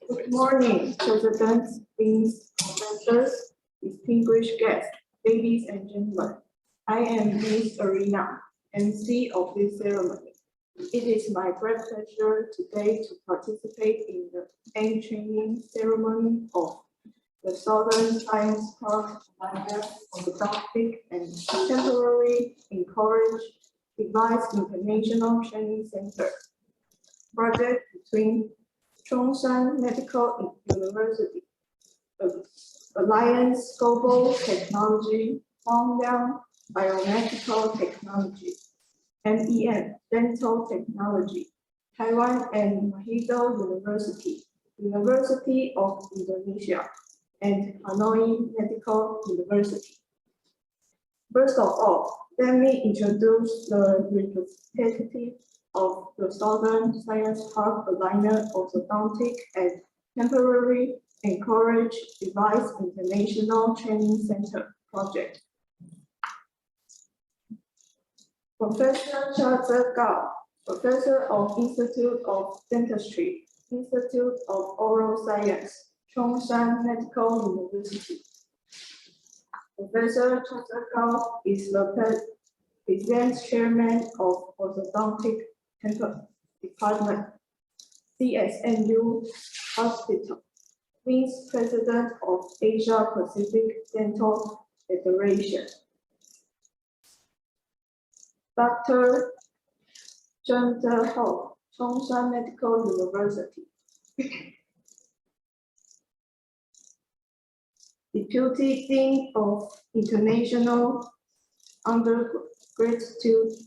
Good morning, President, Deans, professors, distinguished guests, ladies and gentlemen. I am Ms. Arena, MC of this ceremony. It is my great pleasure today to participate in the end training ceremony of the Southern Science Park on the topic and temporarily encourage Device International Training Center project between Chongshan Medical University, Alliance Global Technology, Huangliang Biomedical Technology, MEM Dental Technology, Taiwan and Mahidol University, University of Indonesia, and Hanoi Medical University. First of all, let me introduce the representative of the Southern Science Park Alliance Orthodontic and Temporary Encourage Device International Training Center project. Professor Charles Gao, Professor of Institute of Dentistry, Institute of Oral Science, Chongshan Medical University. Professor Charles Gao is the present chairman of Orthodontic Department, CSNU Hospital, Vice President of Asia Pacific Dental Federation. Dr. Zheng Dehou, Chongshan Medical University. Deputy Dean of International Undergraduate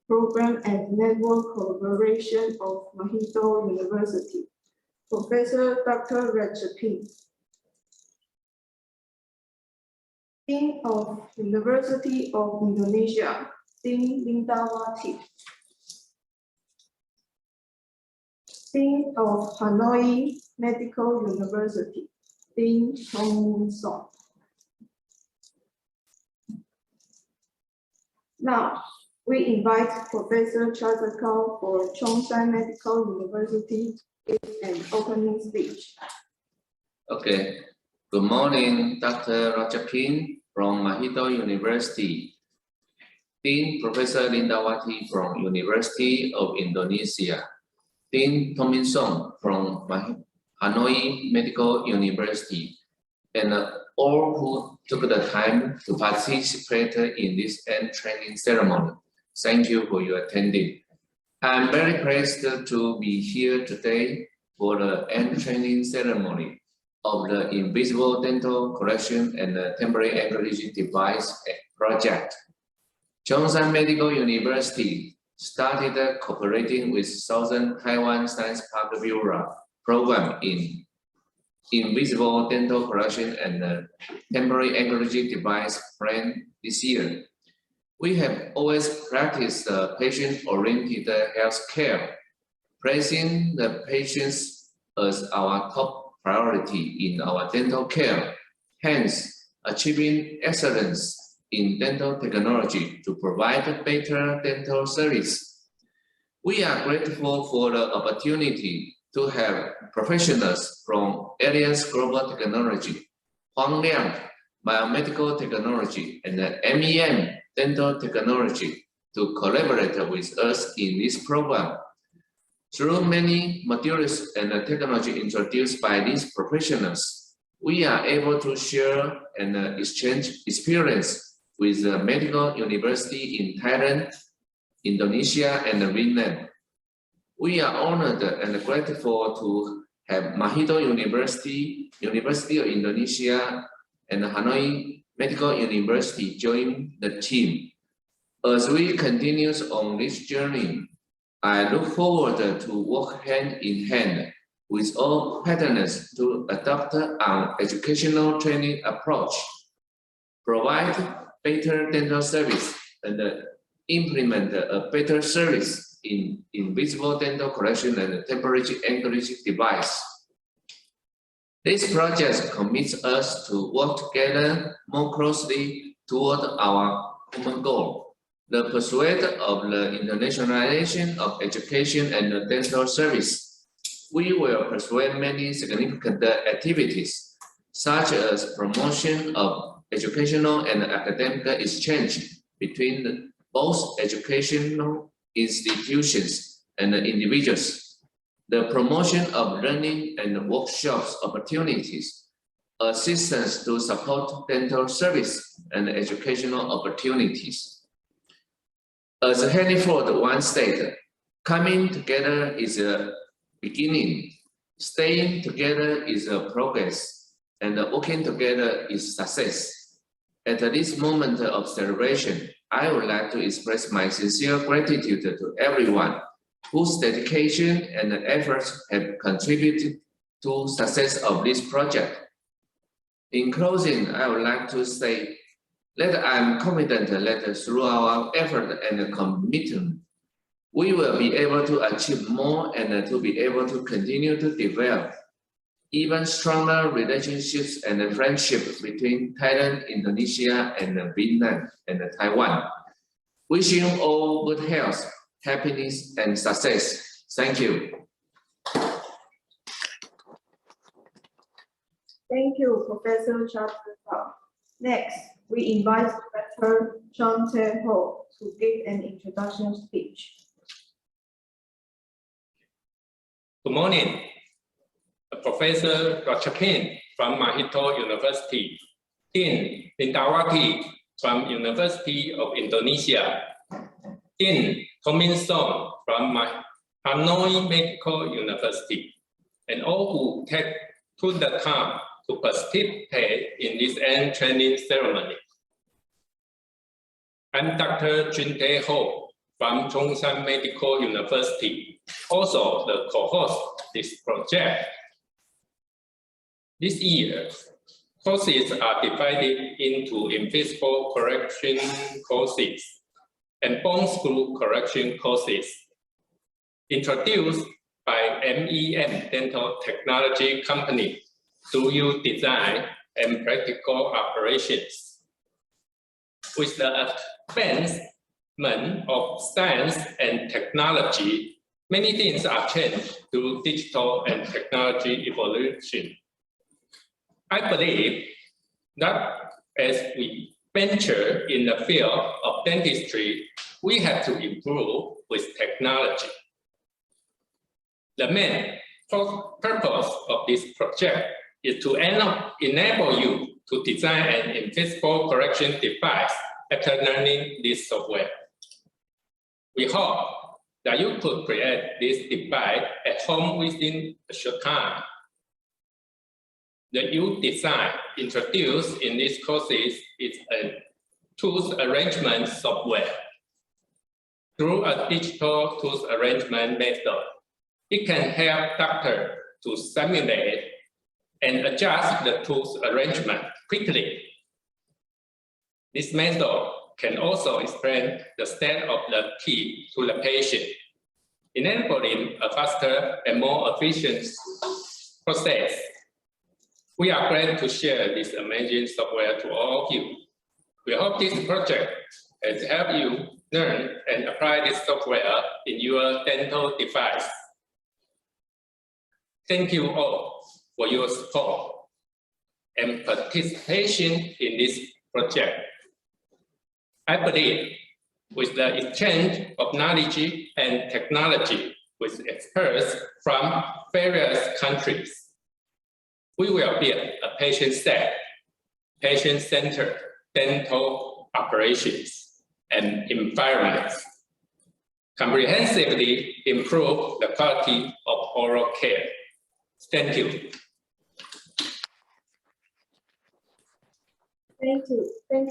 Program and Network Collaboration of Mahidol University, Professor Dr. Ratchapin. Dean of University of Indonesia, Dean Lindawati. Dean of Hanoi Medical University, Dean Hong Song. Now, we invite Professor Charles Gao for Chongshan Medical University to give an opening speech. Okay. Good morning, Dr. Ratchapin from Mahidol University. Dean Professor Lindawati from University of Indonesia. Dean Min Song from Hanoi Medical University. And all who took the time to participate in this end training ceremony. Thank you for your attending. I'm very pleased to be here today for the end training ceremony of the Invisible Dental Correction and the Temporary Anchorage Device project. Chongshan Medical University started cooperating with Southern Taiwan Science Park Bureau program in Invisible Dental Correction and Temporary Anchorage Device plan this year. We have always practiced patient-oriented healthcare, placing the patients as our top priority in our dental care, hence achieving excellence in dental technology to provide better dental service. We are grateful for the opportunity to have professionals from Alliance Global Technology, Huangliang Biomedical Technology, and the MEM Dental Technology to collaborate with us in this program. Through many modules and technology introduced by these professionals, we are able to share and exchange experience with the medical university in Thailand, Indonesia, and Vietnam. We are honored and grateful to have Mahidol University, University of Indonesia, and Hanoi Medical University join the team. As we continue on this journey, I look forward to work hand in hand with all partners to adopt an educational training approach, provide better dental service, and implement a better service in invisible dental correction and temporary anchorage device. This project commits us to work together more closely toward our common goal, the pursuit of the internationalization of education and the dental service. We will pursue many significant activities, such as promotion of educational and academic exchange between both educational institutions and individuals, the promotion of learning and workshops opportunities, assistance to support dental service and educational opportunities. As Henry Ford once stated, coming together is a beginning, staying together is a progress, and working together is success. At this moment of celebration, I would like to express my sincere gratitude to everyone whose dedication and efforts have contributed to success of this project. In closing, I would like to say that I am confident that through our effort and commitment, we will be able to achieve more and to be able to continue to develop even stronger relationships and friendships between Thailand, Indonesia, and Vietnam and Taiwan. Wishing you all good health, happiness, and success. Thank you. Thank you, Professor Chappell. Next, we invite Dr. Chun Tae Ho to give an introduction speech. Good morning. Professor Ratchapin from Mahidol University, Dean Lindawati from University of Indonesia, Dean Tomin Song from Hanoi Medical University, and all who take to the time to participate in this end training ceremony. I'm Dr. Chun Tae Ho from Chongshan Medical University, also the co-host of this project. This year, courses are divided into invisible correction courses and bone screw correction courses, introduced by MEM Dental Technology Company to use design and practical operations. With the advancement of science and technology, many things are changed through digital and technology evolution. I believe that as we venture in the field of dentistry, we have to improve with technology. The main purpose of this project is to enable you to design an invisible correction device after learning this software. We hope that you could create this device at home within a short time. The new design introduced in these courses is a tooth arrangement software. Through a digital tooth arrangement method, it can help doctors to simulate and adjust the tooth arrangement quickly. This method can also explain the state of the teeth to the patient, enabling a faster and more efficient process. We are glad to share this amazing software to all of you. We hope this project has helped you learn and apply this software in your dental device. Thank you all for your support and participation in this project. I believe with the exchange of knowledge and technology with experts from various countries, we will build a patient-centered dental operations and environments, comprehensively improve the quality of oral care. Thank you. Thank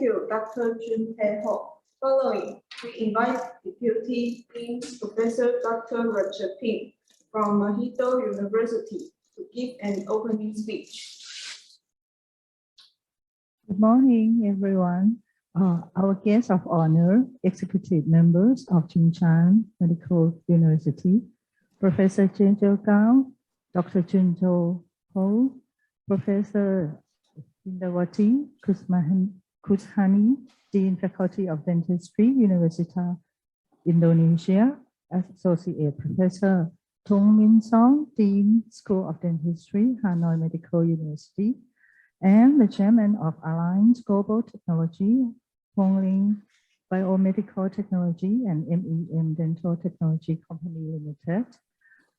you, Dr. Chun Tae Ho. Following, we invite Deputy Dean Professor Dr. Ratchapin from Mahidol University to give an opening speech. Good morning, everyone. Our guests of honor, executive members of Chongshan Medical University, Professor Chen Zhou Gao, Dr. Chun Tae Ho, Professor Lindawati Kuthani, Dean Faculty of Dentistry, Universitas Indonesia, Associate Professor Thong Min Song, Dean, School of Dentistry, Hanoi Medical University, and the Chairman of Alliance Global Technology, Hong Ling Biomedical Technology and MEM Dental Technology Company Limited.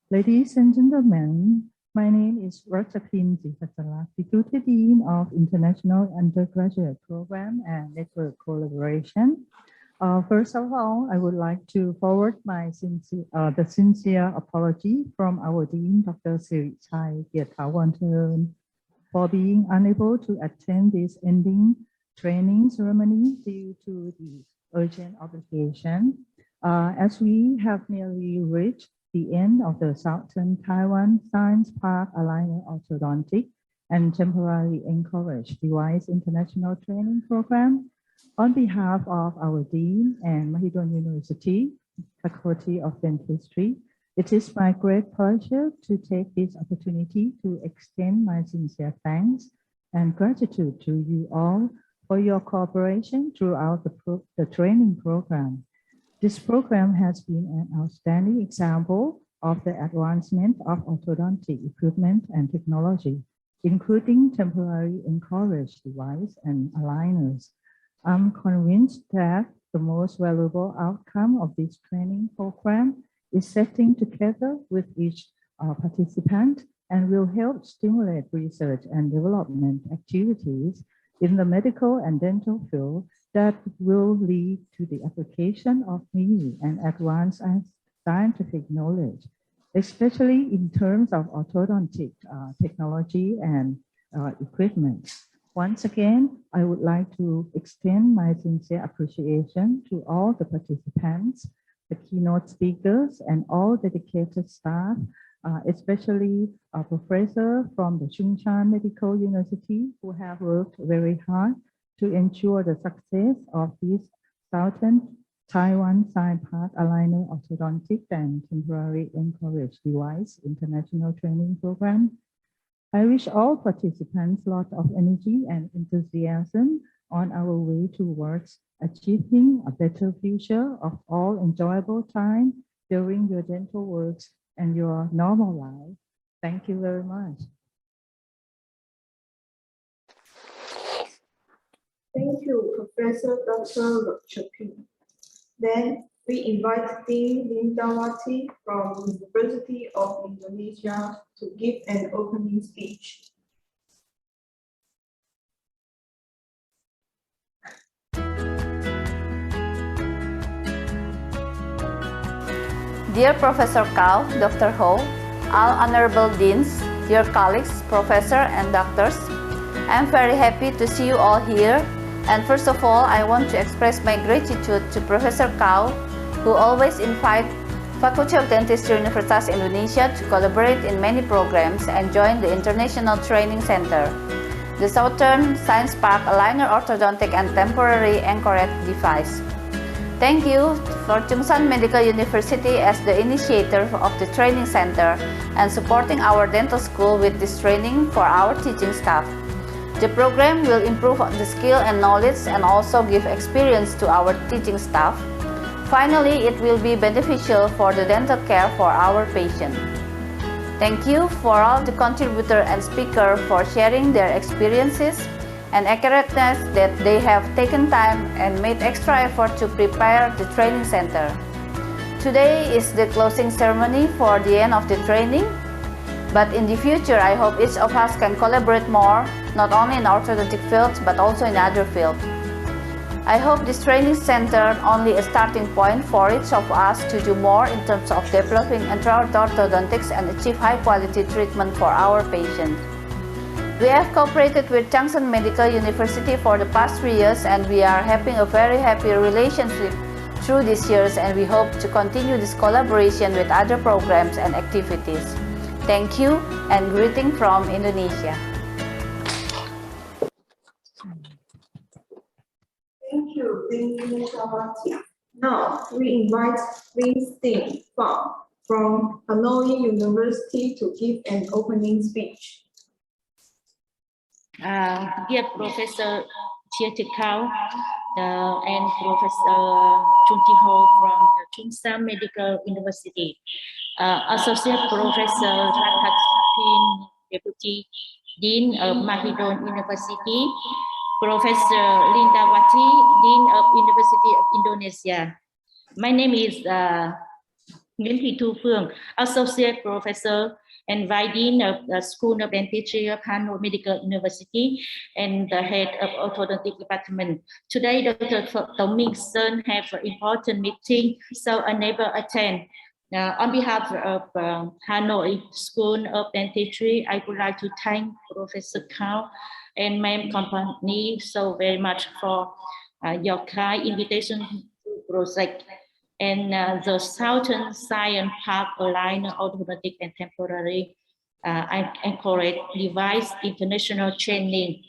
Ladies and gentlemen, my name is Ratchapin Jivasalak, Deputy Dean of International Undergraduate Program and Network Collaboration. First of all, I would like to forward my sincere apology from our Dean, Dr. Sirichai Kiathawanthern, for being unable to attend this ending training ceremony due to the urgent obligation. As we have nearly reached the end of the Southern Taiwan Science Park Aligner Orthodontic and Temporary Encouraged Device International Training Program, on behalf of our Dean and Mahidol University Faculty of Dentistry, it is my great pleasure to take this opportunity to extend my sincere thanks and gratitude to you all for your cooperation throughout the training program. This program has been an outstanding example of the advancement of orthodontic equipment and technology, including temporary encouraged device and aligners. I'm convinced that the most valuable outcome of this training program is setting together with each participant and will help stimulate research and development activities in the medical and dental field that will lead to the application of new and advanced scientific knowledge, especially in terms of orthodontic technology and equipment. Once again, I would like to extend my sincere appreciation to all the participants, the keynote speakers, and all dedicated staff, especially a professor from the Chung Chan Medical University who have worked very hard to ensure the success of this Southern Taiwan Science Park Aligner Orthodontic and Temporary Encouraged Device International Training Program. I wish all participants lots of energy and enthusiasm on our way towards achieving a better future of all enjoyable time during your dental works and your normal life. Thank you very much. Thank you, Professor Dr. Ratchapin. Then we invite Dean Lindawati from University of Indonesia to give an opening speech. Dear Professor Kao, Dr. Ho, all honorable deans, dear colleagues, professors and doctors, I'm very happy to see you all here. And first of all, I want to express my gratitude to Professor Kao, who always invites Faculty of Dentistry Universitas Indonesia to collaborate in many programs and join the International Training Center, the Southern Science Park Aligner Orthodontic and Temporary Encouraged Device. Thank you for Chung Chan Medical University as the initiator of the training center and supporting our dental school with this training for our teaching staff. The program will improve the skill and knowledge and also give experience to our teaching staff. Finally, it will be beneficial for the dental care for our patients. Thank you for all the contributors and speakers for sharing their experiences and accurateness that they have taken time and made extra effort to prepare the training center. Today is the closing ceremony for the end of the training, but in the future I hope each of us can collaborate more, not only in orthodontic fields but also in other fields. I hope this training center only a starting point for each of us to do more in terms of developing orthodontics and achieve high quality treatment for our patients. We have cooperated with Chung Chan Medical University for the past 3 years and we are having a very happy relationship through these years, and we hope to continue this collaboration with other programs and activities. Thank you and greeting from Indonesia. Thank you, Dean Lindawati. Now we invite Winston Fang from Hanoi University to give an opening speech. Dear Professor Chair Cao and Professor Chung Ji-ho from the Chungshan Medical University, Associate Professor Rathat Pin, Deputy Dean of Mahidol University, Professor Lindawati, Dean of University of Indonesia. My name is Nguyễn Thị Thu Phương, Associate Professor and Vice Dean of the School of Dentistry of Hanoi Medical University and the Head of Orthodontic Department. Today, Dr. Tống Minh Sơn have an important meeting, so unable to attend. On behalf of Hanoi School of Dentistry, I would like to thank Professor Cao and my company so very much for your kind invitation to project. And the Southern Science Park Aligner Orthodontic and Temporary Anchored Device International Training.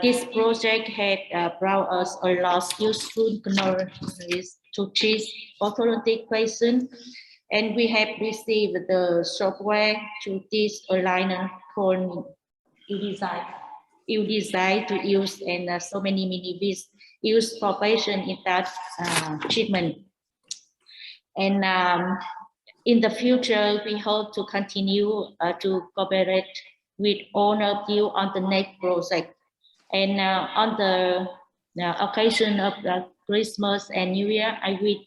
This project had brought us a lot of useful knowledge to treat orthodontic patients, and we have received the software to this aligner called U-Design to use, and so many mini-bits used for patients in that treatment. And in the future, we hope to continue to cooperate with all of you on the next project. And on the occasion of Christmas and New Year, I wish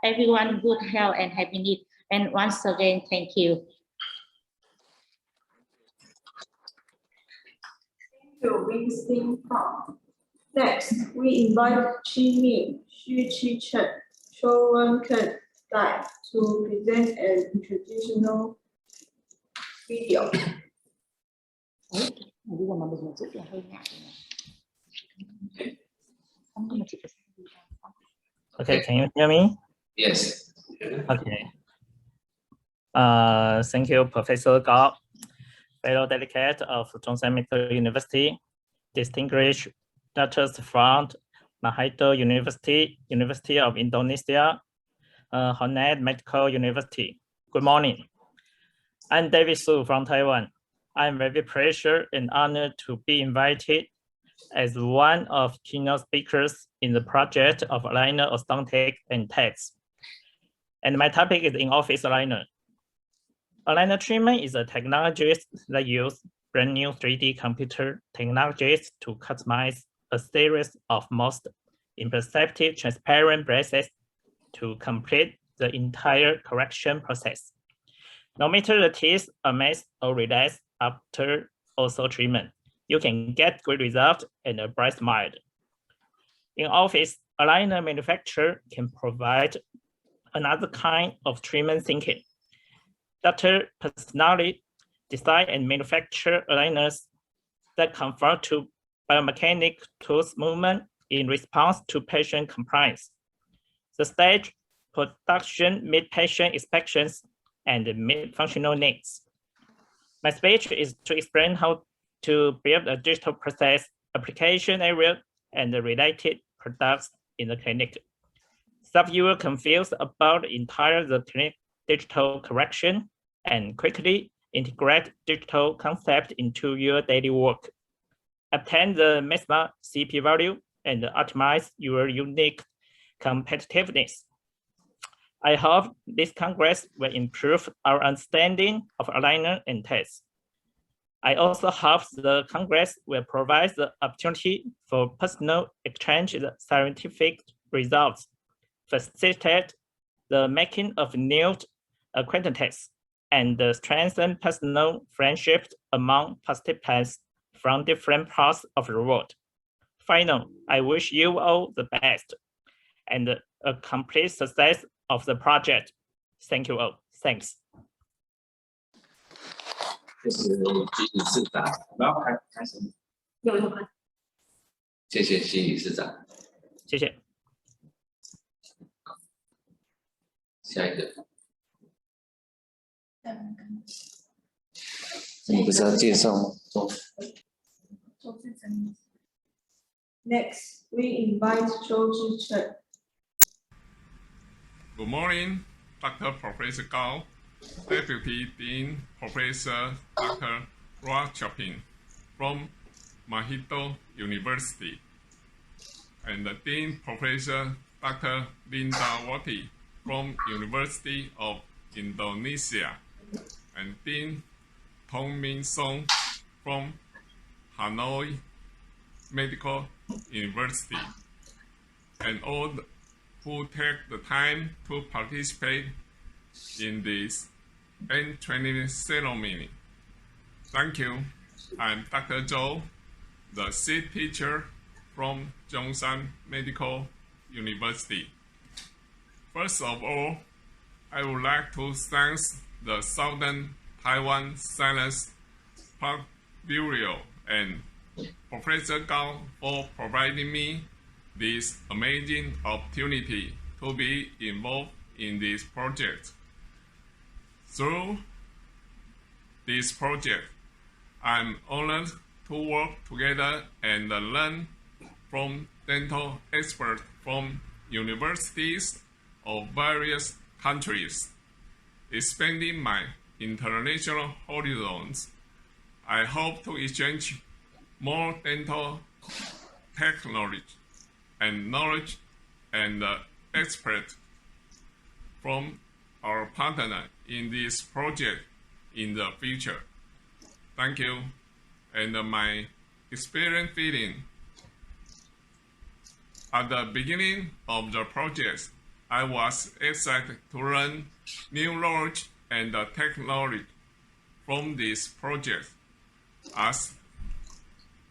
everyone good health and happiness. And once again, thank you. Thank you, Winston Fang. Next, we invite Chi Min, Xu Chi Chen, Shou Wen Ken Dai to present an introductional video. Okay, can you hear me? Yes. Okay. Thank you, Professor Gao, fellow delegate of Chungshan Medical University, distinguished doctors from Mahidol University, University of Indonesia, Honai Medical University. Good morning. I'm David Su from Taiwan. I'm very pleased and honored to be invited as one of keynote speakers in the project of aligner orthodontic and text. And my topic is in-office aligner. Aligner treatment is a technology that uses brand new 3D computer technologies to customize a series of most imperceptible transparent braces to complete the entire correction process. No matter the teeth are missed or relaxed after ortho treatment, you can get great results and a bright smile. In office, aligner manufacturer can provide another kind of treatment thinking. Doctor personally design and manufacture aligners that convert to biomechanic tooth movement in response to patient compliance. The stage production meet patient expectations and meet functional needs. My speech is to explain how to build a digital process application area and the related products in the clinic. Some of you are confused about the entire clinic digital correction and quickly integrate digital concept into your daily work. Obtain the maximum CP value and optimize your unique competitiveness. I hope this Congress will improve our understanding of aligner and tests. I also hope the Congress will provide the opportunity for personal exchange of scientific results, facilitate the making of new acquaintances, and strengthen personal friendships among participants from different parts of the world. Finally, I wish you all the best and a complete success of the project. Thank you all. Thanks. 这是徐理事长，然后开始。谢谢徐理事长。谢谢。下一个。你不是要介绍吗？ Next, we invite Zhou Zhichen. Good morning, Dr. Professor Gao, Deputy Dean Professor Dr. Rathat Pin from Mahidol University, and the Dean Professor Dr. Lindawati from University of Indonesia, and Dean Tong Min Song from Hanoi Medical University, and all who take the time to participate in this end-training ceremony. Thank you. I'm Dr. Zhou, the seat teacher from Zhongshan Medical University. First of all, I would like to thank the Southern Taiwan Science Park Bureau and Professor Gao for providing me this amazing opportunity to be involved in this project. Through this project, I'm honored to work together and learn from dental experts from universities of various countries. Expanding my international horizons, I hope to exchange more dental technology and knowledge and experts from our partner in this project in the future. Thank you. And my experience feeling. At the beginning of the project, I was excited to learn new knowledge and technology from this project. As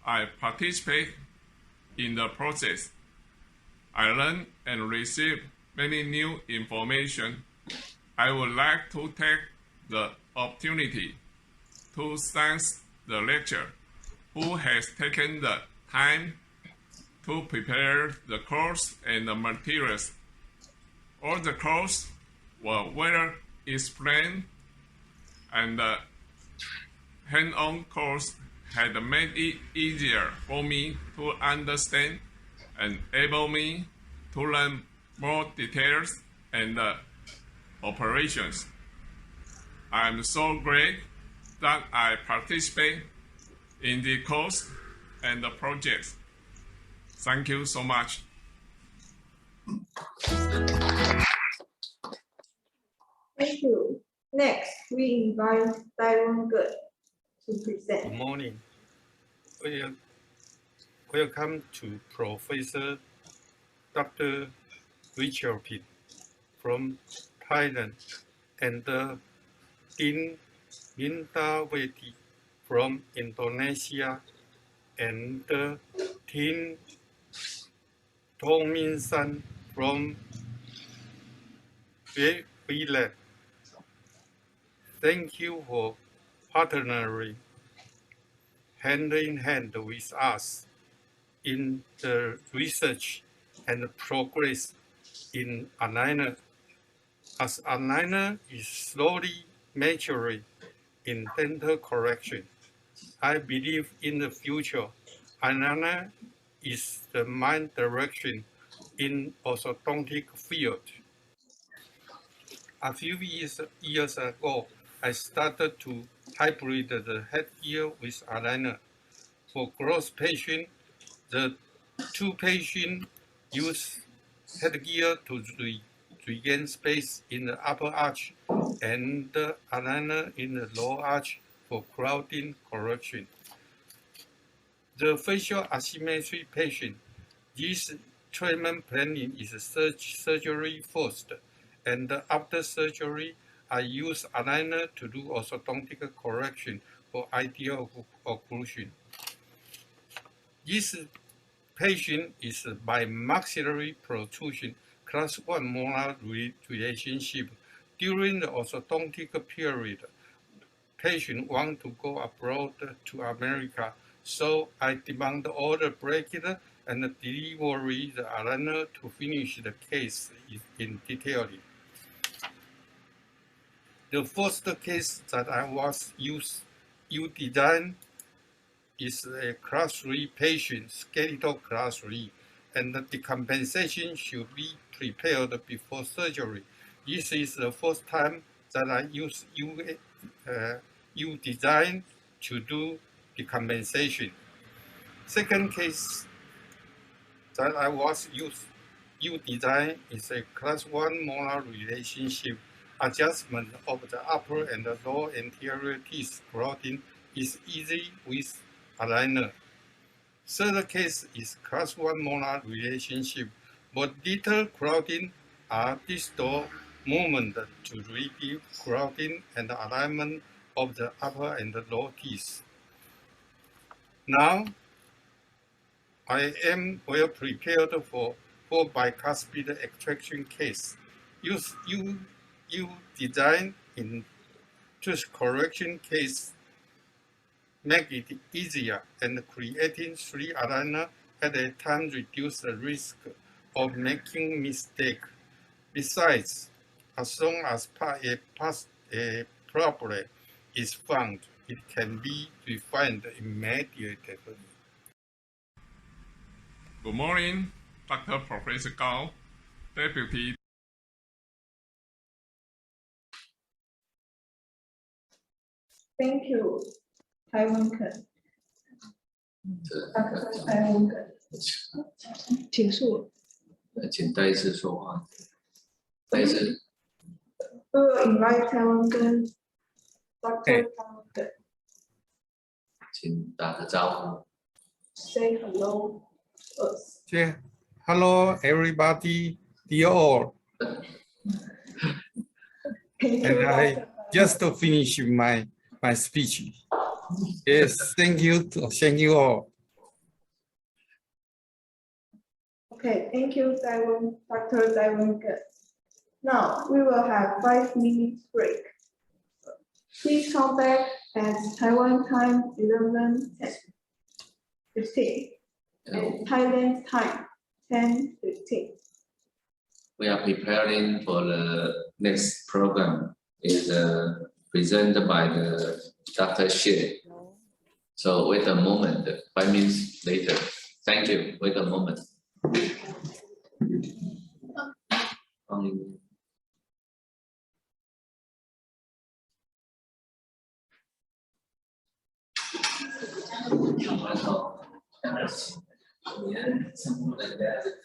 I participate in the process, I learn and receive many new information. I would like to take the opportunity to thank the lecturer who has taken the time to prepare the course and the materials. All the course were well explained, and the hand-on course had made it easier for me to understand and enable me to learn more details and operations. I am so great that I participate in the course and the project. Thank you so much. Thank you. Next, we invite Taiwan Good to present. Good morning. Welcome to Professor Dr. Richard Pitt from Thailand and Dean Lindawati from Indonesia and Dean Tong Min San from Vietnam. Thank you for partnering hand in hand with us in the research and progress in aligner. As aligner is slowly maturing in dental correction, I believe in the future, aligner is the main direction in orthodontic field. A few years ago, I started to hybrid the headgear with aligner. For growth patients, the two patients use headgear to regain space in the upper arch and the aligner in the lower arch for crowding correction. The facial asymmetry patient, this treatment planning is surgery first, and after surgery, I use aligner to do orthodontic correction for ideal occlusion. This patient is bimaxillary protrusion class 1 molar relationship. During the orthodontic period, patient want to go abroad to America, so I demand all the bracket and delivery the aligner to finish the case in detail. The first case that I was design is a class 3 patient, skeletal class 3, and the decompensation should be prepared before surgery. This is the first time that I use design to do decompensation. Second case that I was you design is a class 1 molar relationship. Adjustment of the upper and the lower anterior teeth crowding is easy with aligner. Third case is class 1 molar relationship, but little crowding are distal movement to reduce crowding and alignment of the upper and the lower teeth. Now, I am well prepared for bicuspid extraction case. You design in tooth correction case make it easier, and creating 3 aligner at a time reduce the risk of making mistake. Besides, as long as a problem is found, it can be refined immediately. Good morning, Dr. Professor Gao, Deputy. Thank you, Taiwan Ken. Dr. Taiwan Ken. 结束了。请再一次说话，再一次。 We will invite Taiwan Ken, Dr. Taiwan Ken. 请打个招呼。 Say hello to us. Yeah. Hello, everybody, dear all. Thank And you, I Dr. just finished my speech. Yes, thank you all. Okay, thank you, Dr. Taiwan Ken. Now, we will have 5 minutes break. Please come back at Taiwan time 11:15 and Thailand time 10:15. We are preparing for the next program. Is presented by the Dr. Xie. So wait a moment. 5 minutes later. Thank you. Wait a moment.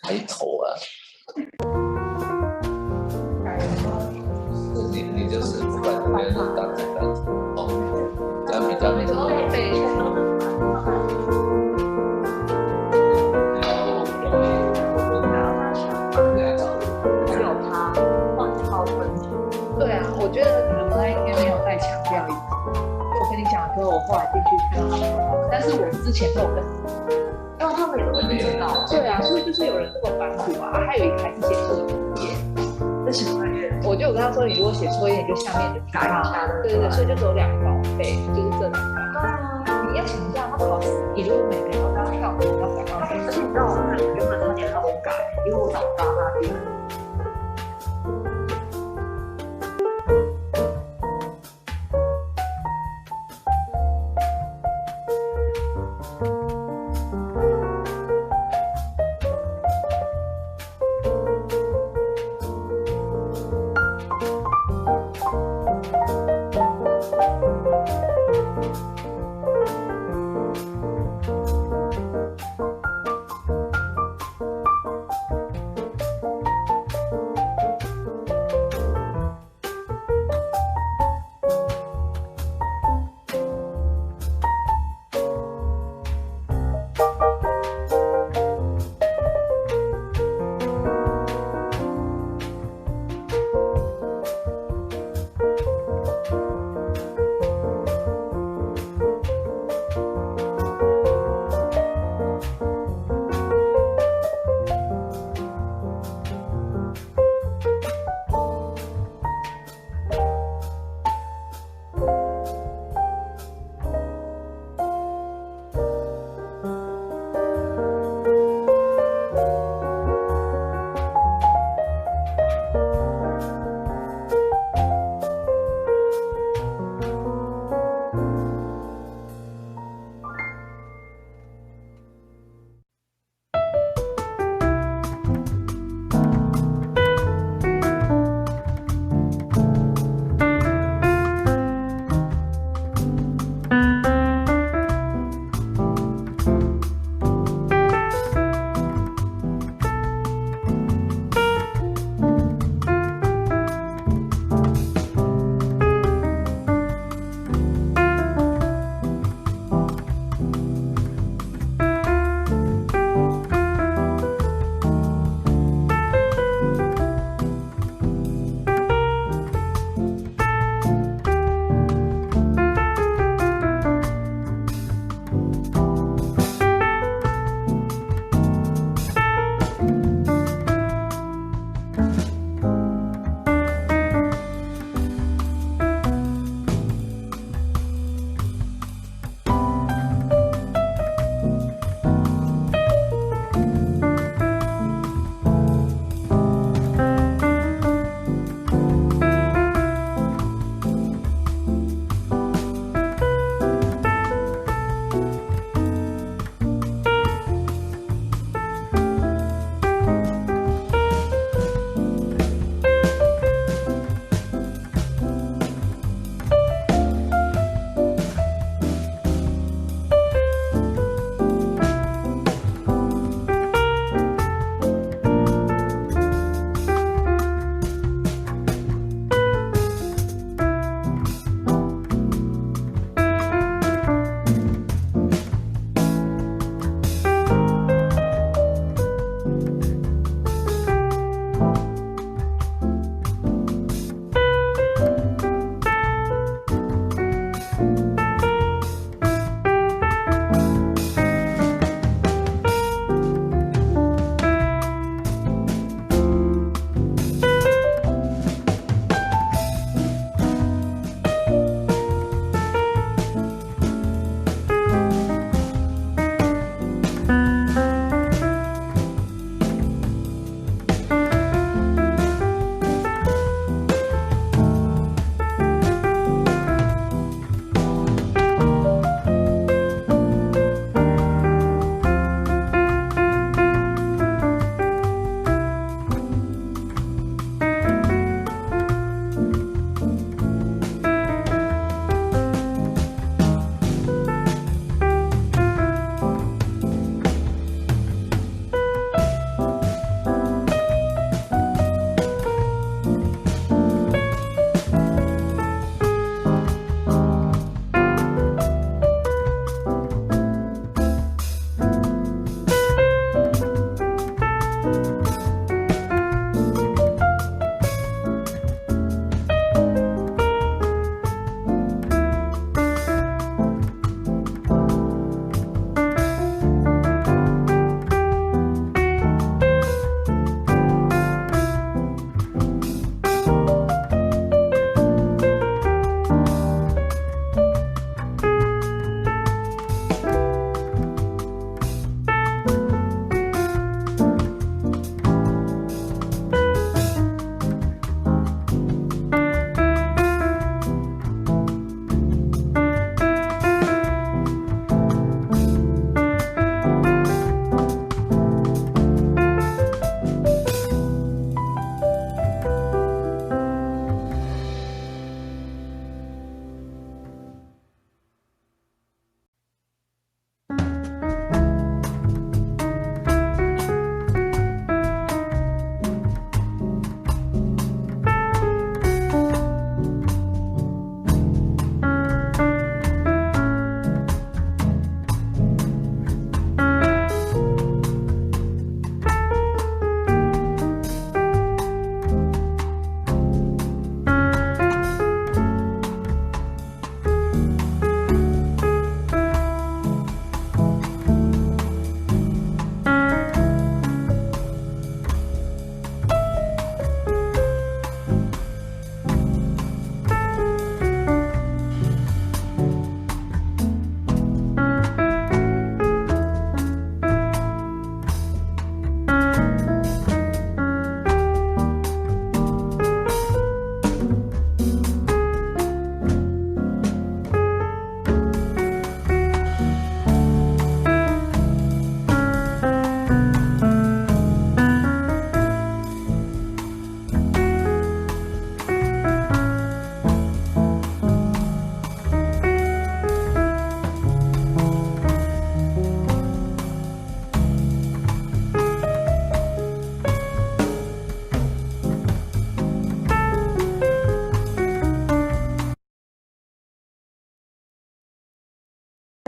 抬头啊！你就是不管怎么样就当哦，这样比较只有他放超分。对啊，我觉得可能他应该没有太强调意思。我跟你讲说，我后来进去看到他们，但是我之前都有跟，因为他们也都不知道。对啊，所以就是有人这么反哺啊，还有一个还是写作业。这什么？我就有跟他说，你如果写作业，你就下面就改一下。对对对，所以就只有2个稿费，就是这2个。你要想一下，他考试，你如果每个考纲跳，你要改到3。而且你知道我看原本差点让我改，因为我找不到那边。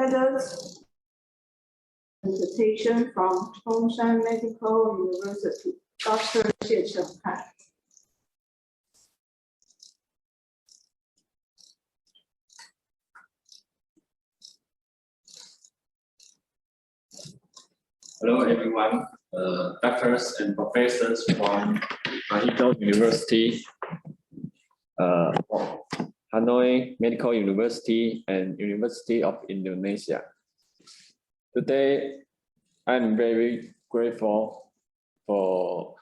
standards presentation from Chongshan Medical University, Dr. Xie Chenghan. Hello, everyone. Doctors and professors from Mahidol University, Hanoi Medical University, and University of Indonesia. Today, I'm very grateful for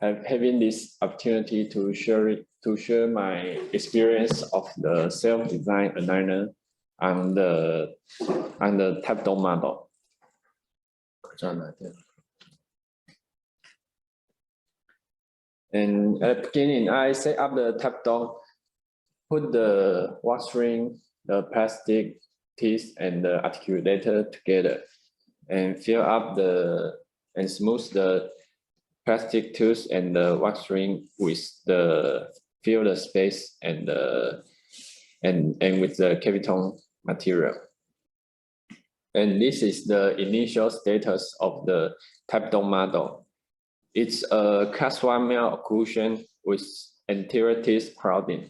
having this opportunity to share my experience of the self-designed aligner on the tap dome model. And at the beginning, I set up the tap dome, put the wax ring, the plastic teeth, and the articulator together, and fill up and smooth the plastic tooth and the wax ring with fill the space and with the Kaviton material. And this is the initial status of the tap dome model. It's a class 1 male occlusion with anterior teeth crowding.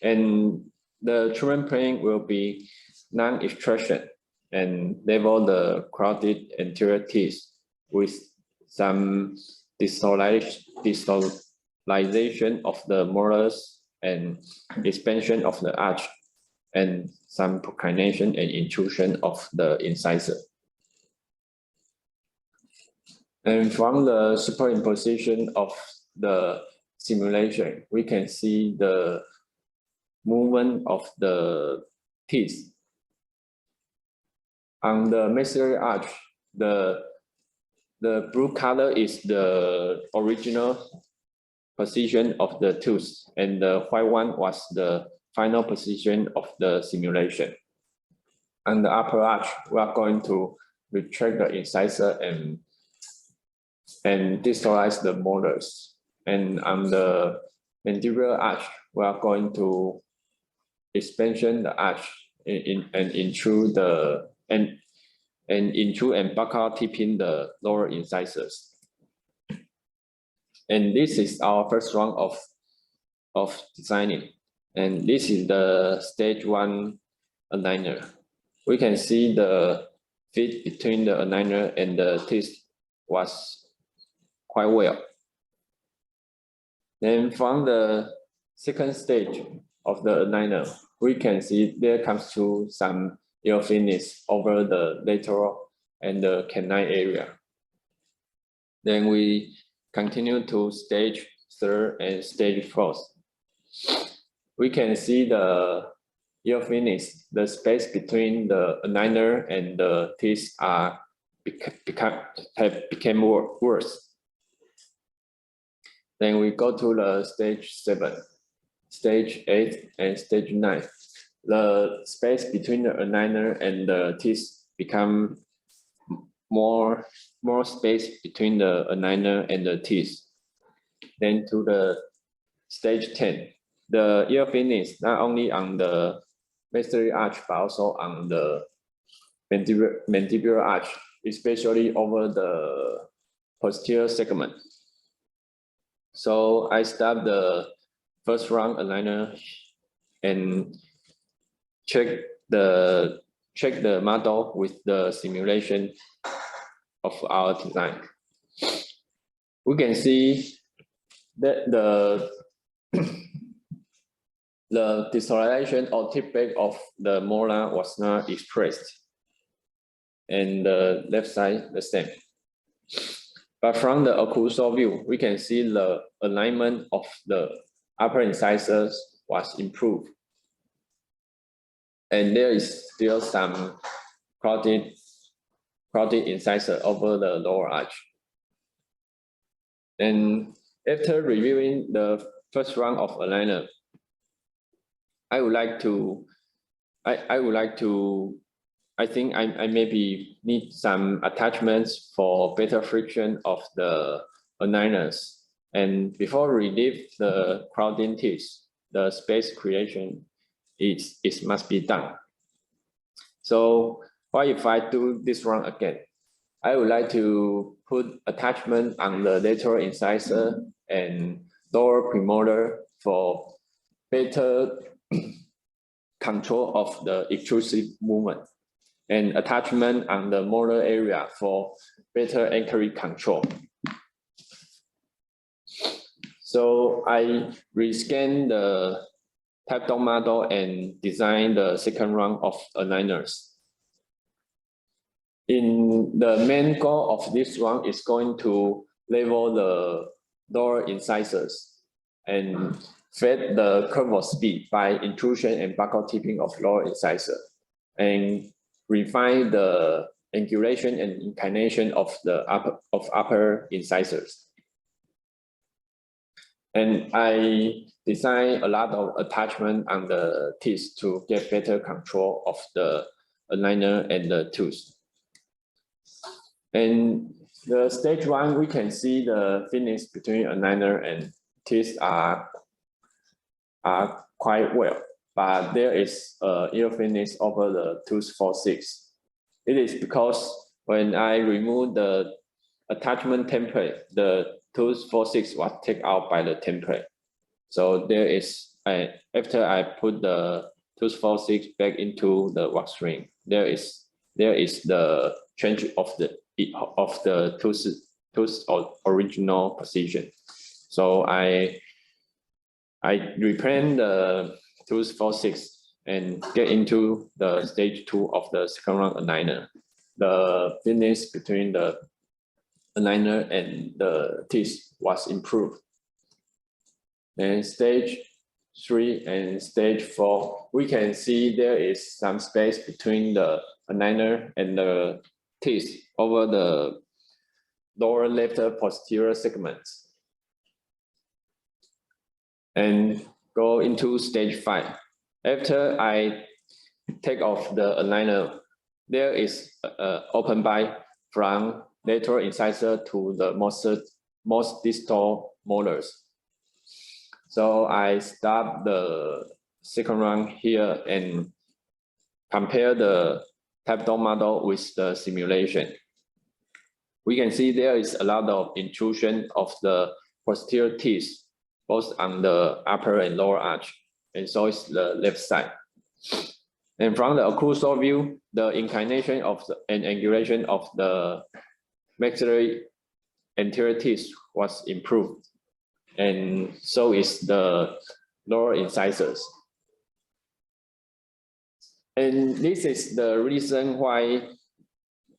And the treatment plan will be non-extraction and level the crowded anterior teeth with some distalization of the molars and expansion of the arch, and some proclination and intrusion of the incisor. And from the superimposition of the simulation, we can see the movement of the teeth. On the maxillary arch, the blue color is the original position of the tooth, and the white one was the final position of the simulation. On the upper arch, we are going to retract the incisor and distalize the molars. And on the mandibular arch, we are going to expansion the arch and intrude and buccal tipping the lower incisors. And this is our first round of designing. And this is the stage 1 aligner. We can see the fit between the aligner and the teeth was quite well. Then from the second stage of the aligner, we can see there comes to some ear finish over the lateral and the canine area. Then we continue to stage 3 and stage 4. We can see the ear finish, the space between the aligner and the teeth have become worse. Then we go to the stage 7, stage 8, and stage 9. The space between the aligner and the teeth become more space between the aligner and the teeth. Then to the stage 10, the ear finish not only on the maxillary arch but also on the mandibular arch, especially over the posterior segment. So I start the first round aligner and check the model with the simulation of our design. We can see that the distalization or tip back of the molar was not expressed, and the left side the same. But from the occlusal view, we can see the alignment of the upper incisors was improved, and there is still some crowded incisor over the lower arch. And after reviewing the first round of aligner, I think I maybe need some attachments for better friction of the aligners. And before we relieve the crowding teeth, the space creation it must be done. So what if I do this run again? I would like to put attachment on the lateral incisor and lower premolar for better control of the extrusive movement, and attachment on the molar area for better anchoring control. So I rescan the type dome model and design the second round of aligners. In the main goal of this round is going to level the lower incisors and fed the curve of speed by intrusion and buccal tipping of lower incisor, and refine the angulation and inclination of the upper incisors. And I design a lot of attachment on the teeth to get better control of the aligner and the tooth. And the stage 1, we can see the finish between aligner and teeth are quite well, but there is ill finish over the tooth 4/6. It is because when I remove the attachment template, the tooth 4/6 was taken out by the template. So there is, after I put the tooth 4/6 back into the wax ring, there is the change of the tooth original position. So I replan the tooth 4/6 and get into the stage 2 of the second round aligner. The finish between the aligner and the teeth was improved. And stage 3 and stage 4, we can see there is some space between the aligner and the teeth over the lower left posterior segments. And go into stage 5. After I take off the aligner, there is an open bite from lateral incisor to the most distal molars. So I stop the second round here and compare the type dome model with the simulation. We can see there is a lot of intrusion of the posterior teeth, both on the upper and lower arch, and so is the left side. And from the occlusal view, the inclination of and angulation of the maxillary anterior teeth was improved, and so is the lower incisors. And this is the reason why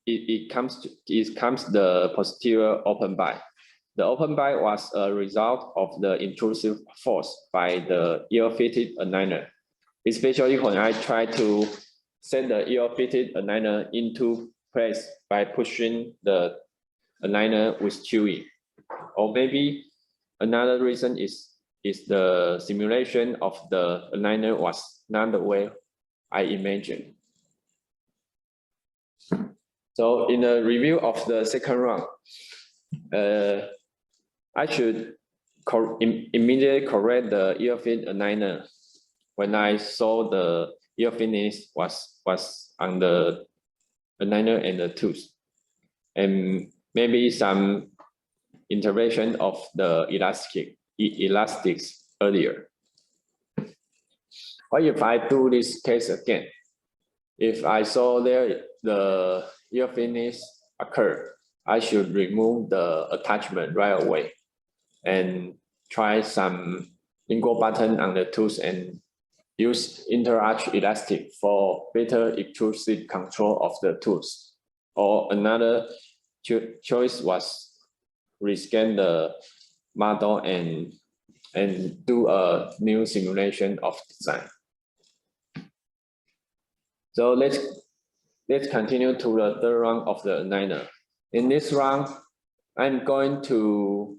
it comes the posterior open bite. The open bite was a result of the intrusive force by the ill-fitted aligner, especially when I try to set the ill-fitted aligner into place by pushing the aligner with QE. Or maybe another reason is the simulation of the aligner was not the way I imagined. So in a review of the second round, I should immediately correct the ill-fit aligner when I saw the ill finish was on the aligner and the tooth, and maybe some intervention of the elastics earlier. What if I do this case again? If I saw there the ill finish occur, I should remove the attachment right away and try some lingual button on the tooth and use interarch elastic for better extrusive control of the tooth. Or another choice was rescan the model and do a new simulation of design. So let's continue to the third round of the aligner. In this round, I'm going to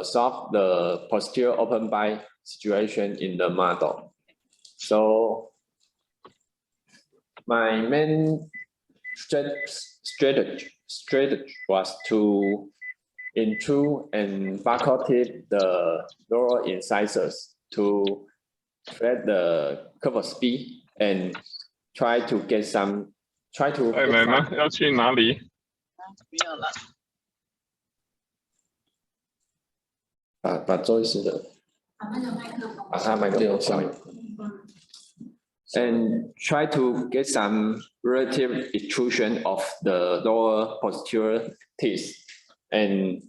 solve the posterior open bite situation in the model. So my main strategy was to intrude and buccal tip the lower incisors to create the curve of speed and try to get some, try to 再来呢？要去哪里？把周医师的，把他麦克风消音。And try to get some relative extrusion of the lower posterior teeth and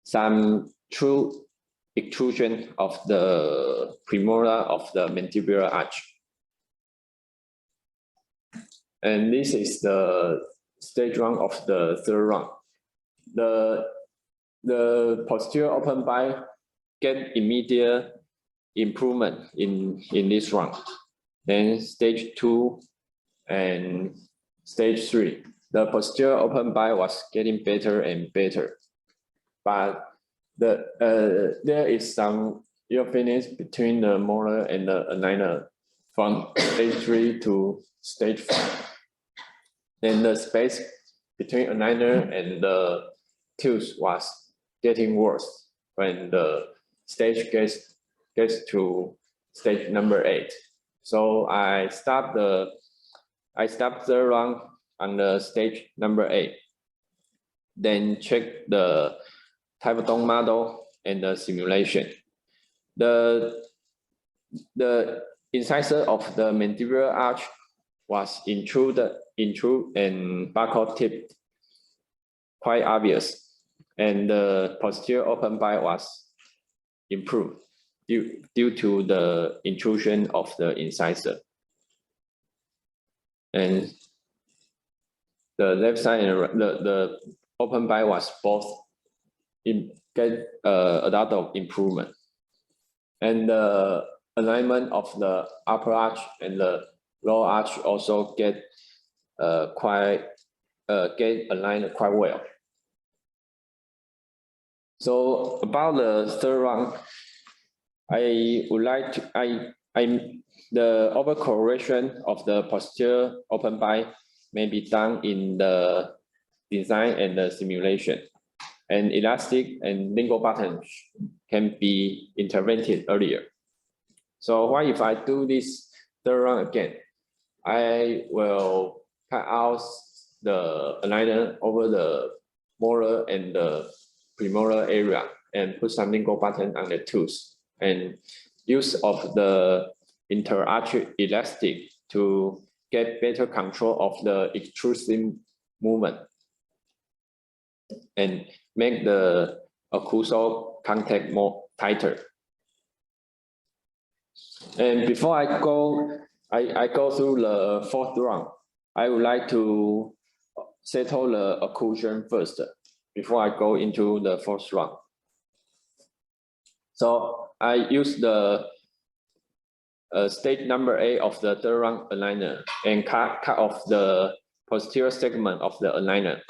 some true extrusion of the premolar of the mandibular arch. And this is the stage 1 of the third round. The posterior open bite get immediate improvement in this round. Then stage 2 and stage 3, the posterior open bite was getting better and better, but there is some unfairness between the molar and the aligner from stage 3 to stage 4. Then the space between aligner and the tooth was getting worse when the stage gets to stage number 8. So I stopped the round on the stage number 8. Then check the Type-Dong model and the simulation. The incisor of the mandibular arch was intrude and buccal tip quite obvious, and the posterior open bite was improved due to the intrusion of the incisor. And the left side and the open bite was both get a lot of improvement. And the alignment of the upper arch and the lower arch also get aligned quite well. So about the third round, I would like to the overcorrection of the posterior open bite may be done in the design and the simulation, and elastic and lingual buttons can be intervened earlier. So what if I do this third round again? I will cut out the aligner over the molar and the premolar area and put some lingual button on the tooth, and use of the interarch elastic to get better control of the extrusive movement and make the occlusal contact more tighter. And before I go through the fourth round, I would like to settle the occlusion first before I go into the fourth round. So I use the stage number 8 of the third round aligner and cut off the posterior segment of the aligner,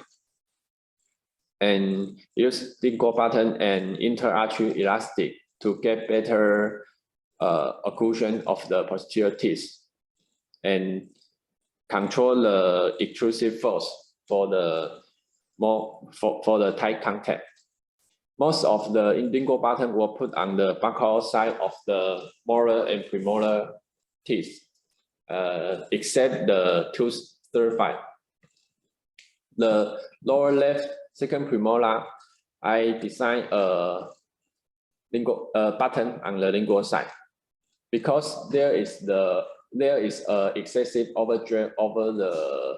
and use lingual button and interarch elastic to get better occlusion of the posterior teeth and control the extrusive force for the tight contact. Most of the lingual button were put on the buccal side of the molar and premolar teeth, except the tooth third bite. The lower left second premolar, I designed a button on the lingual side because there is excessive overdrain over the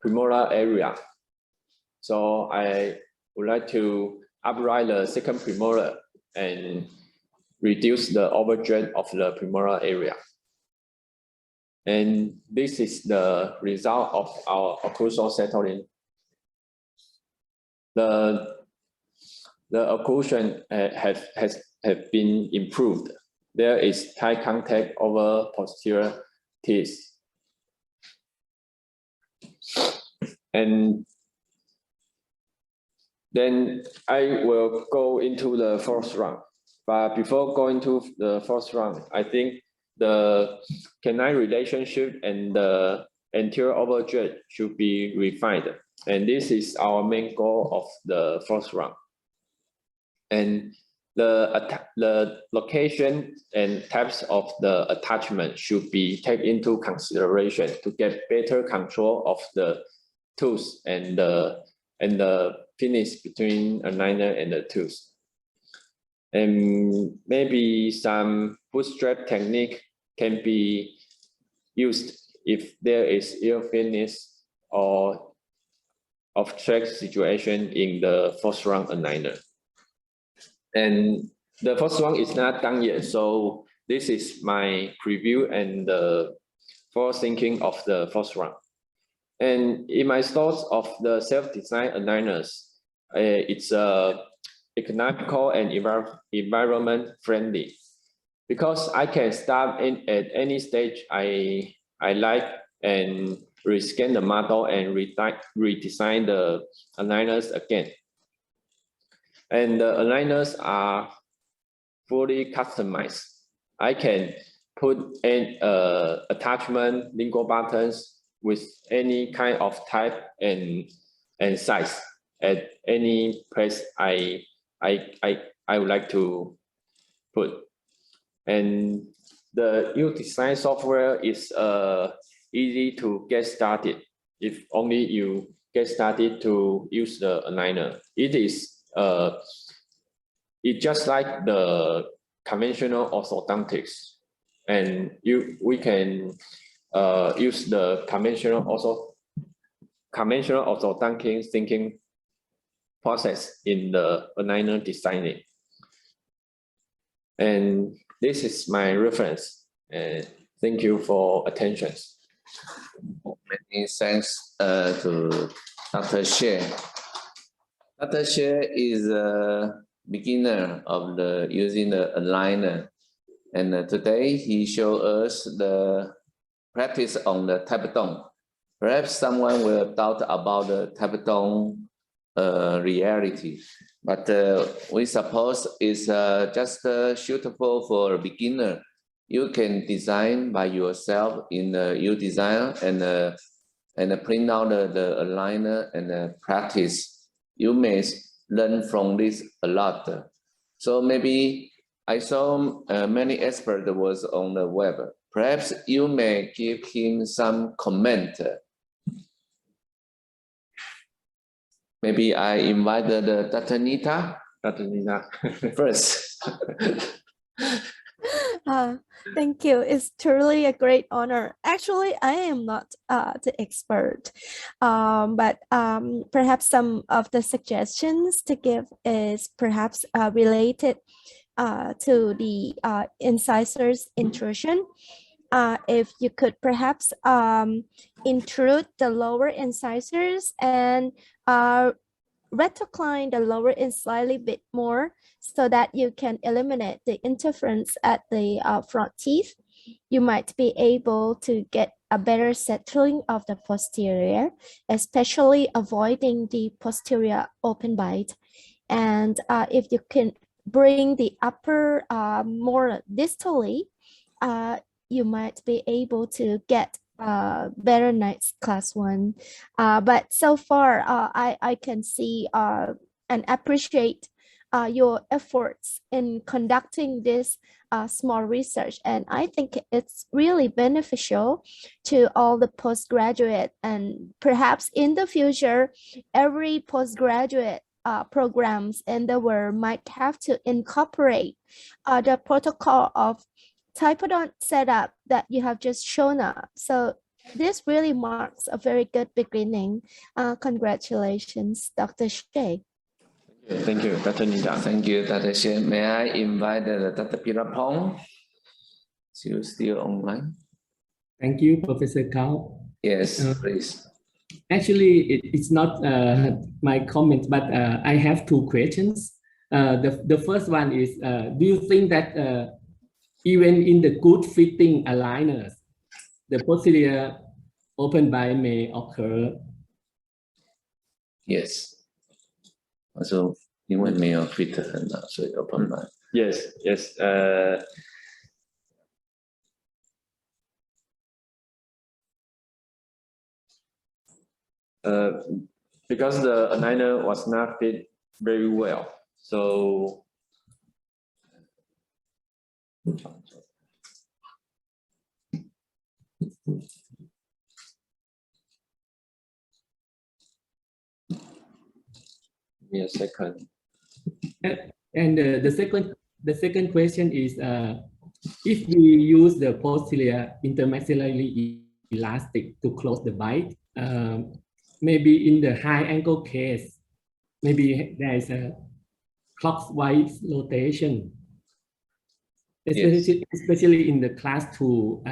premolar area. So I would like to upright the second premolar and reduce the overdrain of the premolar area. And this is the result of our occlusal settling. The occlusion has been improved. There is tight contact over posterior teeth. And then I will go into the fourth round. But before going to the fourth round, I think the canine relationship and the anterior overdrain should be refined. And this is our main goal of the fourth round. And the location and types of the attachment should be taken into consideration to get better control of the tools and the finish between aligner and the tools. And maybe some bootstrap technique can be used if there is ill finish or off-track situation in the first round aligner. And the first one is not done yet, so this is my preview and the forward thinking of the first round. And in my thoughts of the self-designed aligners, it's economical and environment friendly, because I can start at any stage I like and rescan the model and redesign the aligners again. And the aligners are fully customized. I can put an attachment, lingual buttons with any kind of type and size at any place I would like to put. And the new design software is easy to get started if only you get started to use the aligner. It is it's just like the conventional orthodontics, and we can use the conventional orthodontic thinking process in the aligner designing. And this is my reference, and thank you for attention. Many thanks to Dr. Xie. Dr. Xie is a beginner of using the aligner, and today he showed us the practice on the tapetum. Perhaps someone will doubt about the tapetum reality, but we suppose it's just suitable for a beginner. You can design by yourself in UDesign and print out the aligner and practice. You may learn from this a lot. So maybe I saw many experts was on the web. Perhaps you may give him some comment. Maybe I invited Dr. Nita. Dr. Nita first. Thank you. It's truly a great honor. Actually, I am not the expert, but perhaps some of the suggestions to give is perhaps related to the incisors intrusion. If you could perhaps intrude the lower incisors and retrocline the lower end slightly bit more so that you can eliminate the interference at the front teeth, you might be able to get a better settling of the posterior, especially avoiding the posterior open bite. And if you can bring the upper more distally, you might be able to get better NITES class 1. But so far, I can see and appreciate your efforts in conducting this small research. And I think it's really beneficial to all the postgraduate, and perhaps in the future, every postgraduate programs in the world might have to incorporate the protocol of typodont setup that you have just shown up. So this really marks a very good beginning. Congratulations, Dr. Xie. Thank you, Dr. Nita. Thank you, Dr. Xie. May I invite Dr. Pirapong? Is you still online? Thank you, Professor Cao. Yes, please. Actually, it's not my comment, but I have two questions. The first one is, do you think that even in the good fitting aligners, the posterior open bite may occur? Yes. Also, 因为没有 fit 很好，所以 open bite. Yes, yes. Because the aligner was not fit very well, so Give me a second. And the second question is, if we use the posterior intermaxillary elastic to close the bite, maybe in the high angle case, maybe there is a clockwise rotation. Especially in the class 2,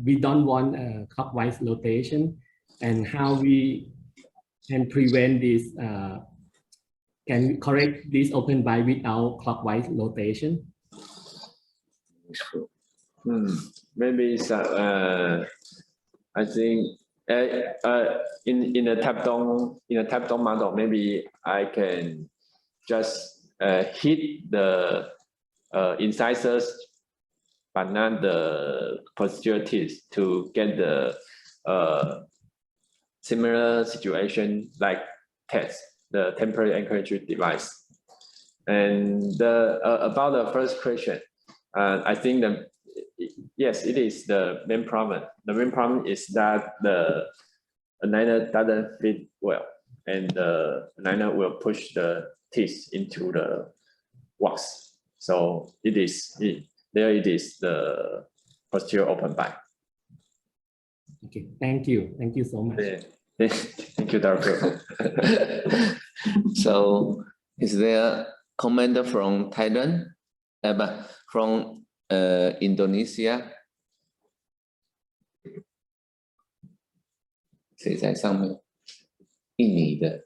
we don't want a clockwise rotation, and how we can prevent this, can correct this open bite without clockwise rotation. Maybe it's, I think in a tap down model, maybe I can just hit the incisors, but not the posterior teeth, to get the similar situation like TESS, the temporary anchorage device. And about the first question, I think yes, it is the main problem. The main problem is that the aligner doesn't fit well, and the aligner will push the teeth into the wax. So it is the posterior open bite. Okay, thank you so much. Thank you, Doctor. So, is there comment from Thailand, from Indonesia? 谁在上面？印尼的。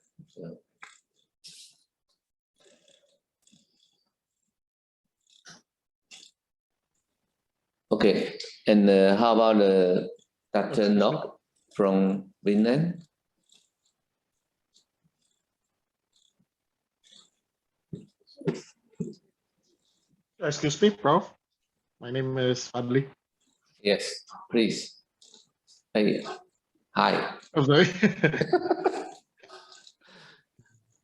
Okay, and how about Dr. Nok from Finland? Excuse me, Prof. My name is Fadli. Yes, please. Hey. Hi. I'm sorry.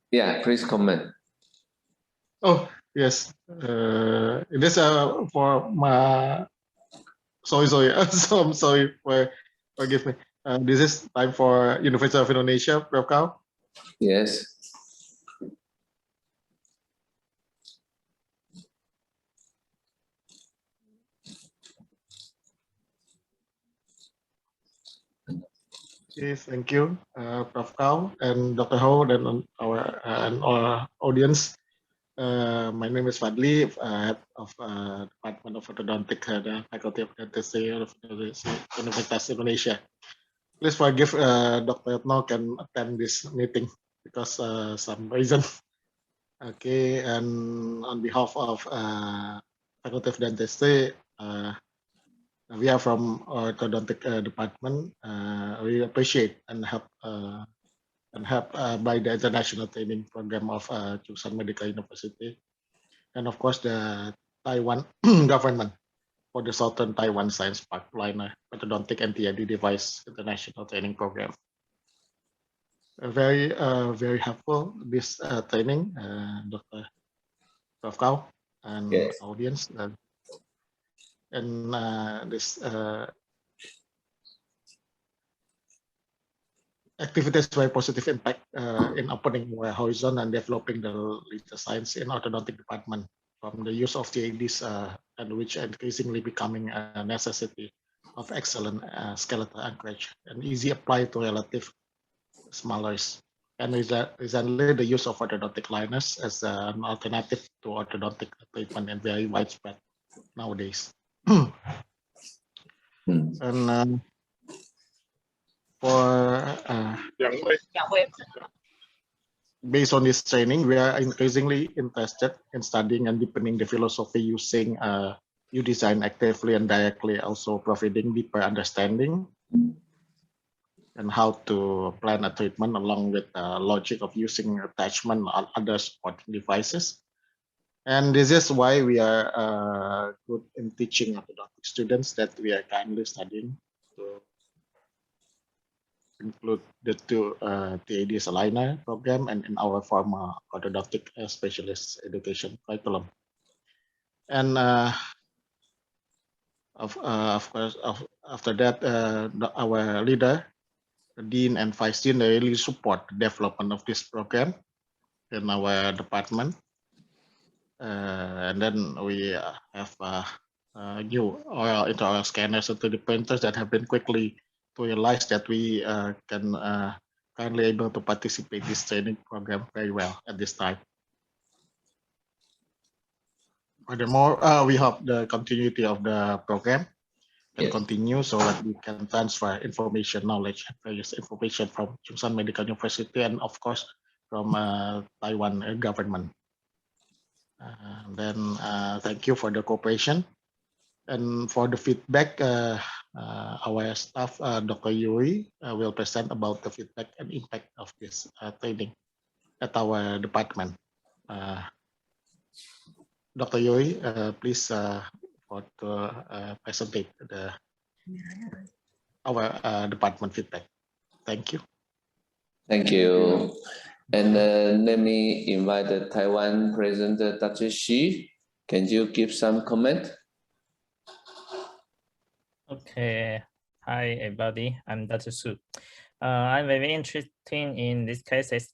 Yeah, please comment. Oh, yes. This for my. Sorry. So I'm sorry. Forgive me. This is time for University of Indonesia, Prof. Kao. Yes. Yes, thank you, Prof. Kao and Dr. Ho, and our audience. My name is Fadli, head of Department of Orthodontic, the Faculty of Dentistry of Universitas Indonesia. Please forgive Dr. Yatno can attend this meeting because some reason. Okay, and on behalf of Faculty of Dentistry, we are from Orthodontic Department. We appreciate and help by the international training program of Chung San Medical University, and of course the Taiwan government for the Southern Taiwan Science Park Liner Orthodontic NTID device international training program. Very helpful this training, Dr. Prof. Kao and audience, and this activity has very positive impact in opening more horizon and developing the latest science in orthodontic department, from the use of TADs and which are increasingly becoming a necessity of excellent skeletal anchorage and easy apply to relative smallers. And recently the use of orthodontic liners as an alternative to orthodontic treatment and very widespread nowadays. And based on this training, we are increasingly interested in studying and deepening the philosophy using U-Design actively and directly, also providing deeper understanding and how to plan a treatment along with the logic of using attachment or other supporting devices. And this is why we are good in teaching orthodontic students that we are currently studying to include the two TADs aligner program and in our former orthodontic specialist education curriculum. And of course, after that, our leader, the dean and vice dean, they really support the development of this program in our department. And then we have new oil intraoral scanners and 3D printers that have been quickly to realize that we can kindly able to participate this training program very well at this time. Furthermore, we hope the continuity of the program can continue so that we can transfer information, knowledge, and various information from Chungshan Medical University and of course from Taiwan government. Then thank you for the cooperation. And for the feedback, our staff, Dr. Yuri, will present about the feedback and impact of this training at our department. Dr. Yuri, please for to present our department feedback. Thank you. Thank you. And let me invite the Taiwan President, Dr. Xi. Can you give some comment? Okay. Hi, everybody. I'm Dr. Su. I'm very interested in these cases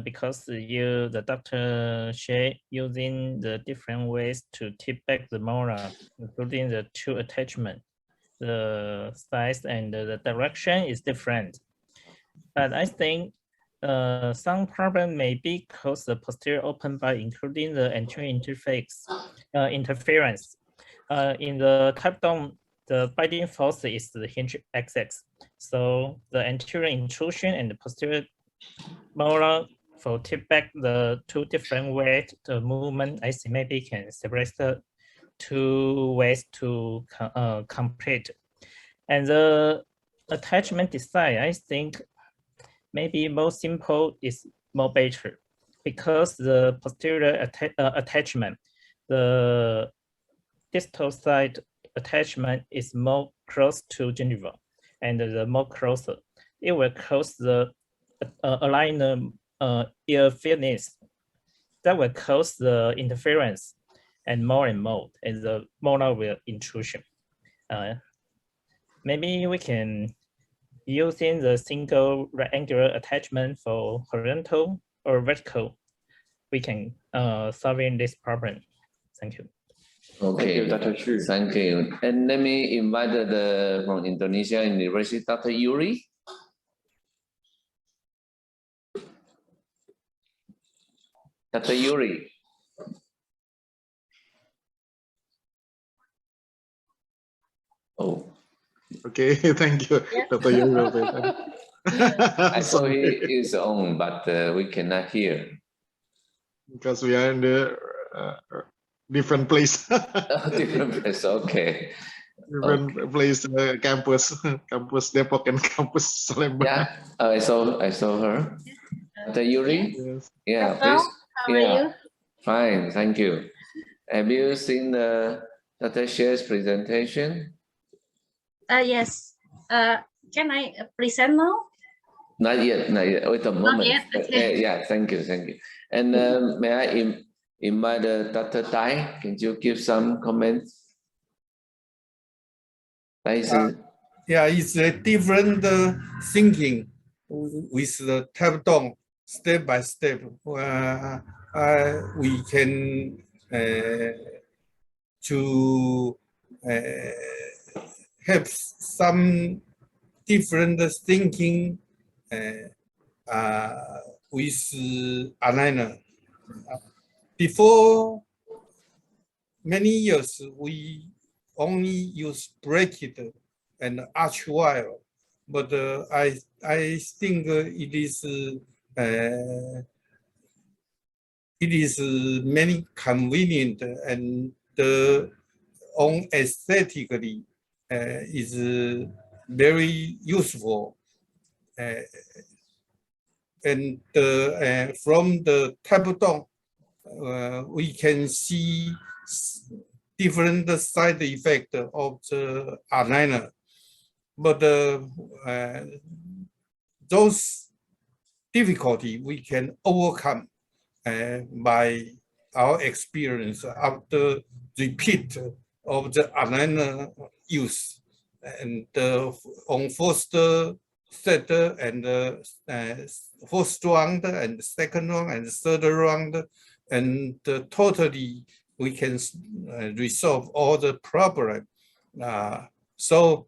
because the doctor share using the different ways to tip back the molar, including the two attachment. The size and the direction is different. But I think some problem may be because the posterior open by including the anterior interface interference. In the type down, the binding force is the hinge axis. So the anterior intrusion and the posterior molar for tip back the two different ways, the movement I think maybe can separate the two ways to complete. And the attachment design, I think maybe more simple is more better because the posterior attachment, the distal side attachment is more close to gingiva and the more closer. It will cause the aligner ear fitness that will cause the interference and more, and the molar will intrusion. Maybe we can using the single rectangular attachment for horizontal or vertical, we can solving this problem. Thank you. Okay, Thank you, Dr. Xu. Thank you. And let me invite the from Indonesia University, Dr. Yuri. Dr. Yuri. Oh. Okay, thank you, Dr. Yuri. I saw he is on, but we cannot hear. Because we are in the different place. Different place, okay. Different place, campus Depok and campus Palembang. Yeah, I saw her. Dr. Yuri? Yes. Yeah, Hello, please. how are you? Fine, thank you. Have you seen the Dr. Xie's presentation? Yes. Can I present now? Not yet, not yet. Wait a moment. yet, okay. Yeah, thank you, thank you. And may I invite Dr. Tai? Can you give some comments? Yeah, it's a different thinking with the tap down step by step. We can to have some different thinking with aligner. Before many years, we only use bracket and arch wire, but I think it is many convenient and on aesthetically is very useful. And from the tap down, we can see different side effect of the aligner, but those difficulty we can overcome by our experience after repeat of the aligner use, and on first set and first round and second round and third round, and totally we can resolve all the problem. So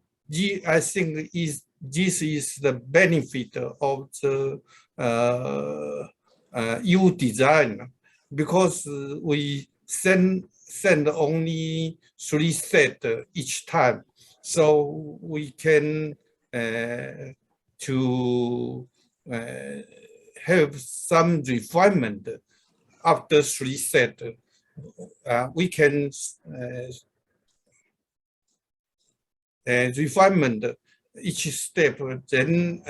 I think this is the benefit of the U design, because we send only 3 sets each time, so we can to have some refinement after 3 sets. We can refinement each step, then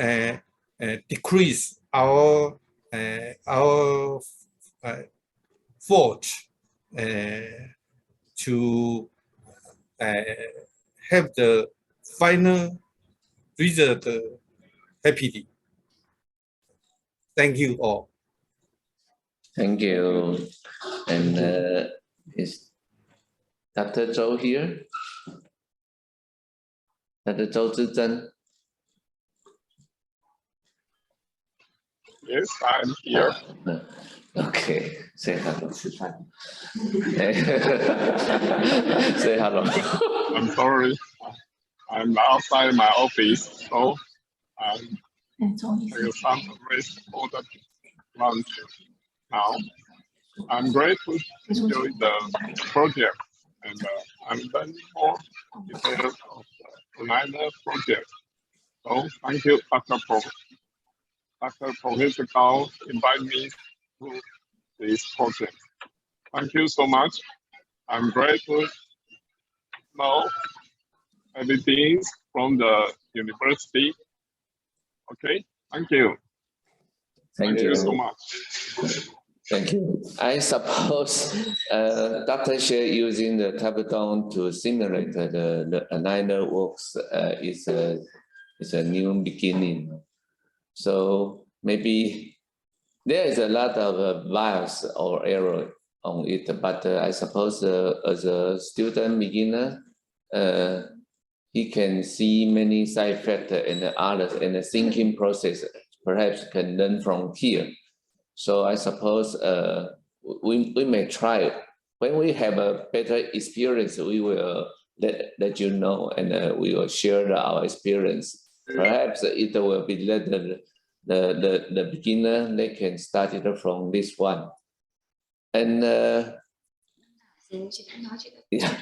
decrease our fault to have the final result happily. Thank you all. Thank you. And is Dr. Zhou here? Dr. Zhou Zizhen? Yes, I'm here. Okay, say hello. Say hello. I'm sorry. I'm outside my office, so I'm taking some rest for the lunch now. I'm grateful to enjoy the project, and I'm learning more details of the aligner project. So thank you, Dr. Professor Gao, invite me to this project. Thank you so much. I'm grateful now everything from the university. Okay, thank you. Thank you so much. Thank you. I suppose Dr. Xie using the Tapestone to simulate the aligner works is a new beginning. So maybe there is a lot of bias or error on it, but I suppose as a student beginner, he can see many side effects and others, and the thinking process perhaps can learn from here. So I suppose we may try. When we have a better experience, we will let you know, and we will share our experience. Perhaps it will be let the beginner, they can start it from this one. And yeah.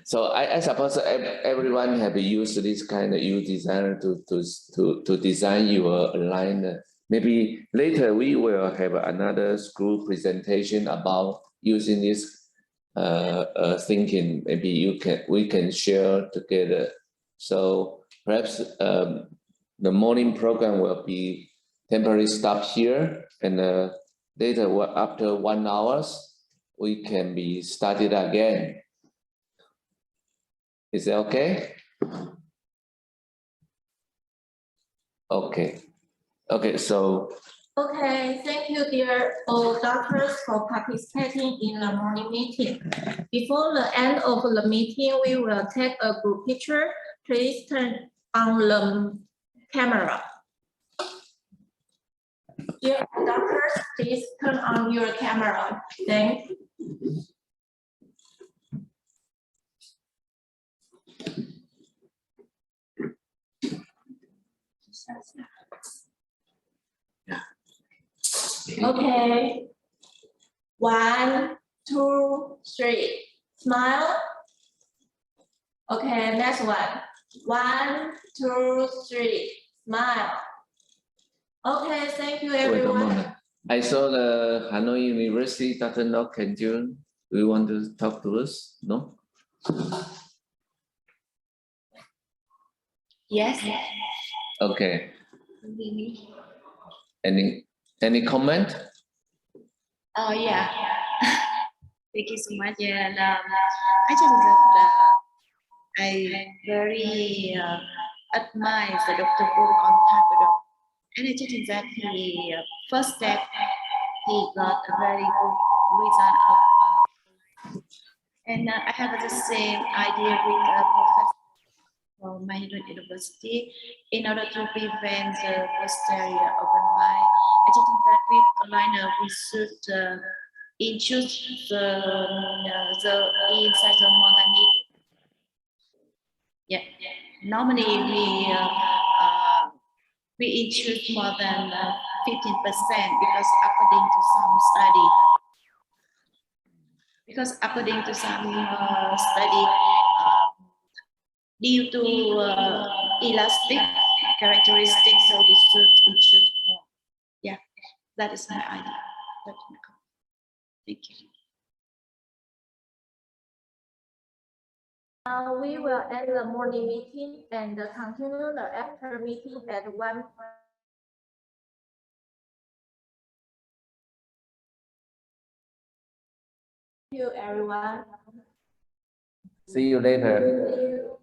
So I suppose everyone have used this kind of U designer to design your aligner. Maybe later we will have another school presentation about using this thinking. Maybe we can share together. So perhaps the morning program will be temporarily stopped here, and later after 1 hour we can be started again. Is that okay? Okay. Okay, so. Okay, thank you, dear all doctors, for participating in the morning meeting. Before the end of the meeting, we will take a group picture. Please turn on the camera. Dear doctors, please turn on your camera. Thank you. Okay. 1, 2, 3. Smile. Okay, next one. 1, 2, 3. Smile. Okay, thank you, everyone. I saw the Hanoi University, Dr. Nok, can you want to talk to us? No? Yes. Okay. Any comment? Oh yeah. Thank you so much. And I just that I very admire the Dr. work on Tapestone, and I just think that he first step he got a very good result of And I have the same idea with a professor from Mahidol University in order to prevent the posterior open eye. I just think that with aligner we should introduce the incisor more than needed. Yeah, normally we introduce more than 15% because according to some study. Because according to some study, due to elastic characteristics, so we should introduce more. Yeah, that is my idea. Thank you. We will end the morning meeting and continue the after meeting at 1. Thank you, everyone. See you later. See you.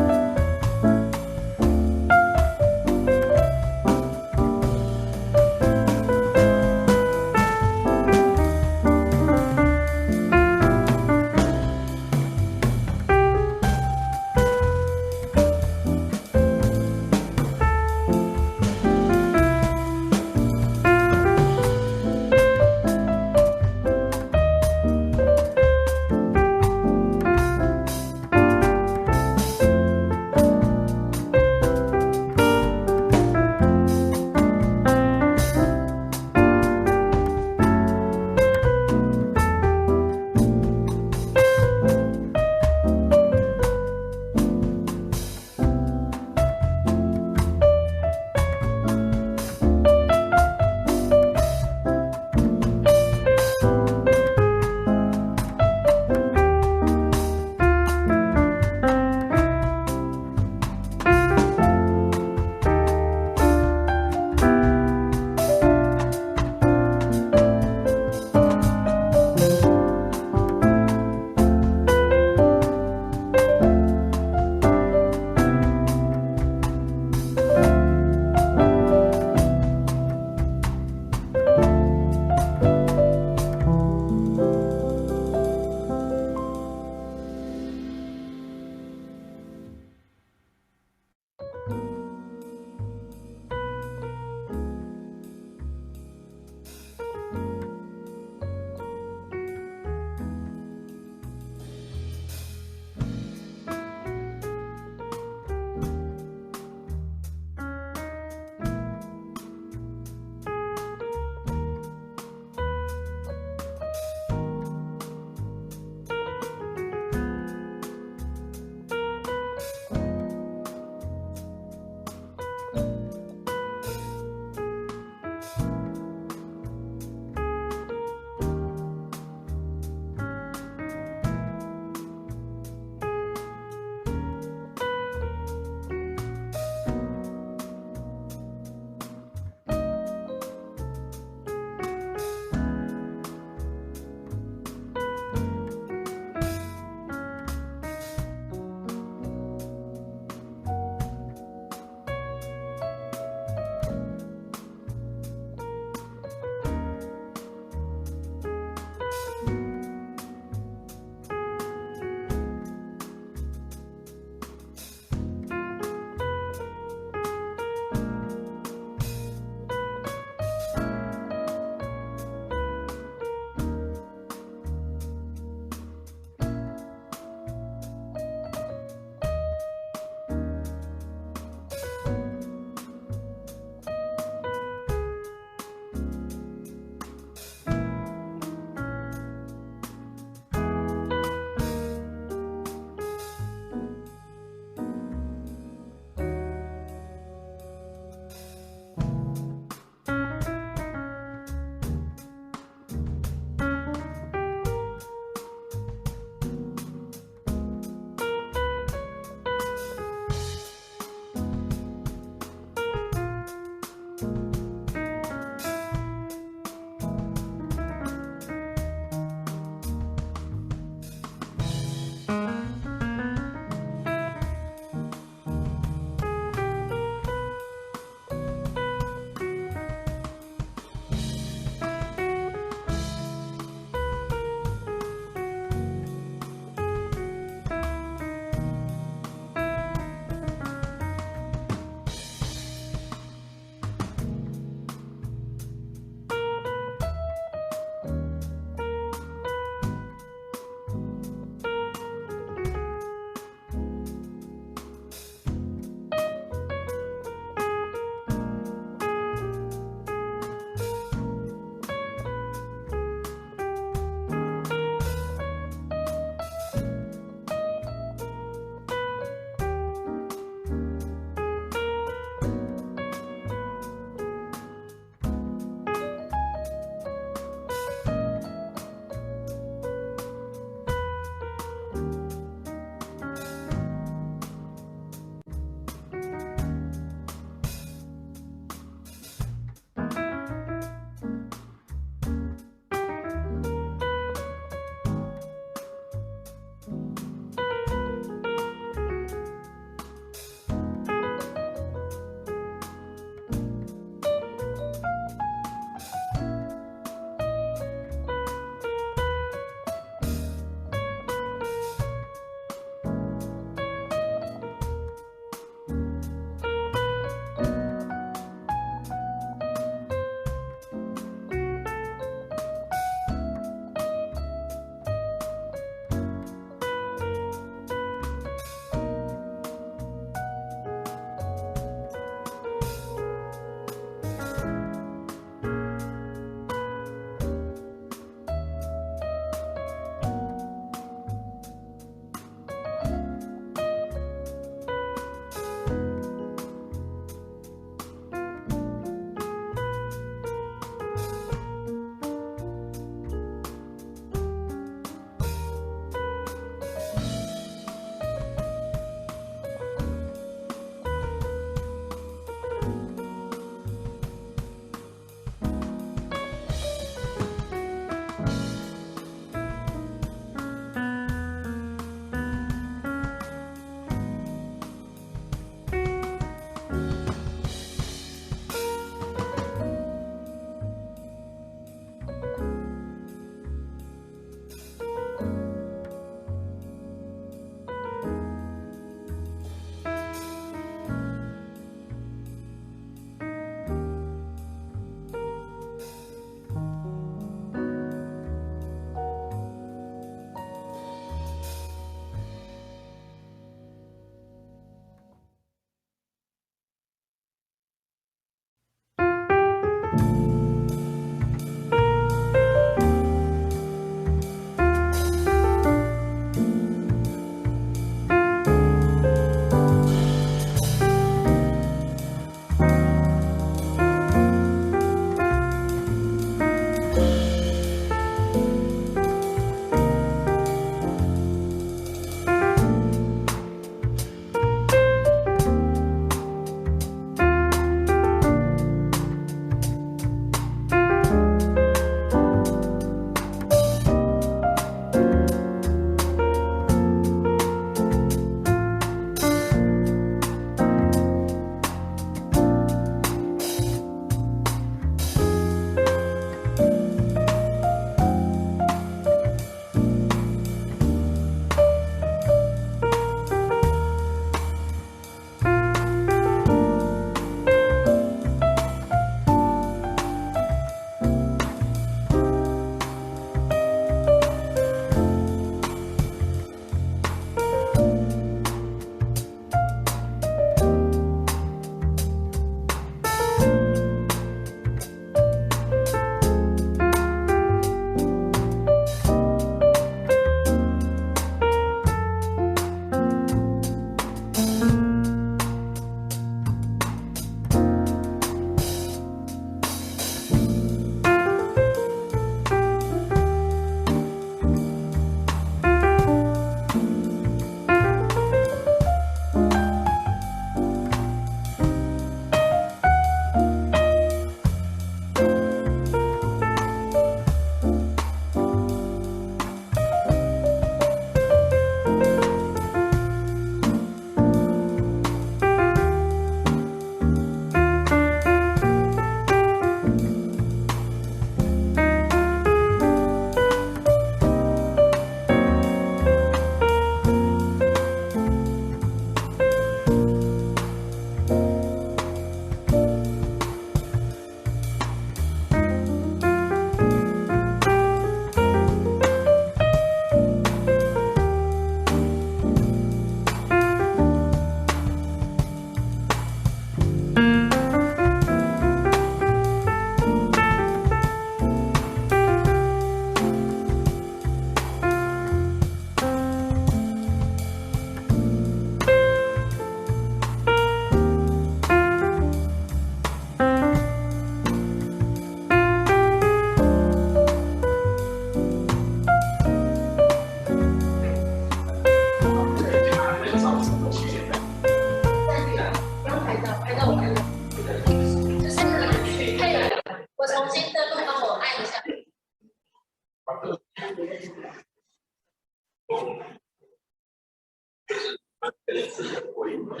Everyone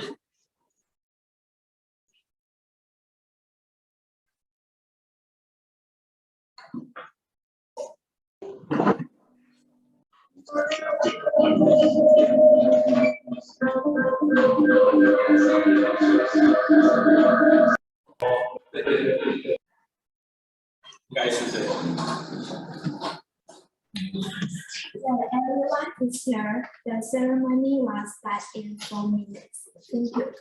is here. The ceremony will start in 4 minutes. Thank you.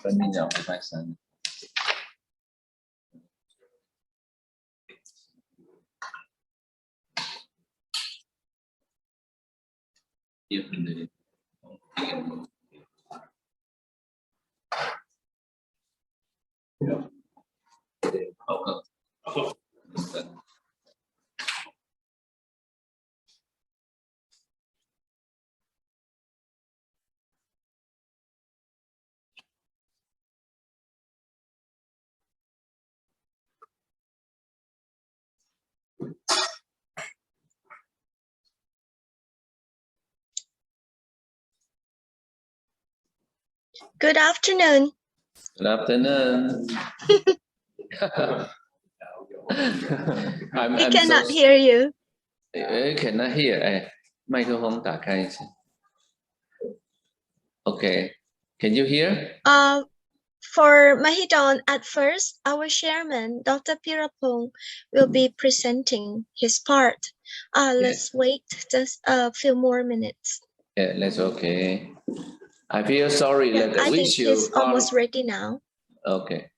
分秒130。Good afternoon. Good afternoon. We cannot hear you. Cannot hear. 哎，麦克风打开一下。Okay. Can you hear? For Mahidol, at first, our chairman, Dr. Pirapong, will be presenting his part. Let's wait just a few more minutes. Yeah, that's okay. I feel sorry that I we think should he's almost ready now. Okay.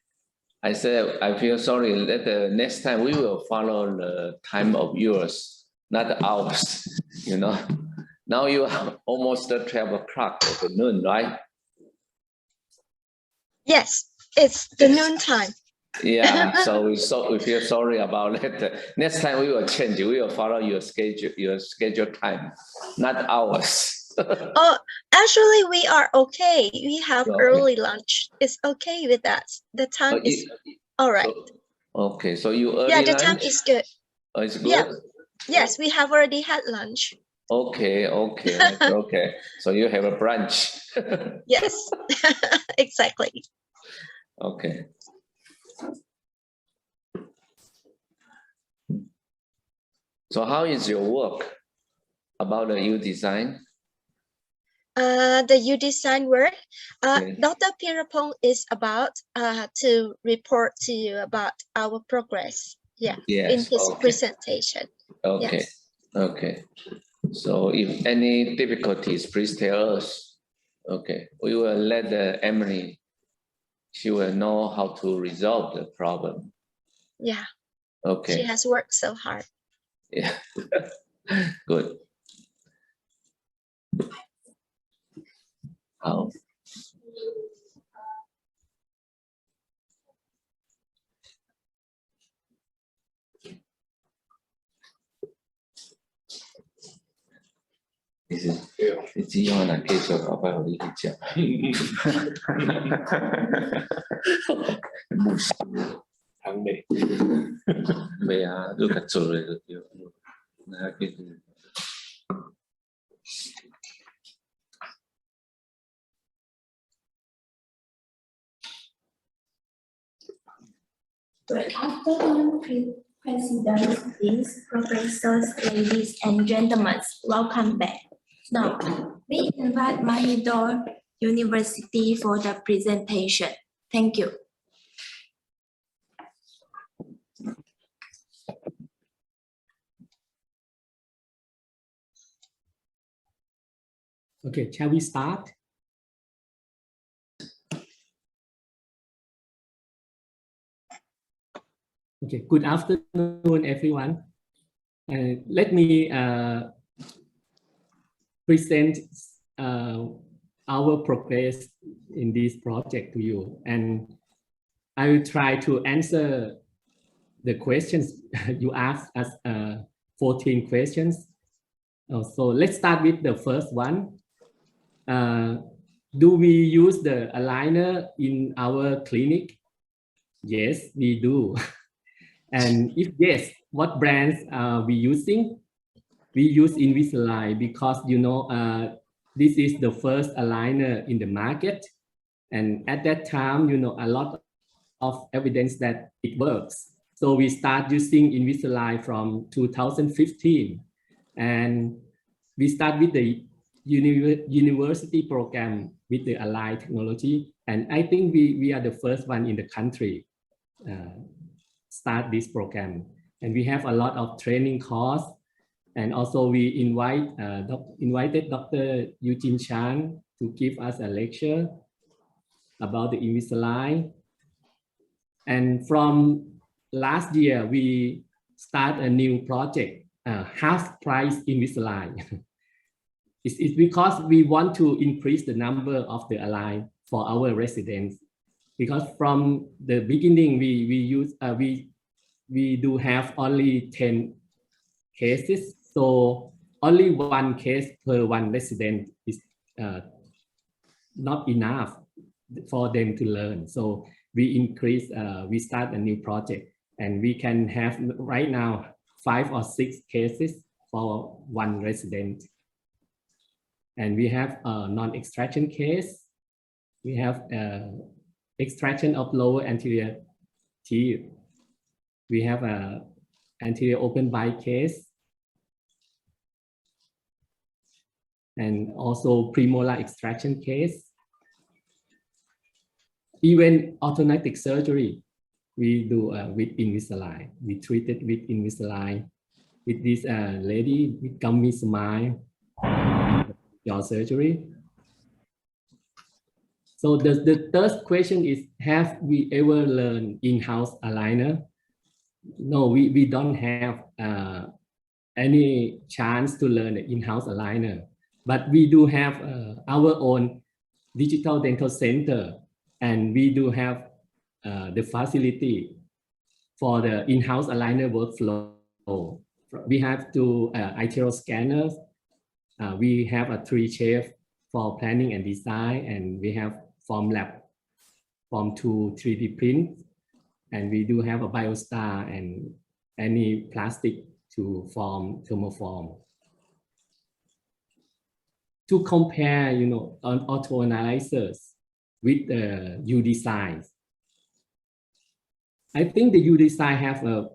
I said I feel sorry that the next time we will follow the time of yours, not ours. You know. Now you are almost 12 o'clock of the noon, right? Yes, it's the noon time. Yeah, so we feel sorry about it. Next time we will change. We will follow your schedule time, not ours. Oh, actually, we are okay. We have Okay. early lunch. It's okay with us. The time is all right. Okay, so you early Yeah, the lunch? time is good. Oh, it's good. Yeah. Yes, we have already had lunch. Okay, that's okay. So you have a brunch. Yes, exactly. Okay. So how is your work about the U design? The U design work, Dr. Pirapong is about to report to you about our progress. Yeah, in Yes, his okay. presentation. Okay, Yes. okay. So if any difficulties, please tell us. Okay, we will let Emily. She will know how to resolve the problem. Yeah. Okay. She has worked so hard. Yeah. Good. How?你只要能繼續搞翻我呢啲啫，冇事，肯未？未啊，都夾做嚟嘅叫，那叫。Good afternoon, Presidents, Deans, Professors, ladies and gentlemen. Welcome back. Now, we invite Mahidol University for the presentation. Thank you. Okay, shall we start? Okay, good afternoon, everyone. Let me present our progress in this project to you, and I will try to answer the questions you asked us. 14 questions. So let's start with the first one. Do we use the aligner in our clinic? Yes, we do. And if yes, what brands are we using? We use Invisalign because, you know, this is the first aligner in the market. And at that time, you know, a lot of evidence that it works. So we start using Invisalign from 2015. And we start with the university program with the Align technology. And I think we are the first one in the country start this program. And we have a lot of training course. And also we invited Dr. Eugene Chan to give us a lecture about the Invisalign. And from last year, we start a new project, half price Invisalign. It's because we want to increase the number of the Align for our residents. Because from the beginning, we do have only 10 cases. So only one case per one resident is not enough for them to learn. So we start a new project, and we can have right now 5 or 6 cases for one resident. And we have a non-extraction case. We have extraction of lower anterior teeth. We have a anterior open bite case. And also premolar extraction case. Even orthodontic surgery, we do with Invisalign. We treated with Invisalign with this lady with gummy smile, jaw surgery. So the third question is, have we ever learned in-house aligner? No, we don't have any chance to learn the in-house aligner. But we do have our own digital dental center, and we do have the facility for the in-house aligner workflow. We have 2 iTero scanners. We have a 3Chef for planning and design, and we have Formlab, Form 2 3D print, and we do have a BioStar and any plastic to form thermoform. To compare, you know, auto analyzers with the UDesign. I think the UDesign have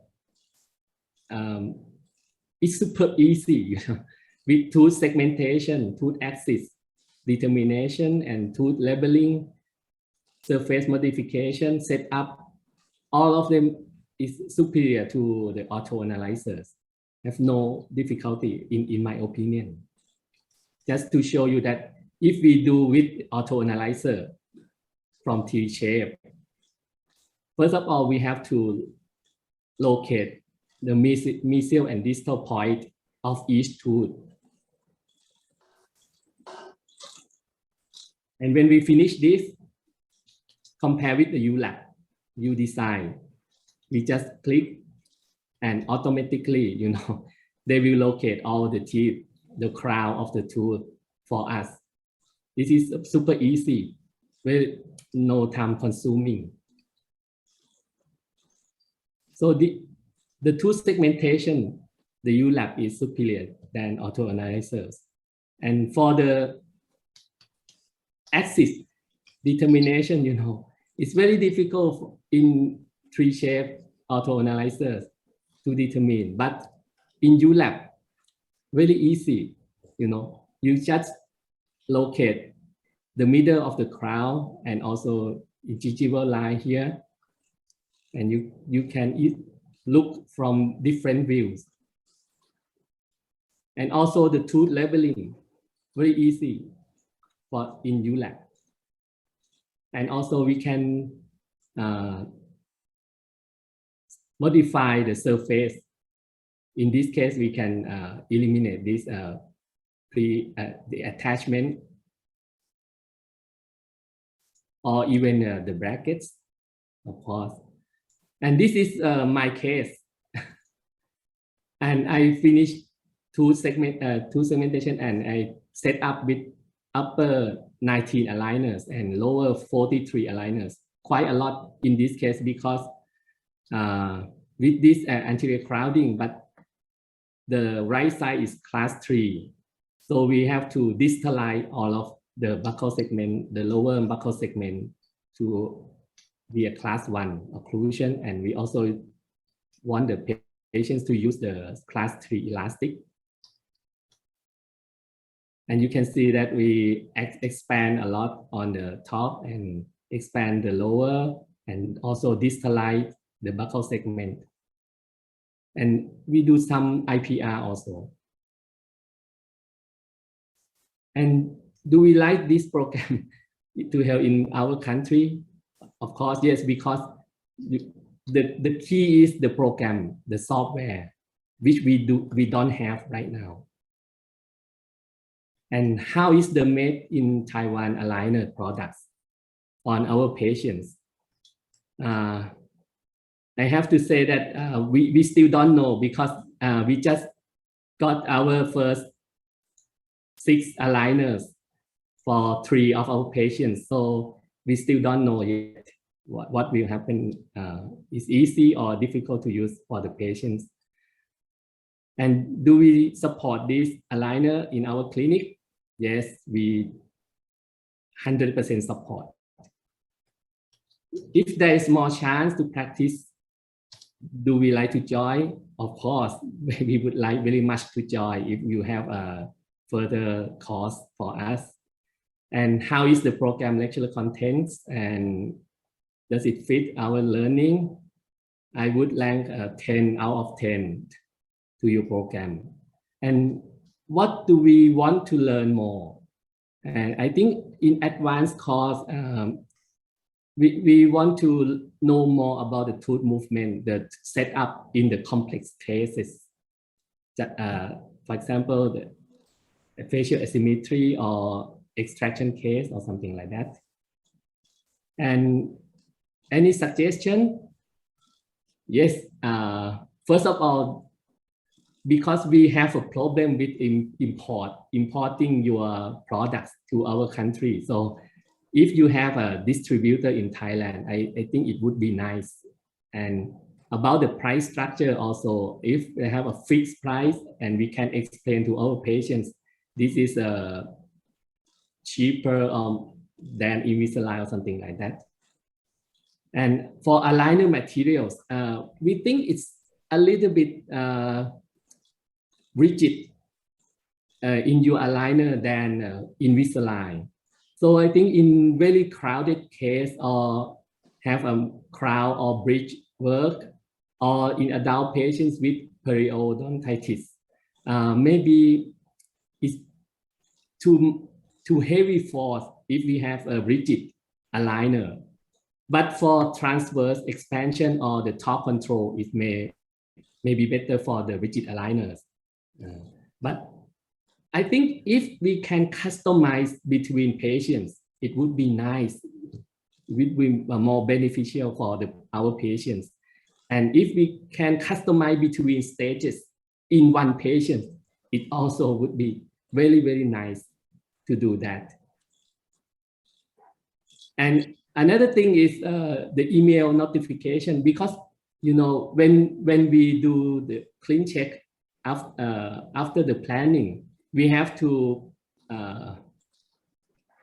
it's super easy, you know, with tooth segmentation, tooth axis determination, and tooth labeling, surface modification, setup. All of them is superior to the auto analyzers. Have no difficulty in my opinion. Just to show you that if we do with auto analyzer from T-shape, first of all, we have to locate the mesial and distal point of each tooth. And when we finish this, compare with the ULab, UDesign, we just click and automatically, you know, they will locate all the teeth, the crown of the tooth for us. This is super easy, very no time consuming. So the tooth segmentation, the ULab is superior than auto analyzers. And for the axis determination, you know, it's very difficult in 3Shape auto analyzers to determine, but in ULab, very easy, you know, you just locate the middle of the crown and also the gingival line here, and you can look from different views. And also the tooth labeling, very easy for in ULab. And also we can modify the surface In this case, we can eliminate this the attachment or even the brackets, of course. And this is my case. And I finished two segmentation, and I set up with upper 19 aligners and lower 43 aligners. Quite a lot in this case because with this anterior crowding, but the right side is class 3. So we have to distalize all of the buccal segment, the lower buccal segment, to be a class 1 occlusion. And we also want the patients to use the class 3 elastic. And you can see that we expand a lot on the top and expand the lower, and also distalize the buccal segment. And we do some IPR also. And do we like this program to help in our country? Of course, yes, because the key is the program, the software, which we don't have right now. And how is the made in Taiwan aligner products on our patients? I have to say that we still don't know, because we just got our first 6 aligners for 3 of our patients. So we still don't know yet what will happen. Is easy or difficult to use for the patients. And do we support this aligner in our clinic? Yes, we 100% support. If there is more chance to practice, do we like to join? Of course, we would like very much to join if you have a further course for us. And how is the program lecture contents, and does it fit our learning? I would rank 10 out of 10 to your program. And what do we want to learn more? And I think in advanced course, we want to know more about the tooth movement that set up in the complex cases. For example, the facial asymmetry or extraction case or something like that. And any suggestion? Yes, first of all, because we have a problem with importing your products to our country. So if you have a distributor in Thailand, I think it would be nice. And about the price structure also, if they have a fixed price and we can explain to our patients, this is cheaper than Invisalign or something like that. And for aligner materials, we think it's a little bit rigid in your aligner than Invisalign. So I think in very crowded case, or have a crown or bridge work, or in adult patients with periodontitis, maybe it's too heavy force if we have a rigid aligner. But for transverse expansion or the top control, it may be better for the rigid aligners. But I think if we can customize between patients, it would be nice. It would be more beneficial for our patients. And if we can customize between stages in one patient, it also would be very, very nice to do that. And another thing is the email notification, because when we do the clean check after the planning, we have to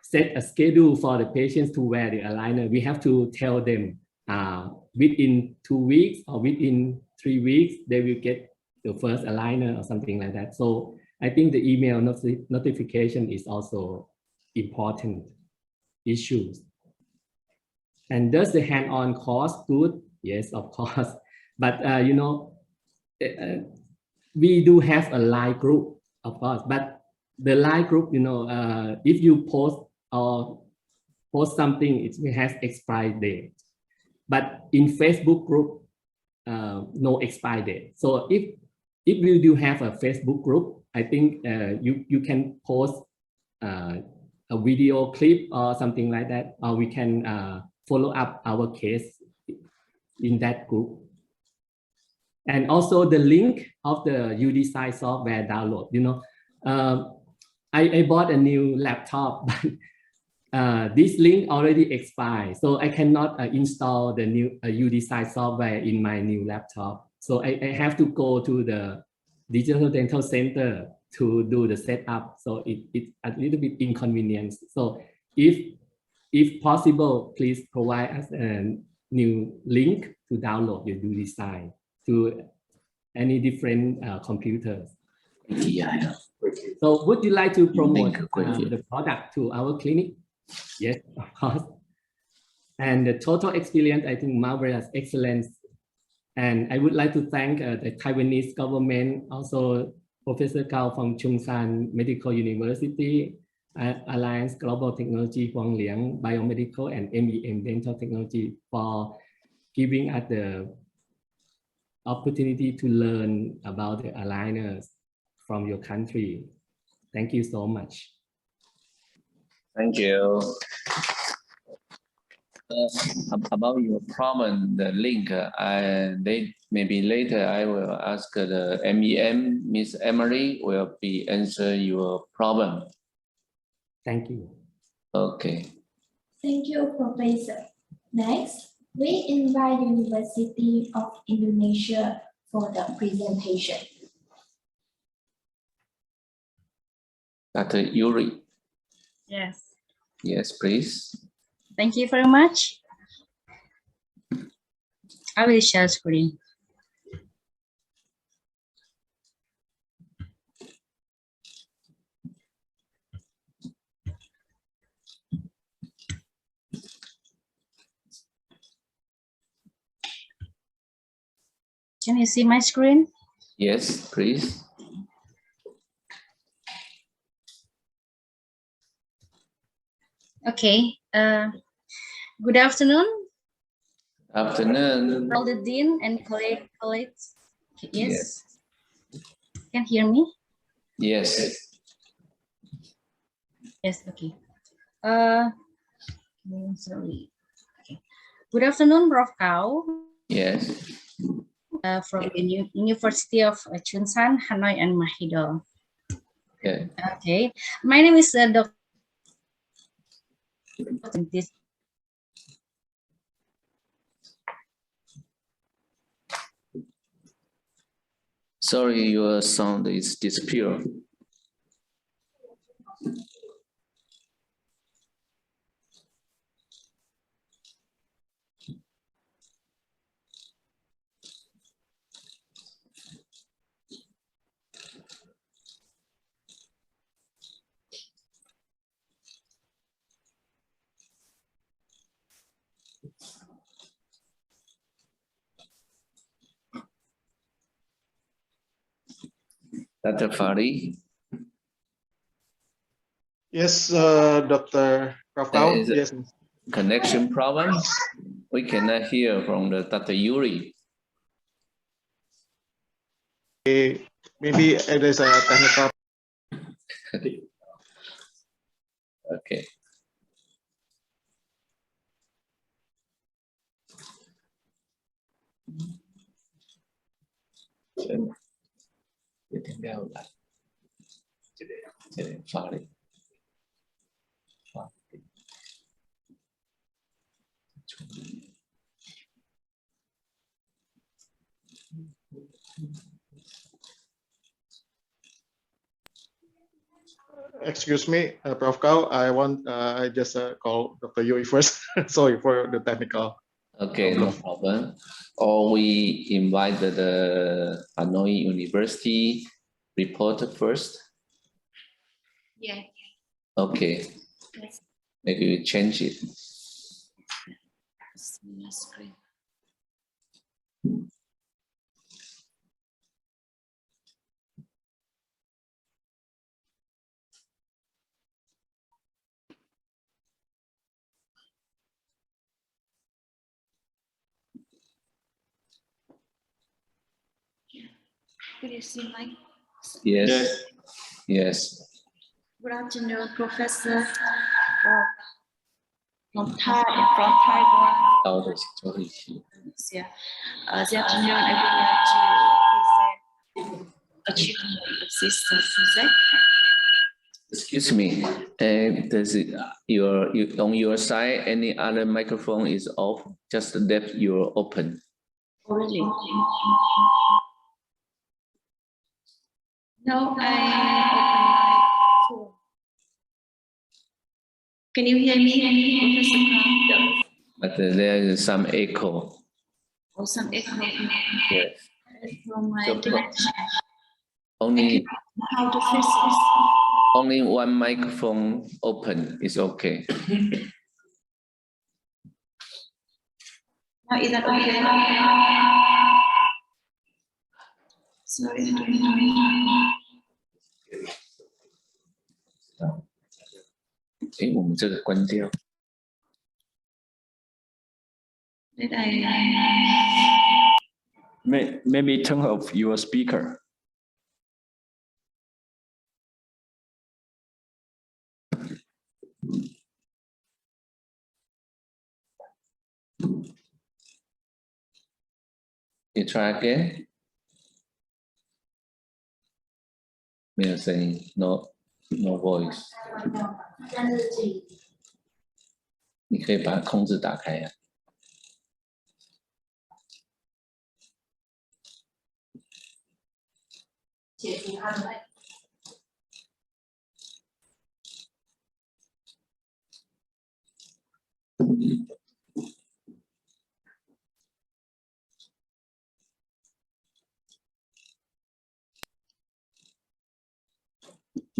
set a schedule for the patients to wear the aligner. We have to tell them within 2 weeks or within 3 weeks, they will get the first aligner or something like that. So I think the email notification is also important issues. And does the hand-on course good? Yes, of course. But we do have a Line group, of course. But the Line group, if you post something, it has expiry date. But in Facebook group, no expiry date. So if if you do have a Facebook group, I think you can post a video clip or something like that, or we can follow up our case in that group. And also the link of the UDesign software download. I bought a new laptop, but this link already expired, so I cannot install the new UDesign software in my new laptop. So I have to go to the Digital Dental Center to do the setup. So it's a little bit inconvenience. So if possible, please provide us a new link to download your UDesign to any different computers. Yeah. So would you like to promote the product to our clinic? Yes, of course. And the total experience, I think marvelous, excellent. And I would like to thank the Taiwanese government, also Professor Gao from Chung Shan Medical University, Alliance Global Technology Huang Liang Biomedical and MEM Dental Technology for giving us the opportunity to learn about the aligners from your country. Thank you so much. Thank you. About your problem, the link, maybe later I will ask the MEM, Miss Emily will answer your problem. Thank you. Okay. Thank you, Professor. Next, we invite University of Indonesia for the presentation. Dr. Yuri. Yes. Yes, please. Thank you very much. I will share screen. Can you see my screen? Yes, please. Okay. Good afternoon. Afternoon. All the dean and colleagues. Yes. Can hear me? Yes. Yes. Okay. Sorry. Okay. Good afternoon, Prof. Kao. Yes. From the University of Chunshan, Hanoi, and Mahidol. Okay. Okay. My name is Dr. Sorry, your sound is disappeared. Dr. Fari. Yes, Dr. Prof. Kao. There is Yes. a connection problem. We cannot hear from the Dr. Yuri. Maybe it is a technical. Okay. Excuse me, Prof. Kao. I just call Dr. Yui first. Sorry for the technical. Okay, no problem. Or we invite the Hanoi University reporter first. Yeah. Okay. Yes. Maybe we change it. Screen. Could you see my? Yes. Yes. Good afternoon, Professor from Taiwan. Yeah. This afternoon, I would like to present achievement of this project. Excuse me, does it, on your side, any other microphone is off? Just that you're open. Already. No, I open my phone. Can you hear me, Professor Kang? But there is some echo. Or some echo Yes. from my So, connection. only How to fix this? only one microphone open is okay. Now, is that okay? Sorry, I don't know. 诶，我们这个关掉。 Did I? Maybe turn off your speaker. You try again. 没有声音 ，no voice。你可以把控制打开呀、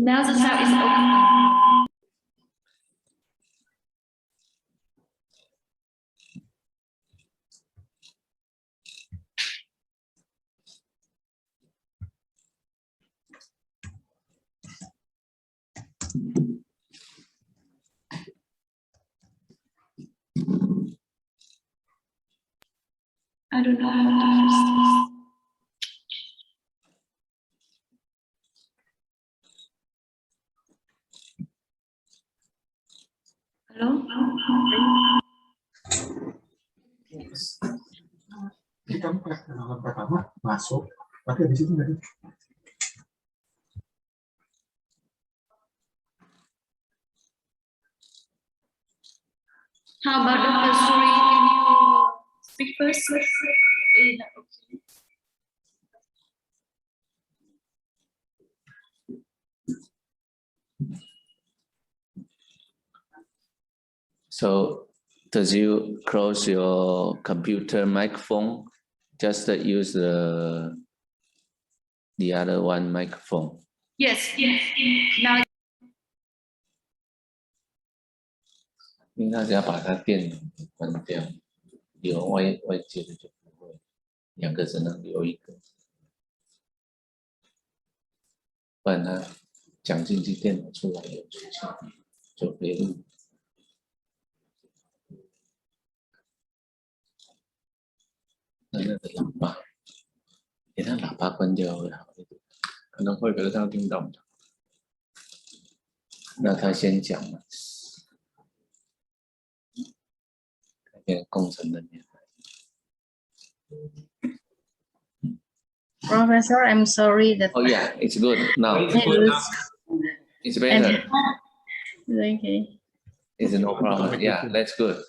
Now the sound is open. I don't know how to fix this. Hello? Jadi kamu kelas kenalan pertama masuk, tapi habis itu nggak ada. How about Dr. Suri? Can you speak first? Is that okay? So, does you close your computer microphone? Just use the other one microphone. Yes. Now. 因为大家把它电脑关掉，留外接的就不会，两个只能留一个，不然它讲进去电脑出来有出去就可以录。那个喇叭，给它喇叭关掉会好一点，可能会，可是他听到不到。那他先讲嘛。 工程的年代。 Professor, I'm sorry that. Oh yeah, it's good now. It's better. Okay. It's no problem. Yeah, that's good.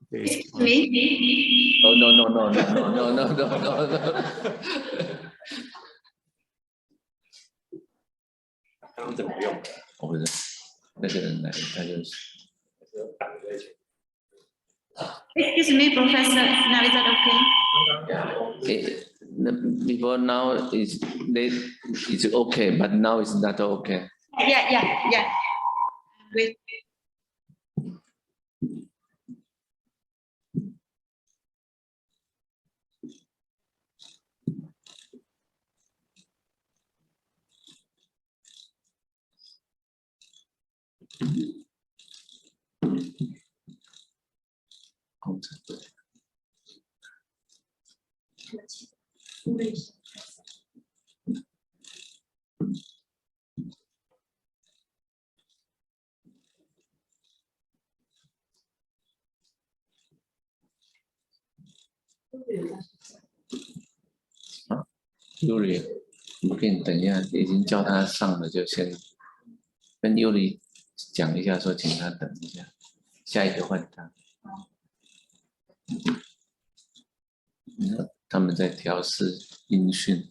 Me? Oh no. 他们怎么用？我不是那个人来，他就是。 Excuse me, Professor. Now is that okay? Before now it's okay, but now it's not okay. Yeah. Wait. 尤里，我给你等一下，已经叫他上了，就先跟尤里讲一下，说请他等一下，下一个换他。他们在调试音讯。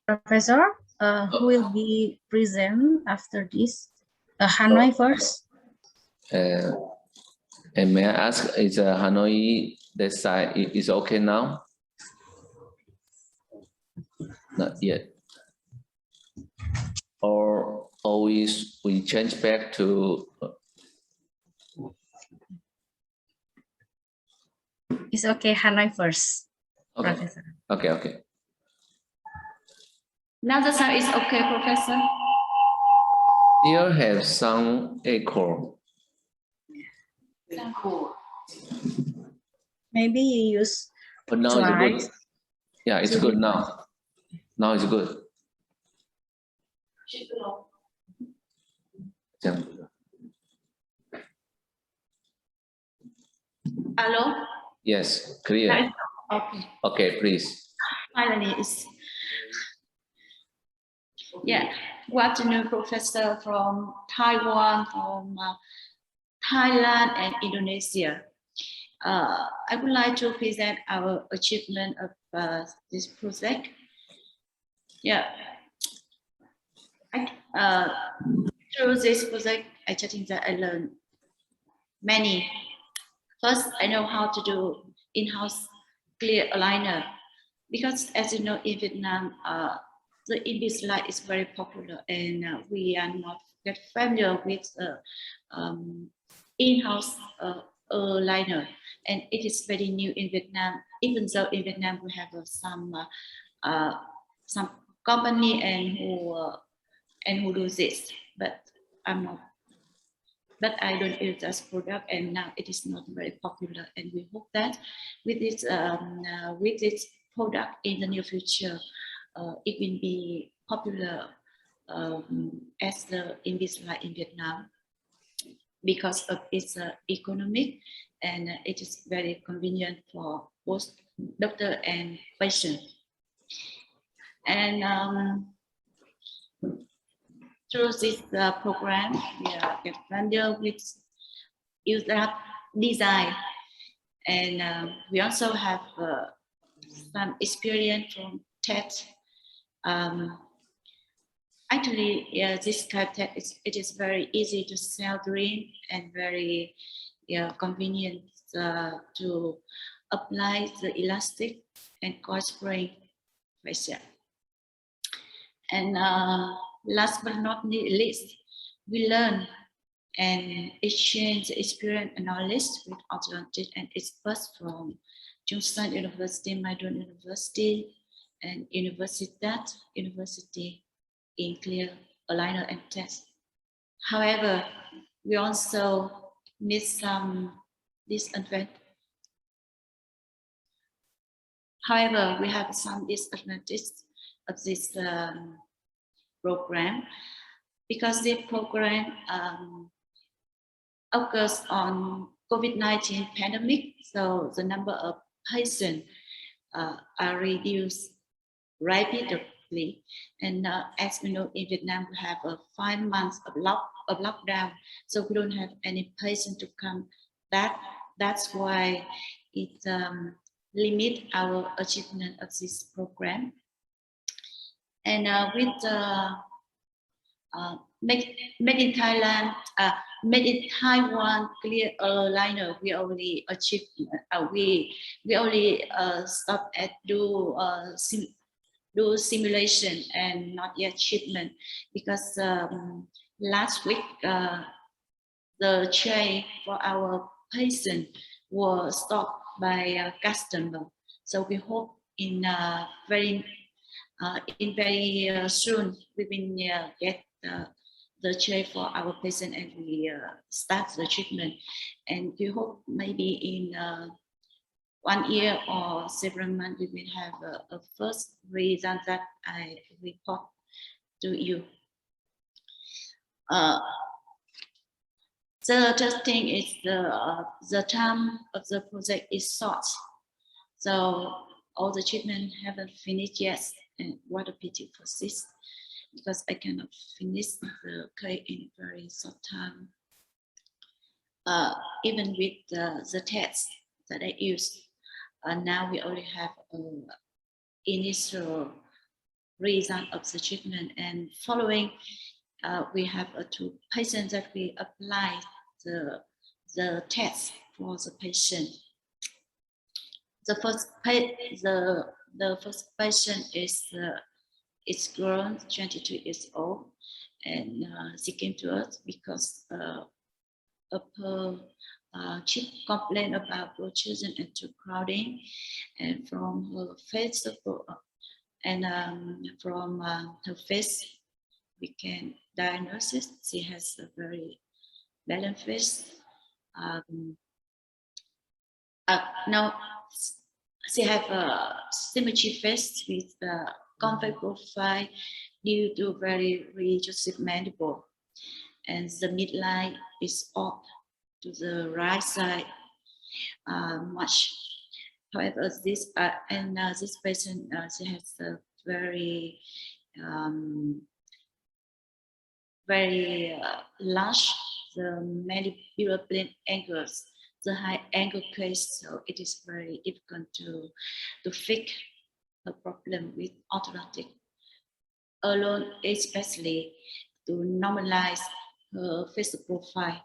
Professor, who will be present after this? Hanoi first. And may I ask, is Hanoi this side is okay now? Not yet. Or always we change back to. It's okay, Hanoi first. Okay. Professor. Okay. Now the sound is okay, Professor. Here have some echo. Maybe you use But now it's good. Yeah, it's good now. Now it's good. Hello? Yes, clear. Okay. Okay, please. Finally, good afternoon, Professor from Taiwan, from Thailand and Indonesia. I would like to present our achievement of this project. Through this project, I think that I learned many. First, I know how to do in-house clear aligner, because as you know, in Vietnam, the Invisalign is very popular, and we are not that familiar with in-house aligner, and it is very new in Vietnam. Even though in Vietnam we have some company and who do this, but I'm not. But I don't use this product, and now it is not very popular. And we hope that with this product in the near future, it will be popular as the Invisalign in Vietnam, because of its economic, and it is very convenient for both doctor and patient. And through this program, we are familiar with user design, and we also have some experience from TED. Actually, this kind of TED it is very easy to sell green and very convenient to apply the elastic and coil spring facial. And last but not least, we learn and exchange experience and knowledge with alternatives and experts from Chung-San University, Mai-Dun University, and Universitat University in clear aligner and test. However, we also need some disadvantage. However, we have some disadvantages of this program, because this program occurs on COVID-19 pandemic, so the number of patients are reduced rapidly. And as we know, in Vietnam, we have 5 months of lockdown, so we don't have any patient to come. That's why it limit our achievement of this program. And with made in Thailand, made in Taiwan clear aligner, we already achieved. We only stop at do simulation and not yet shipment, because last week the chain for our patient was stopped by a customer. So we hope in very soon we will get the chair for our patient, and we start the treatment. And we hope maybe in 1 year or several months we will have a first result that I report to you. The third thing is the time of the project is short, so all the treatment haven't finished yet, and what a pity for this, because I cannot finish the case in very short time. Even with the tests that I use, now we only have initial result of the treatment, and following we have 2 patients that we apply the test for the patient. The first patient is grown, 22 years old, and she came to us because of her she complained about bruxism and too crowding, and from her face and from her face we can diagnose it. She has a very balanced face. Now she have a symmetry face with a convex profile due to very reduced mandible, and the midline is off to the right side much. However, this this patient she has a very large the mandibular plane angles, the high angle case, so it is very difficult to fix the problem with orthodontic alone, especially to normalize her facial profile.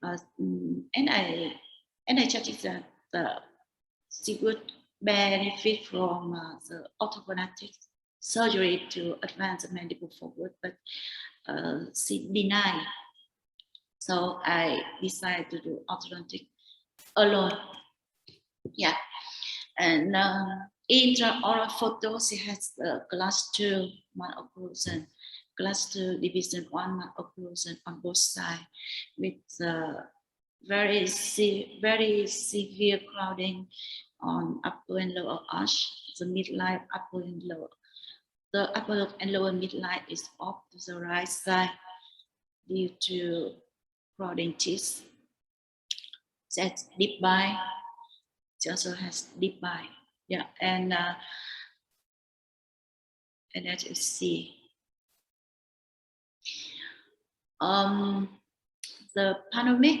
And I judge that she would benefit from the orthodontic surgery to advance the mandible forward, but she denied. So I decided to do orthodontic alone. Yeah, and intraoral photo, she has class 2 malocclusion, class 2 division 1 malocclusion on both sides, with very severe crowding on upper and lower arch, the midline upper and lower. The upper and lower midline is off to the right side due to crowding teeth. That's deep bite. She also has deep bite. Yeah, and as you see, the panoramic,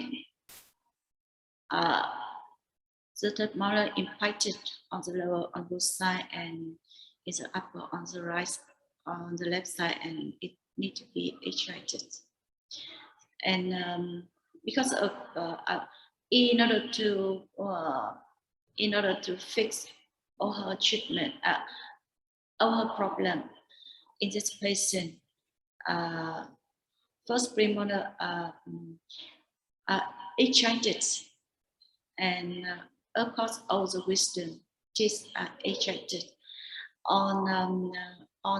the third molar impacted on the lower on both sides, and is the upper on the right, on the left side, and it needs to be extracted. And because of in order to fix all her treatment, all her problem in this patient, first premolar extracted, and of course all the wisdom teeth are extracted. On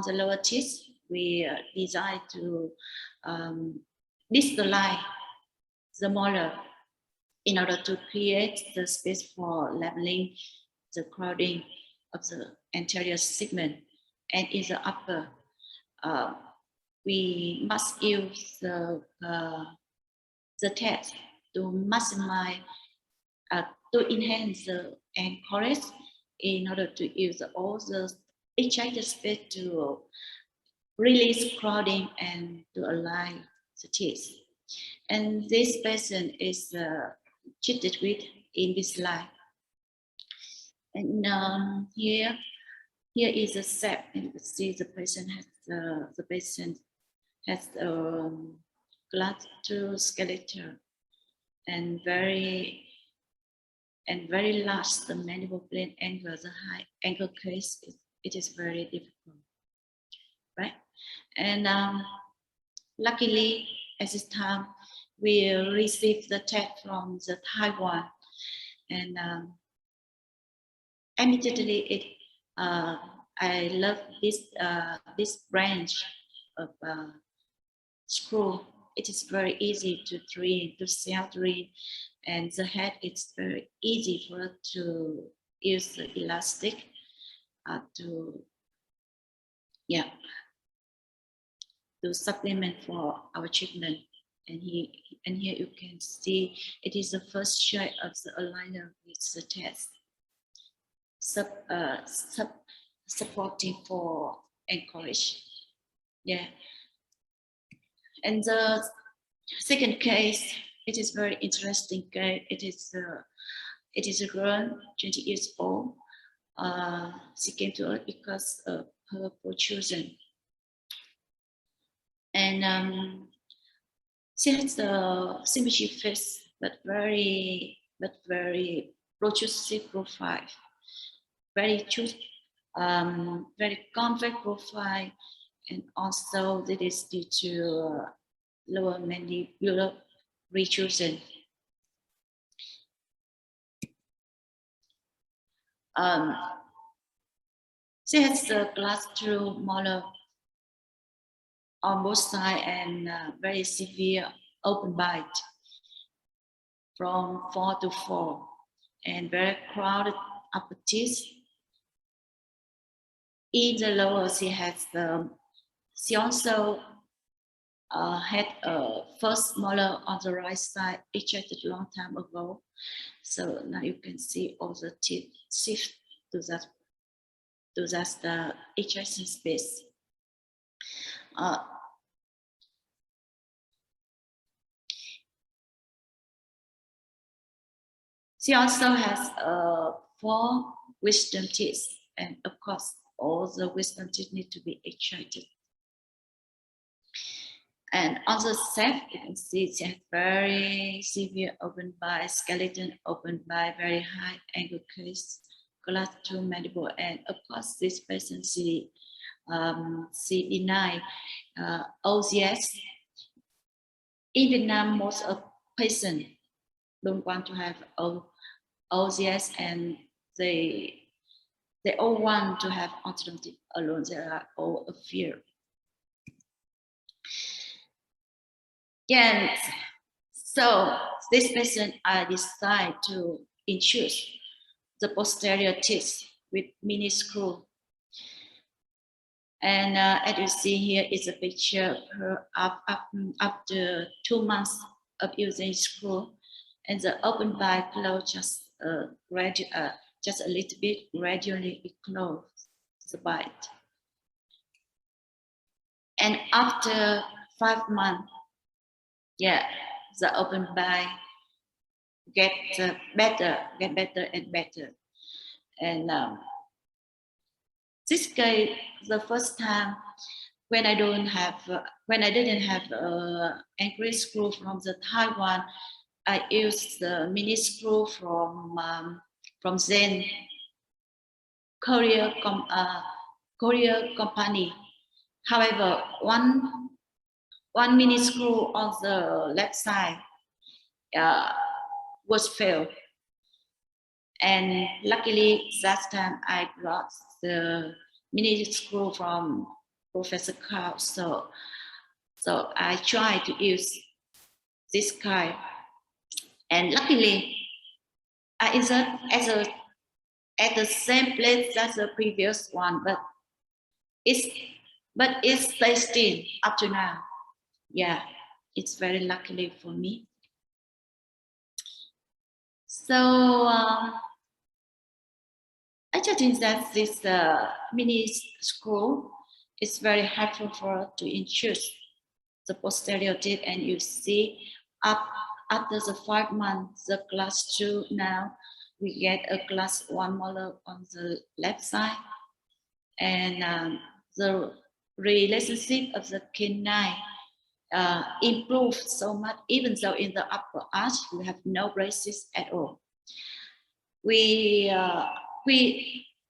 the lower teeth, we decide to disalign the molar in order to create the space for leveling the crowding of the anterior segment. And in the upper, we must use the test to maximize, to enhance the encourage in order to use all the extracted space to release crowding and to align the teeth. And this patient is treated with in this slide. And here is a set, and you can see the patient has gastro-skeletal and very large the mandible plane angle, the high angle case. It is very difficult, right? And luckily, at this time, we received the tech from the Taiwan, and immediately I love this branch of screw. It is very easy to drain, to self-drain, and the head is very easy for us to use the elastic to supplement for our treatment. And here you can see it is the first shot of the aligner with the test. Supporting for encourage. Yeah. And the second case, it is very interesting case. It is a girl, 20 years old. She came to us because of her protrusion. And she has a symmetry face, but very protrusive profile. Very convex profile, and also that is due to lower mandibular protrusion. She has the gastro-molar on both sides and very severe open bite from 4 to 4, and very crowded upper teeth. In the lower, she also had a first molar on the right side extracted a long time ago. So now you can see all the teeth shift to that the extraction space. She also has 4 wisdom teeth, and of course, all the wisdom teeth need to be extracted. And on the left, you can see she has very severe open bite, skeleton open bite, very high angle case, gastro mandible, and of course, this patient she denied OCS. In Vietnam, most of patients don't want to have OCS, and they all want to have alternative alone. They are all afraid. Yeah, so this patient, I decided to introduce the posterior teeth with mini screw. And as you see here is a picture of her after 2 months of using screw, and the open bite close just a little bit, gradually it closes the bite. And after 5 months, yeah, the open bite get better and better. And this case, the first time when I didn't have anchor screw from the Taiwan, I used the mini screw from Zen Korea company. However, one mini screw on the left side was failed, and luckily that time I got the mini screw from Professor Carl. So I tried to use this kind, and luckily I insert at the same place as the previous one, but it's stays still up to now. Yeah, it's very luckily for me. So I just think that this mini school is very helpful for us to introduce the posterior teeth, and you see after the 5 months, the class 2 now, we get a class 1 molar on the left side, and the relationship of the canine improved so much, even though in the upper arch we have no braces at all.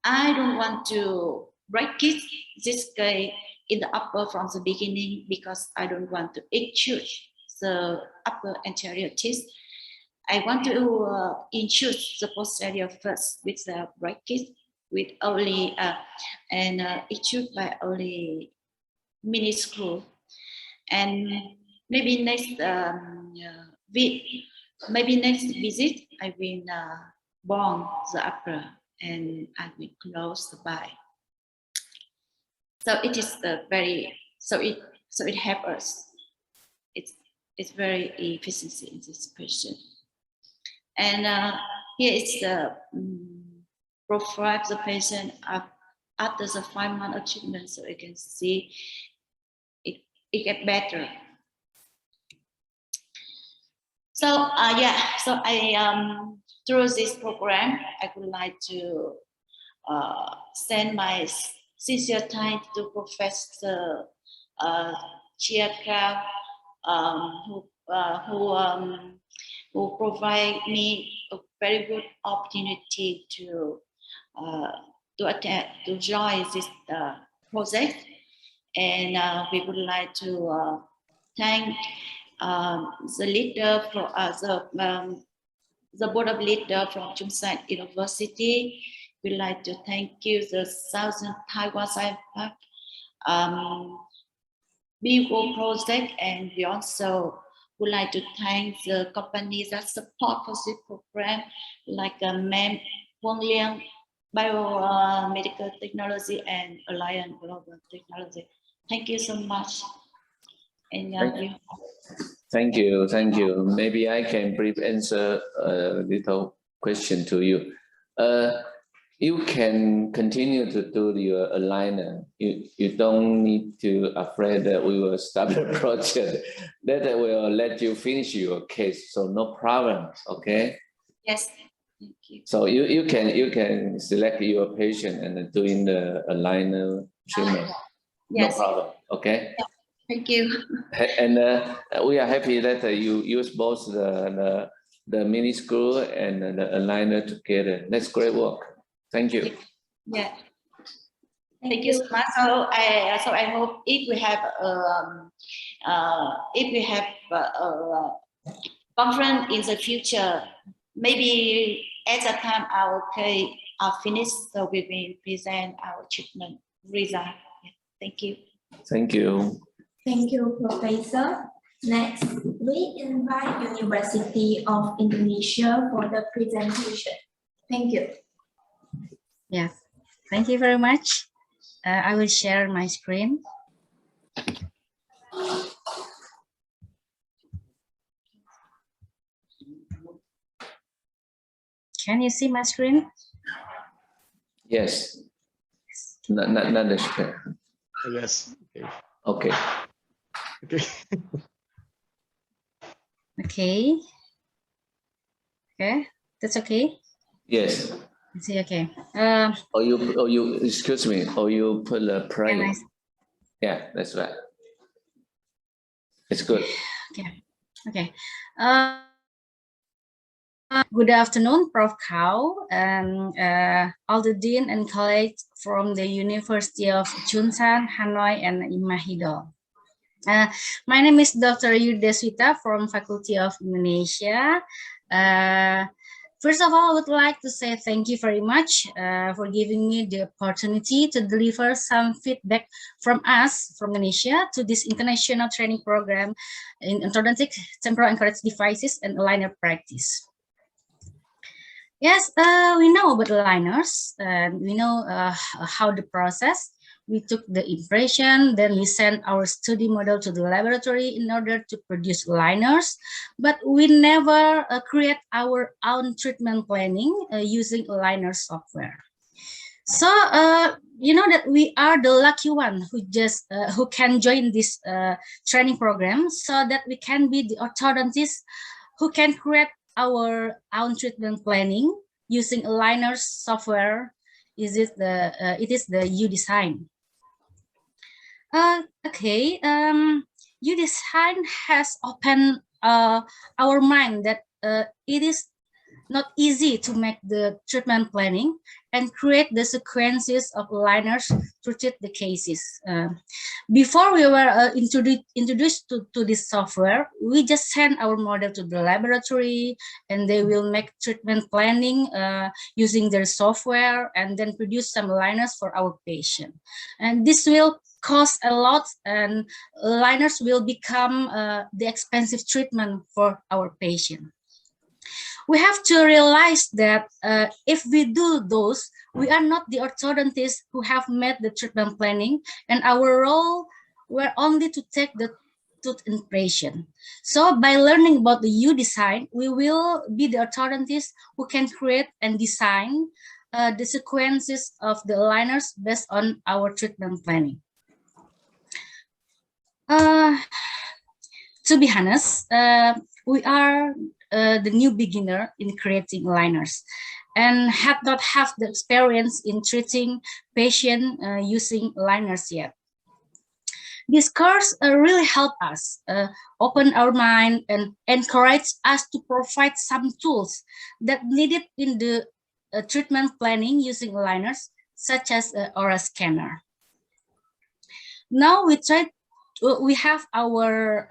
I don't want to break it this way in the upper from the beginning because I don't want to extrude the upper anterior teeth. I want to introduce the posterior first with the bracket with only and extrude by only mini screw, and maybe next visit I will bond the upper and I will close the bite. So it is it helps us. It's very efficiency in this question. And here is the profile of the patient after the 5 months of treatment, so you can see it get better. So so I through this program I would like to send my sincere thanks to Professor Chia Cao, who provide me a very good opportunity to join this project, and we would like to thank the leader for the board of leader from Chung San University. We'd like to thank you the Southern Taiwan Science Park Bigo project, and we also would like to thank the companies that support for this program, like MEM, Huangliang Biomedical Technology, and Alliance Global Technology. Thank you so much. And Thank you. Maybe I can brief answer a little question to you. You can continue to do your aligner. You don't need to afraid that we will stop the project. That will let you finish your case, so no problem. Okay. Yes. Thank you. So you can select your patient and doing the aligner treatment. Yes. No problem. Okay. Yeah. Thank you. And we are happy that you use both the mini screw and the aligner together. That's great work. Thank you. Yeah. Thank you so much. So I hope if we have a conference in the future, maybe at that time our case are finished, so we will present our treatment result. Yeah. Thank you. Thank you. Thank you, Professor. Next, we invite University of Indonesia for the presentation. Thank you. Yes, thank you very much. I will share my screen. Can you see my screen? Yes. Not the screen. Yes. Okay. Okay. Okay. Okay, that's okay. Yes. See, okay. Or you excuse me, or you put a prayer. Yeah, that's right. It's good. Okay. Okay. Good afternoon, Prof. Cao, and all the dean and colleagues from the University of Chung San, Hanoi, and Imahidol. My name is Dr. Yudeswita from Faculty of Indonesia. First of all, I would like to say thank you very much for giving me the opportunity to deliver some feedback from us, from Indonesia, to this international training program in orthodontic temporal anchorage devices and aligner practice. Yes, we know about aligners, and we know how the process. we took the impression, then we sent our study model to the laboratory in order to produce liners, but we never create our own treatment planning using liner software. So you know that we are the lucky one who can join this training program, so that we can be the orthodontists who can create our own treatment planning using liner software. It is the UDesign. Okay, UDesign has opened our mind that it is not easy to make the treatment planning and create the sequences of liners to treat the cases. Before we were introduced to this software, we just send our model to the laboratory and they will make treatment planning using their software and then produce some liners for our patient. And this will cost a lot, and liners will become the expensive treatment for our patient. We have to realize that if we do those, we are not the orthodontists who have made the treatment planning, and our role were only to take the tooth impression. So by learning about the UDesign, we will be the orthodontists who can create and design the sequences of the aligners based on our treatment planning. To be honest, we are the new beginner in creating aligners and have not had the experience in treating patients using aligners yet. This course really helped us open our mind and encourage us to provide some tools that needed in the treatment planning using aligners, such as oral scanner. Now we have our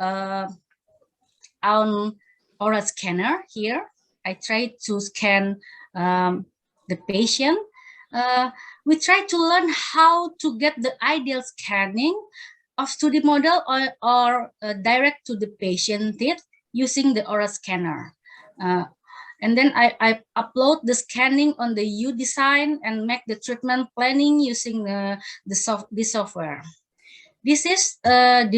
own oral scanner here. I tried to scan the patient. We try to learn how to get the ideal scanning of study model or direct to the patient teeth using the oral scanner. And then I upload the scanning on the UDesign and make the treatment planning using the software. This is the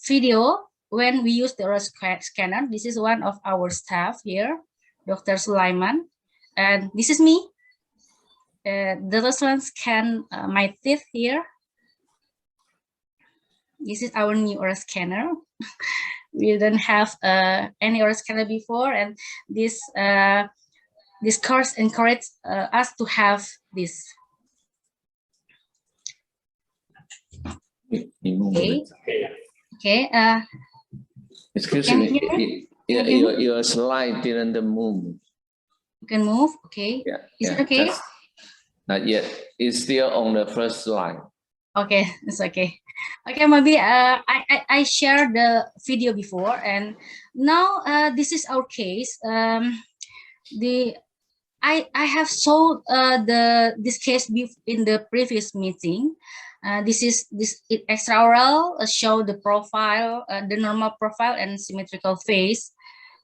video when we use the oral scanner. This is one of our staff here, Dr. Sulaiman, and this is me. The last one scan my teeth here. This is our new oral scanner. We didn't have any oral scanner before, and this course encouraged us to have this. Okay. Okay. Excuse me. Your slide didn't move. You can move. Okay. Yeah. Is it okay? Not yet. It's still on the first slide. Okay, it's okay. Okay, maybe I shared the video before, and now this is our case. I have shown this case in the previous meeting. This extraoral show the profile, the normal profile and symmetrical face,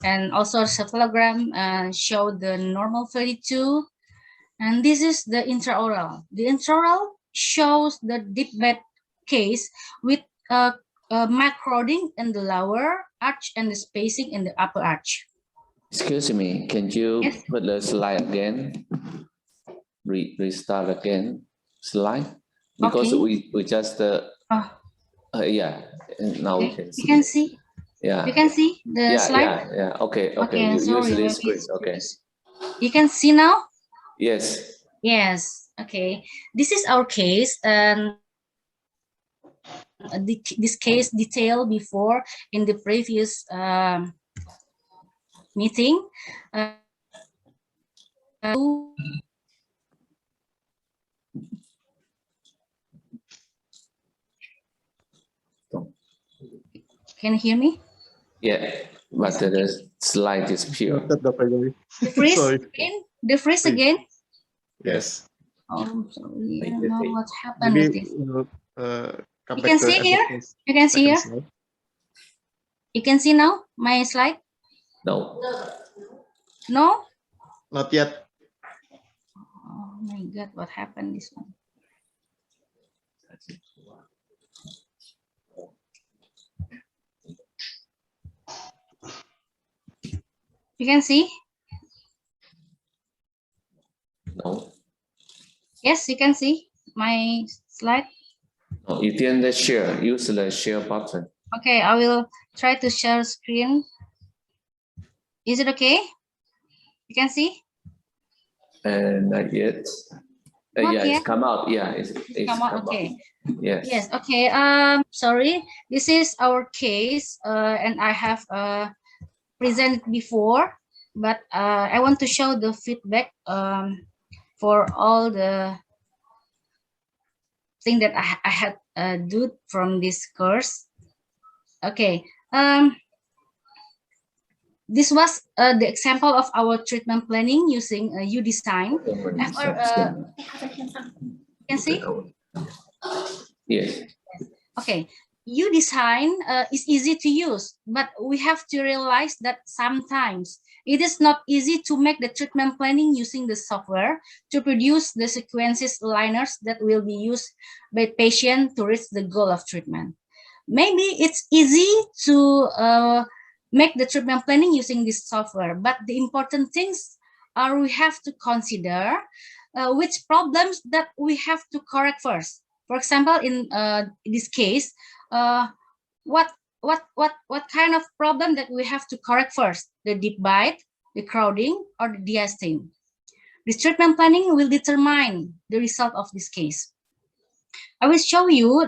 and also cephalogram show the normal 32. And this is the intraoral. The intraoral shows the deep bed case with macroding in the lower arch and the spacing in the upper arch. Excuse me, can you put the slide again? Restart again, slide? Because we just, yeah, now we can see. You can see? Yeah. You can see the slide? Yeah, okay. Sorry, use this screen, okay. You can see now? Yes. Yes, okay. This is our case, and this case detailed before in the previous meeting. Can you hear me? Yeah, but the slide is pure. The freeze again? Yes. Oh, sorry. I don't know what happened with this. You can see here? You can see here? You can see now my slide? No. No? Not yet. Oh my God, what happened this one? You can see? No. Yes, you can see my slide. No, you didn't share. Use the share button. Okay, I will try to share screen. Is it okay? You can see? Not yet. Not Yeah, yet? it's come out. Yeah, it's Come come out, okay. out. Yes. Yes, okay. Sorry, this is our case, and I have presented before, but I want to show the feedback for all the thing that I had do from this course. Okay. This was the example of our treatment planning using UDesign. Can see? Yes. Okay. UDesign is easy to use, but we have to realize that sometimes it is not easy to make the treatment planning using the software to produce the sequences aligners that will be used by patient to reach the goal of treatment. Maybe it's easy to make the treatment planning using this software, but the important things are we have to consider which problems that we have to correct first. For example, in this case, what kind of problem that we have to correct first? The deep bite, the crowding, or the diastema? This treatment planning will determine the result of this case. I will show you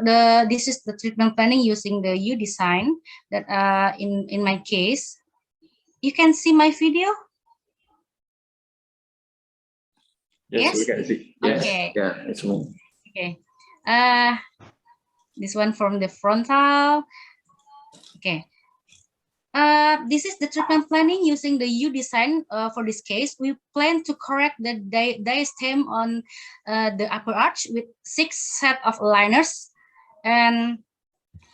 this is the treatment planning using the UDesign that in my case. You can see my video? Yes, we can see. Yes. Okay. Yeah, it's one. Okay. This one from the frontal. Okay. This is the treatment planning using the UDesign for this case. We plan to correct the diastema on the upper arch with 6 sets of aligners. And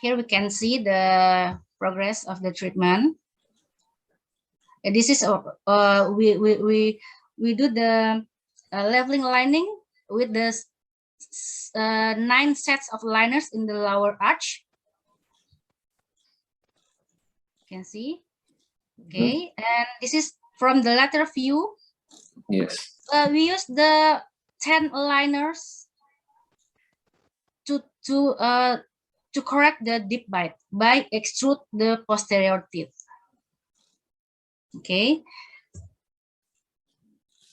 here we can see the progress of the treatment. And this is we do the leveling lining with the 9 sets of aligners in the lower arch. You can see. Okay, and this is from the lateral view. Yes. We use the 10 aligners to correct the deep bite by extrude the posterior teeth. Okay.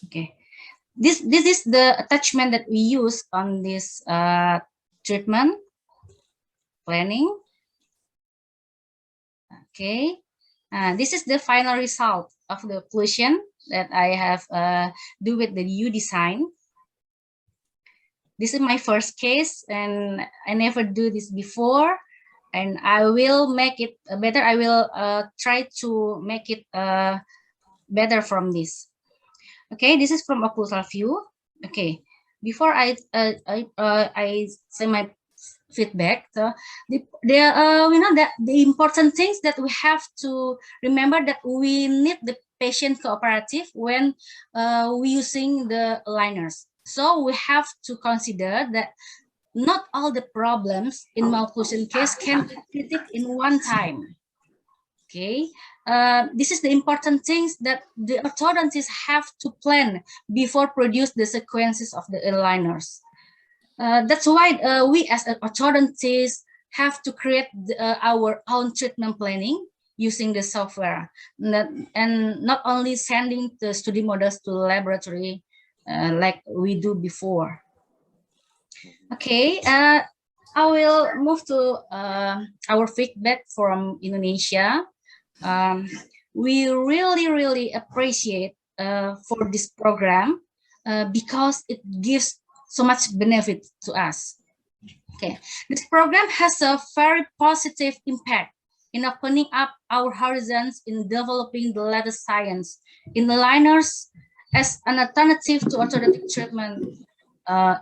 Okay. This is the attachment that we use on this treatment planning. Okay, this is the final result of the occlusion that I have do with the UDesign. This is my first case, and I never do this before, and I will make it better. I will try to make it better from this. Okay, this is from occlusal view. Okay, before I say my feedback, so we know that the important things that we have to remember that we need the patient cooperative when we using the aligners. So we have to consider that not all the problems in malocclusion case can be treated in one time. Okay, this is the important things that the orthodontists have to plan before produce the sequences of the aligners. That's why we as an orthodontist have to create our own treatment planning using the software, and not only sending the study models to the laboratory like we do before. Okay, I will move to our feedback from Indonesia. We really appreciate for this program because it gives so much benefit to us. Okay, this program has a very positive impact in opening up our horizons in developing the latest science in aligners as an alternative to orthodontic treatment,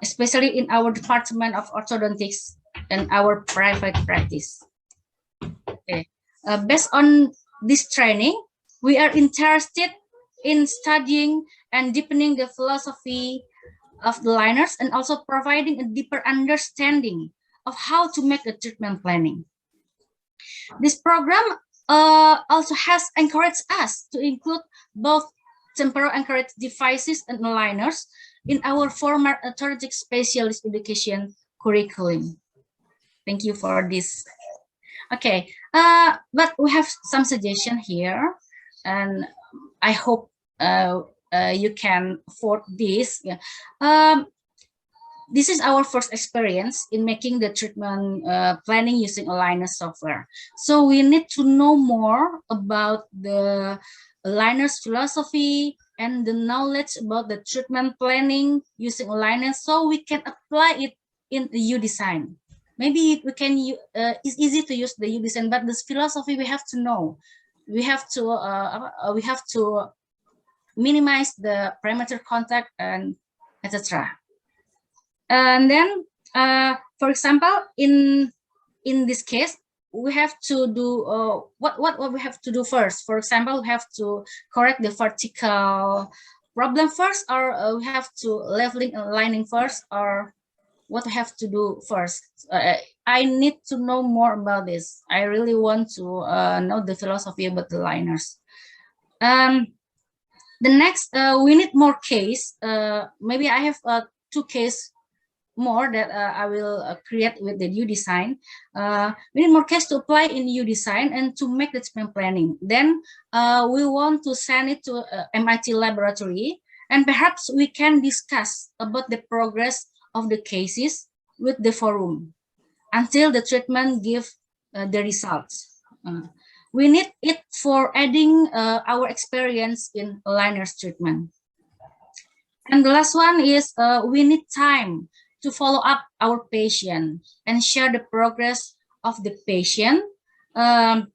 especially in our department of orthodontics and our private practice. Okay, based on this training, we are interested in studying and deepening the philosophy of the aligners and also providing a deeper understanding of how to make a treatment planning. This program also has encouraged us to include both temporal anchorage devices and aligners in our former thoracic specialist education curriculum. Thank you for this. Okay, but we have some suggestion here, and I hope you can afford this. This is our first experience in making the treatment planning using aligner software. So we need to know more about the aligners philosophy and the knowledge about the treatment planning using aligners, so we can apply it in the U-Design. Maybe we can, it's easy to use the U-Design, but this philosophy we have to know. We have to minimize the perimeter contact and etc. And then, for example, in this case, we have to do what we have to do first. For example, we have to correct the vertical problem first, or we have to leveling and aligning first, or what we have to do first. I need to know more about this. I really want to know the philosophy about the aligners. The next, we need more case. Maybe I have 2 case more that I will create with the U-Design. We need more case to apply in U-Design and to make the treatment planning. Then we want to send it to MIT laboratory, and perhaps we can discuss about the progress of the cases with the forum until the treatment give the results. We need it for adding our experience in aligners treatment. And the last one is we need time to follow up our patient and share the progress of the patient. And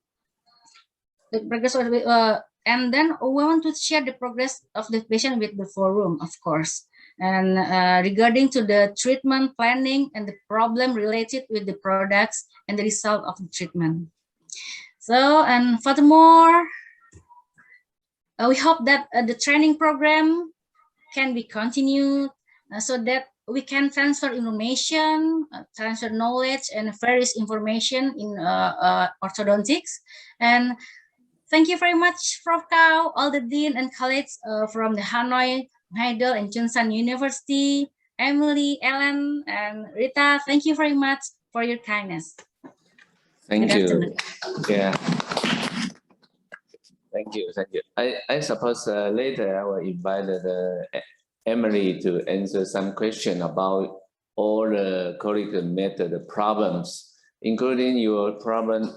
then we want to share the progress of the patient with the forum, of course. And regarding to the treatment planning and the problem related with the products and the result of the treatment. So, and furthermore, we hope that the training program can be continued so that we can transfer information, transfer knowledge, and various information in orthodontics. And thank you very much, Prof. Kao, all the dean and colleagues from the Hanoi, Mahidol, and Chunsan University, Emily, Ellen, and Rita. Thank you very much for your kindness. Thank Good you. afternoon. Yeah. Thank you. Thank you. I suppose later I will invite Emily to answer some question about all the curriculum method problems, including your problem.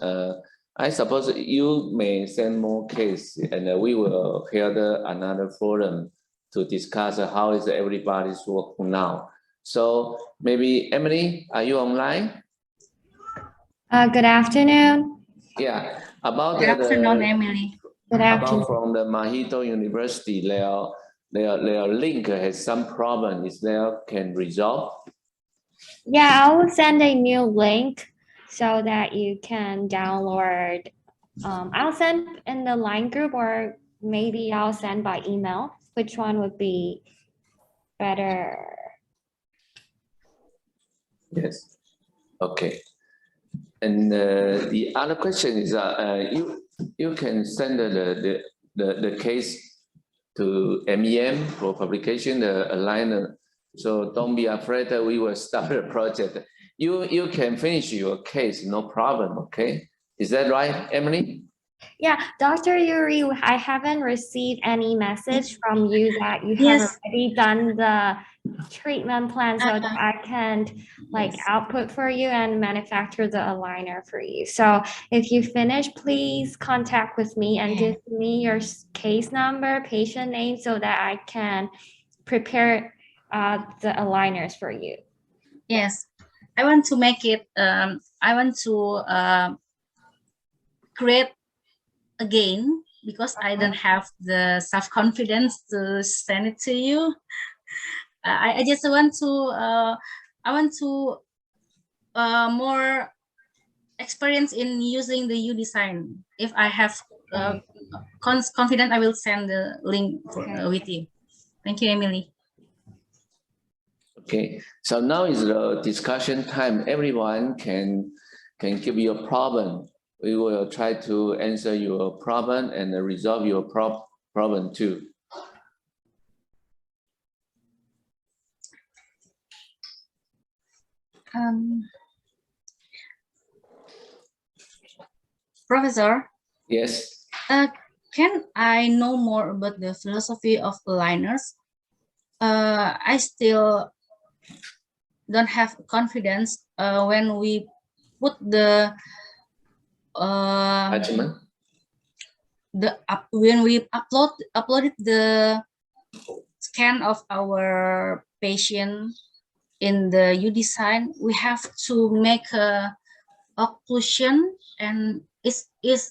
I suppose you may send more case, and we will hold another forum to discuss how is everybody's work now. So maybe Emily, are you online? Good afternoon. Yeah. About Good afternoon, Emily. Good afternoon. About from the Mahidol University, their link has some problem. Is there can resolve? Yeah, I will send a new link so that you can download. I'll send in the line group, or maybe I'll send by email. Which one would be better? Yes. Okay. And the other question is you can send the case to MEM for publication, the aligner. So don't be afraid that we will start a project. You can finish your case, no problem, okay? Is that right, Emily? Yeah, Dr. Yuri, I haven't received any message from you that you have Yes. already done the treatment plan so that I can like output for you and manufacture the aligner for you. So if you finish, please contact with me and give me your case number, patient name, so that I can prepare the aligners for you. Yes, I want to make it, I want to create again, because I don't have the self-confidence to send it to you. I just want to, more experience in using the U-Design. If I have confidence, I will send the link for, with you. Thank you, Emily. Okay, so now is the discussion time. Everyone can give you a problem. We will try to answer your problem and resolve your problem too. Professor, Yes. Can I know more about the philosophy of aligners? I still don't have confidence when we put the when we uploaded the scan of our patient in the UDesign, we have to make a occlusion, and it's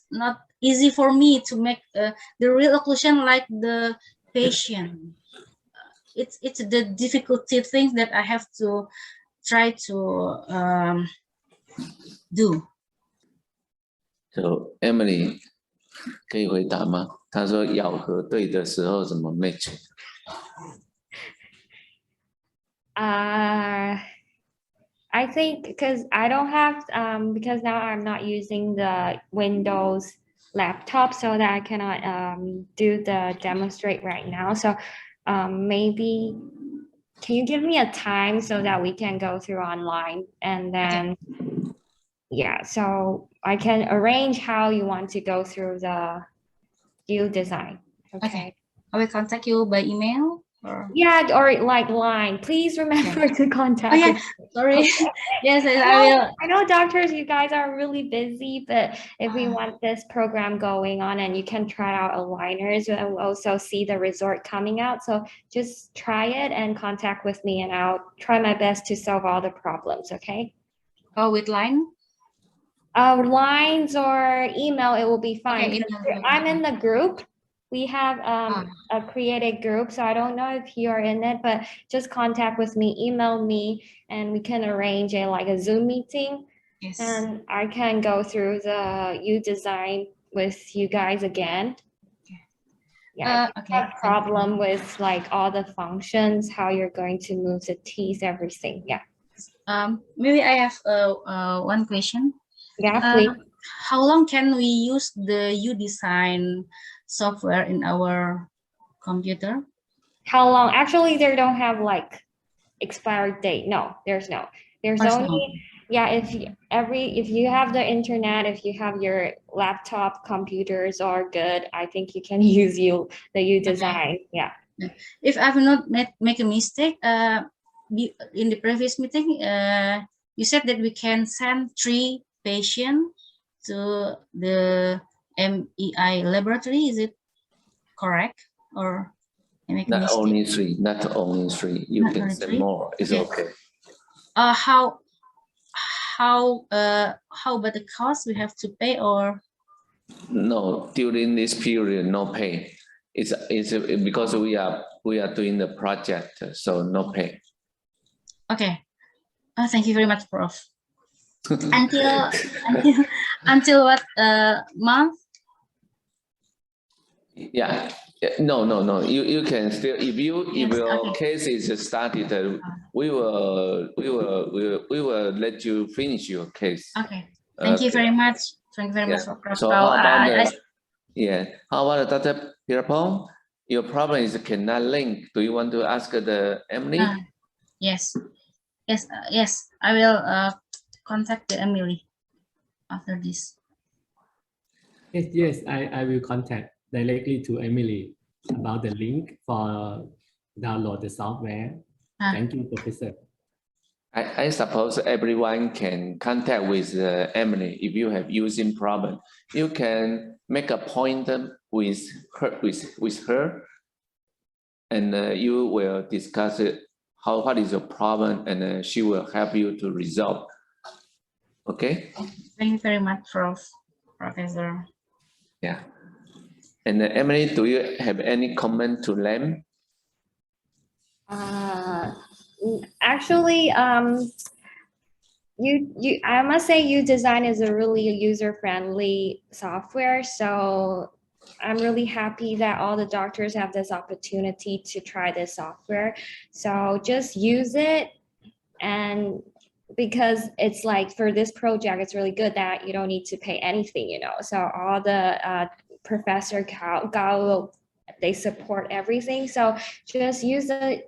not easy for me to make the real occlusion like the patient. It's the difficulty things that I have to try to do. So Emily 可以回答吗？她说咬合对的时候怎么 match？ I think because I don't have because now I'm not using the Windows laptop, so that I cannot do the demonstrate right now. So maybe can you give me a time so that we can go through online, and then yeah, so I can arrange how you want to go through the UDesign. Okay. I will contact you by email. Yeah, or like line. Please remember to contact. Oh, yeah. Sorry. Okay. Yes, I will. I know doctors, you guys are really busy, but if we want this program going on and you can try out aligners and we'll also see the result coming out. So just try it and contact with me and I'll try my best to solve all the problems, okay? Oh, with line? Lines or email, it will be fine. Okay, I'm in the group. We have a created group, so I don't know if you're in it, but just contact with me, email me, and we can arrange a Zoom meeting. Yes. And I can go through the UDesign with you guys again. Yeah, if you have problem with like all the functions, how you're going to move the teeth, everything. Yeah. Maybe I have one question. Yeah, please. How long can we use the UDesign software in our computer? How long? Actually, they don't have like expired date. No, there's no. There's only if you have the internet, if you have your laptop, computers are good. I think you can use the UDesign. Okay. Yeah. If I've not make a mistake, in the previous meeting, you said that we can send 3 patients to the MEI laboratory. Is it correct, or not only 3? Not only 3. You not can send 3? more. It's okay. How about the cost we have to pay, or? No, during this period, no pay. It's because we are doing the project, so no pay. Okay. Thank you very much, Prof. until what month? Yeah. No. You can still, if your case is started, we will let you finish your case. Okay. Thank you very much. Thank you very much, Prof. So how about how about Dr. Pierpont? Your problem is cannot link. Do you want to ask the Emily? Yes. I will contact the Emily after this. Yes, I will contact directly to Emily about the link for download the software. Thank you, Professor. I suppose everyone can contact with Emily if you have using problem. You can make a appointment with her, and you will discuss it. What is your problem, and she will help you to resolve. Okay. Thank you very much, Professor. Yeah. And Emily, do you have any comment to them? Actually, I must say UDesign is a really user-friendly software. So I'm really happy that all the doctors have this opportunity to try this software. So just use it, and because it's like for this project, it's really good that you don't need to pay anything, you know. So all the Professor Gao, they support everything. So just use the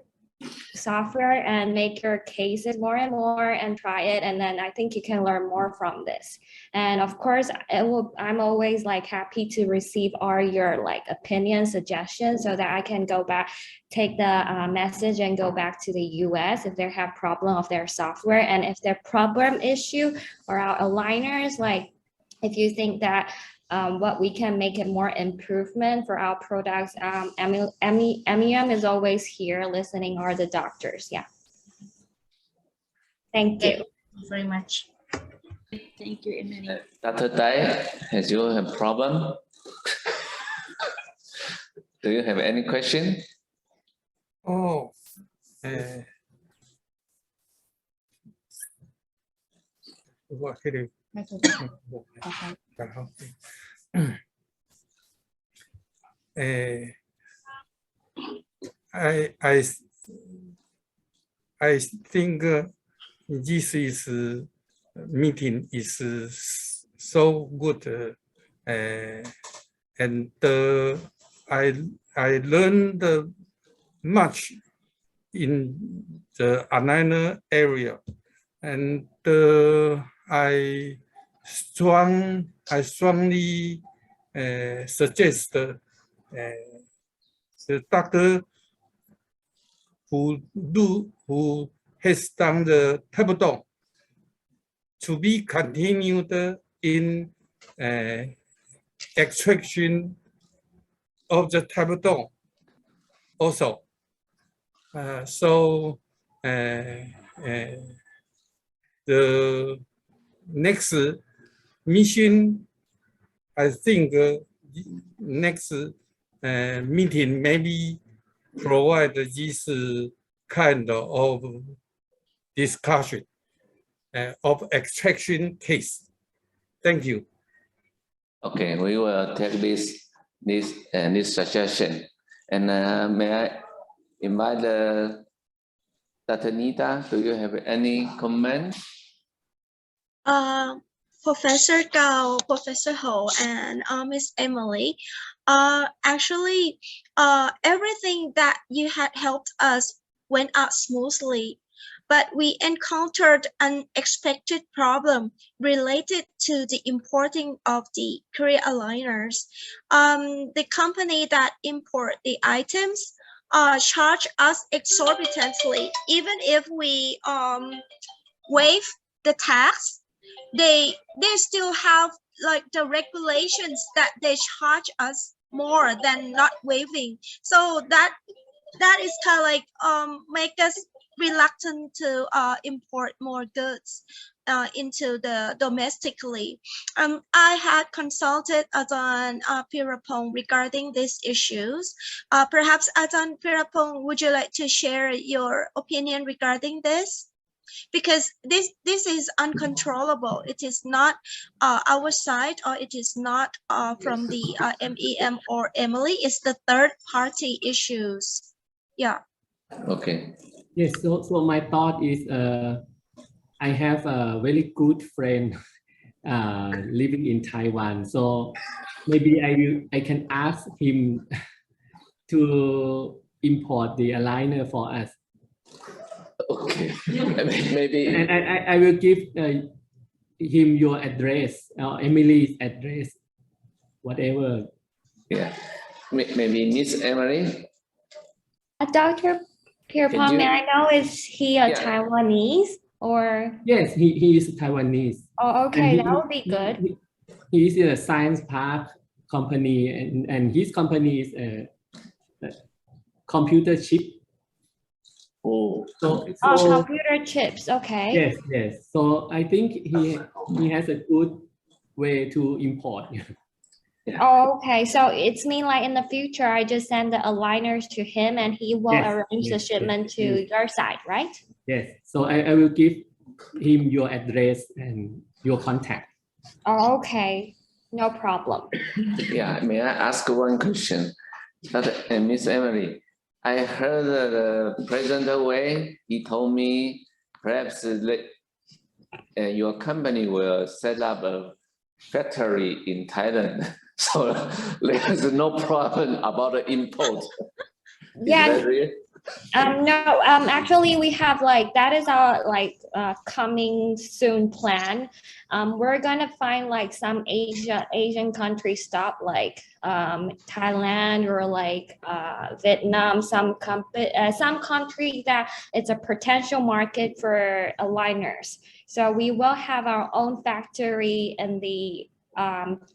software and make your cases more and more and try it, and then I think you can learn more from this. And of course I'm always like happy to receive all your like opinions, suggestions, so that I can go back, take the message and go back to the US if they have problem of their software, and if their problem issue or our aligners, like if you think that what we can make it more improvement for our products. MEM is always here listening, or the doctors. Yeah. Thank you. Thank you very much. Thank you, Emily. Dr. Tai, has you have problem? Do you have any question? Oh, what can you? I think this is meeting is so good, and I learned much in the aligner area, and I strongly suggest the doctor who has done the tapeworm to be continued in extraction of the tapeworm also. So the next mission, I think next meeting maybe provide this kind of discussion of extraction case. Thank you. Okay, we will take this suggestion, and may I invite Dr. Nita? Do you have any comment? Professor Gao, Professor Ho, and Miss Emily, actually, everything that you had helped us went out smoothly, but we encountered an unexpected problem related to the importing of the clear aligners. The company that import the items charge us exorbitantly, even if we waive the tax. They still have like the regulations that they charge us more than not waiving. So that is kind of like make us reluctant to import more goods into the domestically. I had consulted Adon Pirapong regarding these issues. Perhaps Adon Pirapong, would you like to share your opinion regarding this? Because this is uncontrollable. It is not our side, or it is not from the MEM or Emily. It's the third party issues. Yeah. Okay. Yes. So my thought is, I have a very good friend living in Taiwan. So maybe I can ask him to import the aligner for us. Okay, maybe. And I will give him your address or Emily's address, whatever. Yeah, maybe Miss Emily. Dr. Pierpont, may I know, is he a Taiwanese or? Yes, he is Taiwanese. Oh, okay, that would be good. He is in a science park company, and his company is a computer chip. Oh, so computer chips. Okay. Yes. So I think he has a good way to import. Oh, okay. So it's mean like in the future, I just send the aligners to him, and he will arrange the shipment to your side, right? Yes. So I will give him your address and your contact. Oh, okay. No problem. Yeah, may I ask one question? Miss Emily, I heard the President Wei, he told me perhaps your company will set up a factory in Thailand. So there's no problem about the import. Yeah. Is that real? No, actually we have like, that is our like coming soon plan. We're gonna find like some Asian countries stop like Thailand or like Vietnam, some country that it's a potential market for aligners. So we will have our own factory in the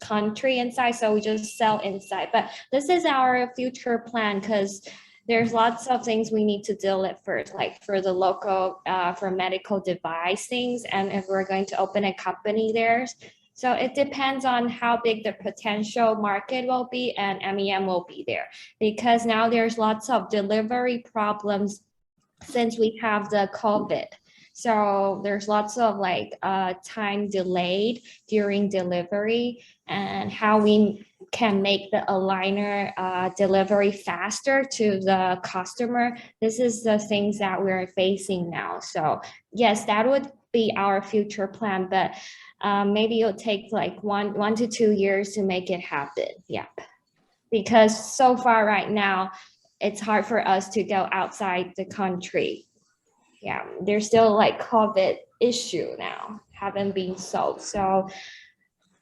country inside, so we just sell inside. But this is our future plan because there's lots of things we need to deal with first, like for the local, for medical device things, and if we're going to open a company there. So it depends on how big the potential market will be and MEM will be there. Because now there's lots of delivery problems since we have the COVID. So there's lots of like time delayed during delivery, and how we can make the aligner delivery faster to the customer. This is the things that we're facing now. So yes, that would be our future plan, but maybe it'll take like one to 2 years to make it happen. Yep. Because so far right now, it's hard for us to go outside the country. Yeah, there's still like COVID issue now, haven't been solved. So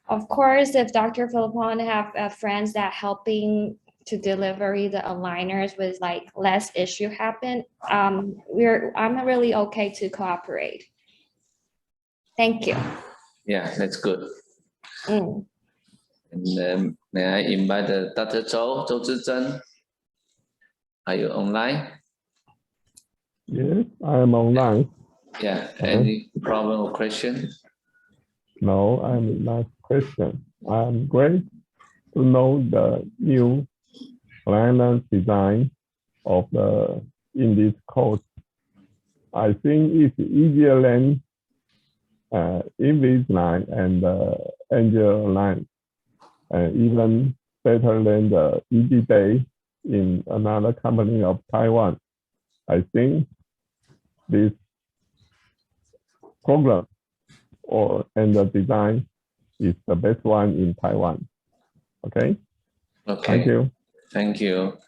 of course, if Dr. Philippon have friends that helping to deliver the aligners with like less issue happen, I'm really okay to cooperate. Thank you. Yeah, that's good. Mm. And may I invite Dr. Zhou Zhizhen? Are you online? Yes, I am online. Yeah, any problem or question? No, I'm not question. I'm great to know the new aligner design of in this course. I think it's easier than Invisalign and Angel line, and even better than the Easy Day in another company of Taiwan. I think this program and the design is the best one in Taiwan. Okay. Okay. Thank you. Thank you.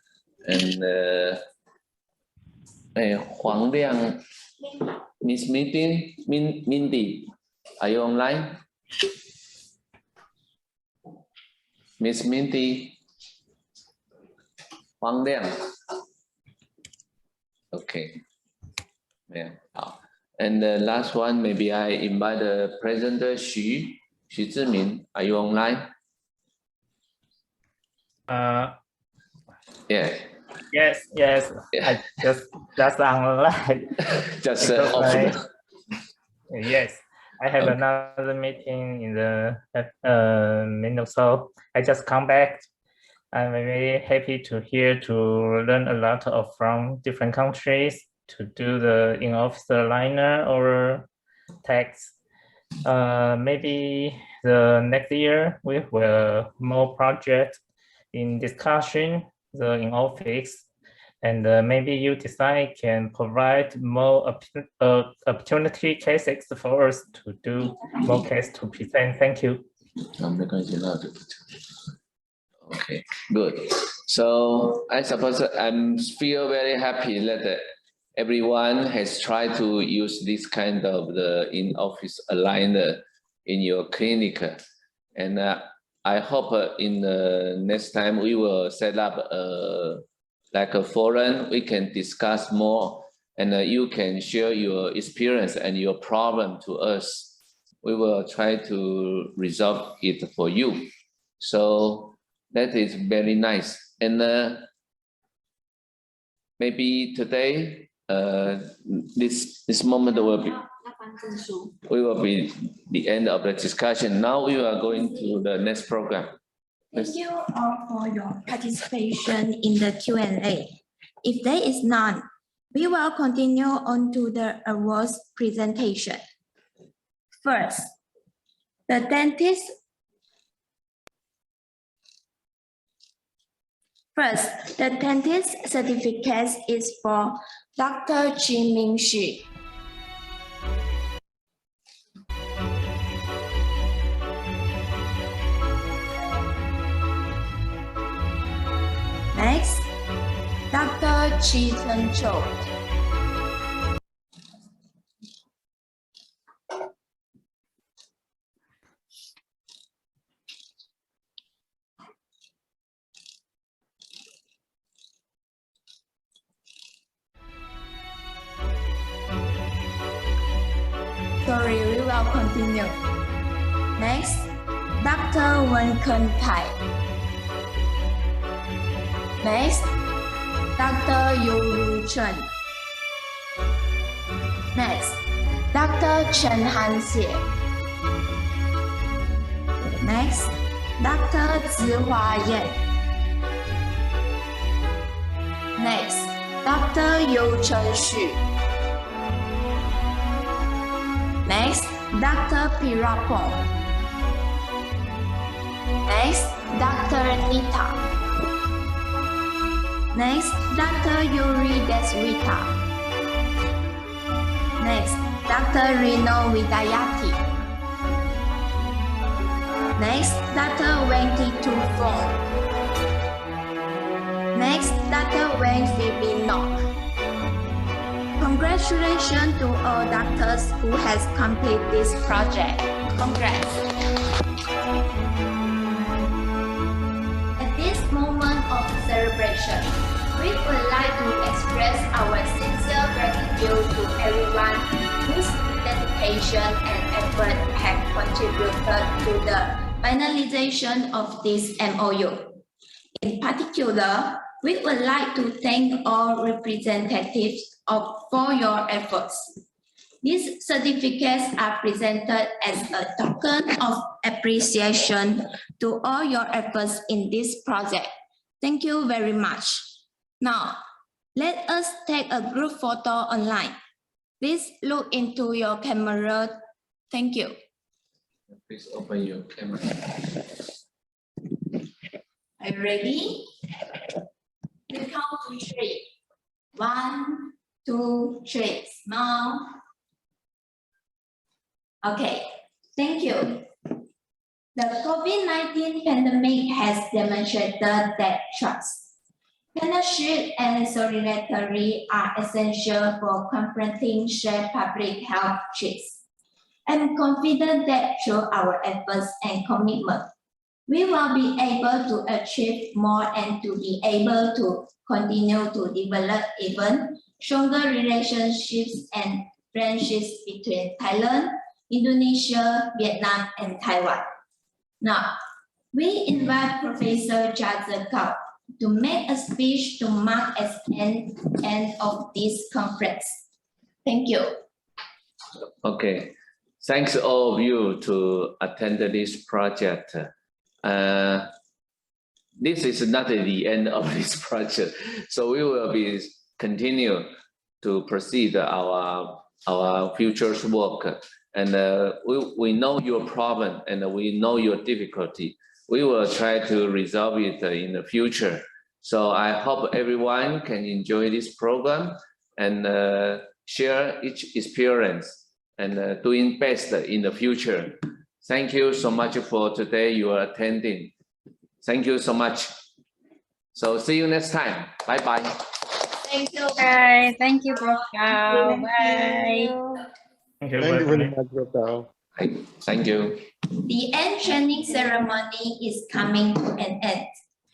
And Huang Liang, Miss Mindy, are you online? Miss Mindy, Huang Liang. Okay. Yeah. And the last one, maybe I invite the President Xu Zhimin. Are you online? Yeah. Yes. I just online. Just yes. I have another meeting in the minute, so I just come back. I'm very happy to learn a lot from different countries to do the in-office aligner or text. Maybe the next year we will more project in discussion, the in-office, and maybe you design can provide more opportunity cases for us to do more cases to present. Thank you. Okay, good. So I suppose I feel very happy that everyone has tried to use this kind of the in-office aligner in your clinic. And I hope in the next time we will set up like a forum, we can discuss more, and you can share your experience and your problem to us. We will try to resolve it for you. So that is very nice. And maybe today, this moment will be the end of the discussion. Now we are going to the next program. Thank you all for your participation in the Q&A. If there is none, we will continue on to the awards presentation. First, the Dentist First, the dentist certificate is for Dr. Jiming Xu. Next, Dr. Chi Chen Cho. Sorry, we will continue. Next, Dr. Wen Ken Tai. Next, Dr. Yu Chen. Next, Dr. Chen Han Xie. Next, Dr. Zihua Yan. Next, Dr. Yu Chen Xu. Next, Dr. Pirapong. Next, Dr. Nita. Next, Dr. Yuri Deswita. Next, Dr. Rino Widayati. Next, Dr. Wenki Tufong. Next, Dr. Wang Phoebe Nok. Congratulations to all doctors who has completed this project. Congrats. At this moment of celebration, we would like to express our sincere gratitude to everyone whose dedication and effort have contributed to the finalization of this MOU. In particular, we would like to thank all representatives for your efforts. These certificates are presented as a token of appreciation to all your efforts in this project. Thank you very much. Now, let us take a group photo online. Please look into your camera. Thank you. Please open your camera. Are you ready? We count to 3. 1, 2, 3. Smile. Okay, thank you. The COVID-19 pandemic has demonstrated that trust, partnership, and solidarity are essential for confronting shared public health threats. I'm confident that through our efforts and commitment, we will be able to achieve more and to be able to continue to develop even stronger relationships and friendships between Thailand, Indonesia, Vietnam, and Taiwan. Now, we invite Professor Jia Gao to make a speech to mark as end of this conference. Thank you. Okay, thanks all of you to attend this project. This is not the end of this project, so we will be continue to proceed our future's work. And we know your problem and we know your difficulty. We will try to resolve it in the future. So I hope everyone can enjoy this program and share each experience and doing best in the future. Thank you so much for today you are attending. Thank you so much. So see you next time. Bye-bye. Thank you. Bye. Thank you, Prof. Cao. Bye. Thank you very much, Prof. Cao. Thank you. The end training ceremony is coming to an end.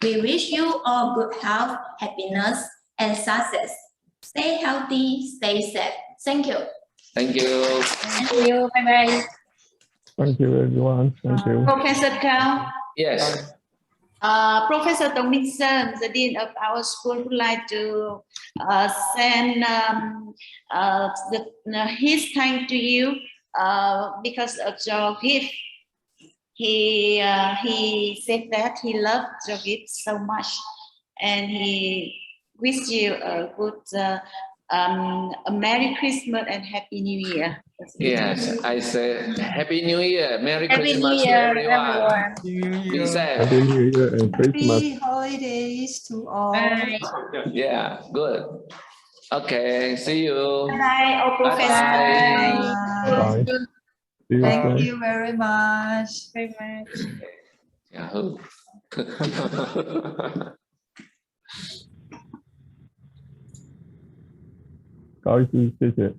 We wish you all good health, happiness, and success. Stay healthy, stay safe. Thank you. Thank you. Thank you. Bye-bye. Thank you, everyone. Thank you. Professor Cao. Yes. Professor Dong Minh Sơn, the dean of our school, would like to send his thanks to you because of your gift. He said that he loved your gift so much, and he wishes you a good, a Merry Christmas and Happy New Year. Yes, I say Happy New Year, Merry Happy Christmas New Year, to everyone. everyone. Be safe. Happy New Year and Christmas. Happy holidays to all. Bye. Yeah, good. Okay, see you. Bye, all Bye-bye. Thank you very much. Very much. Yahoo. 不好意思，谢谢。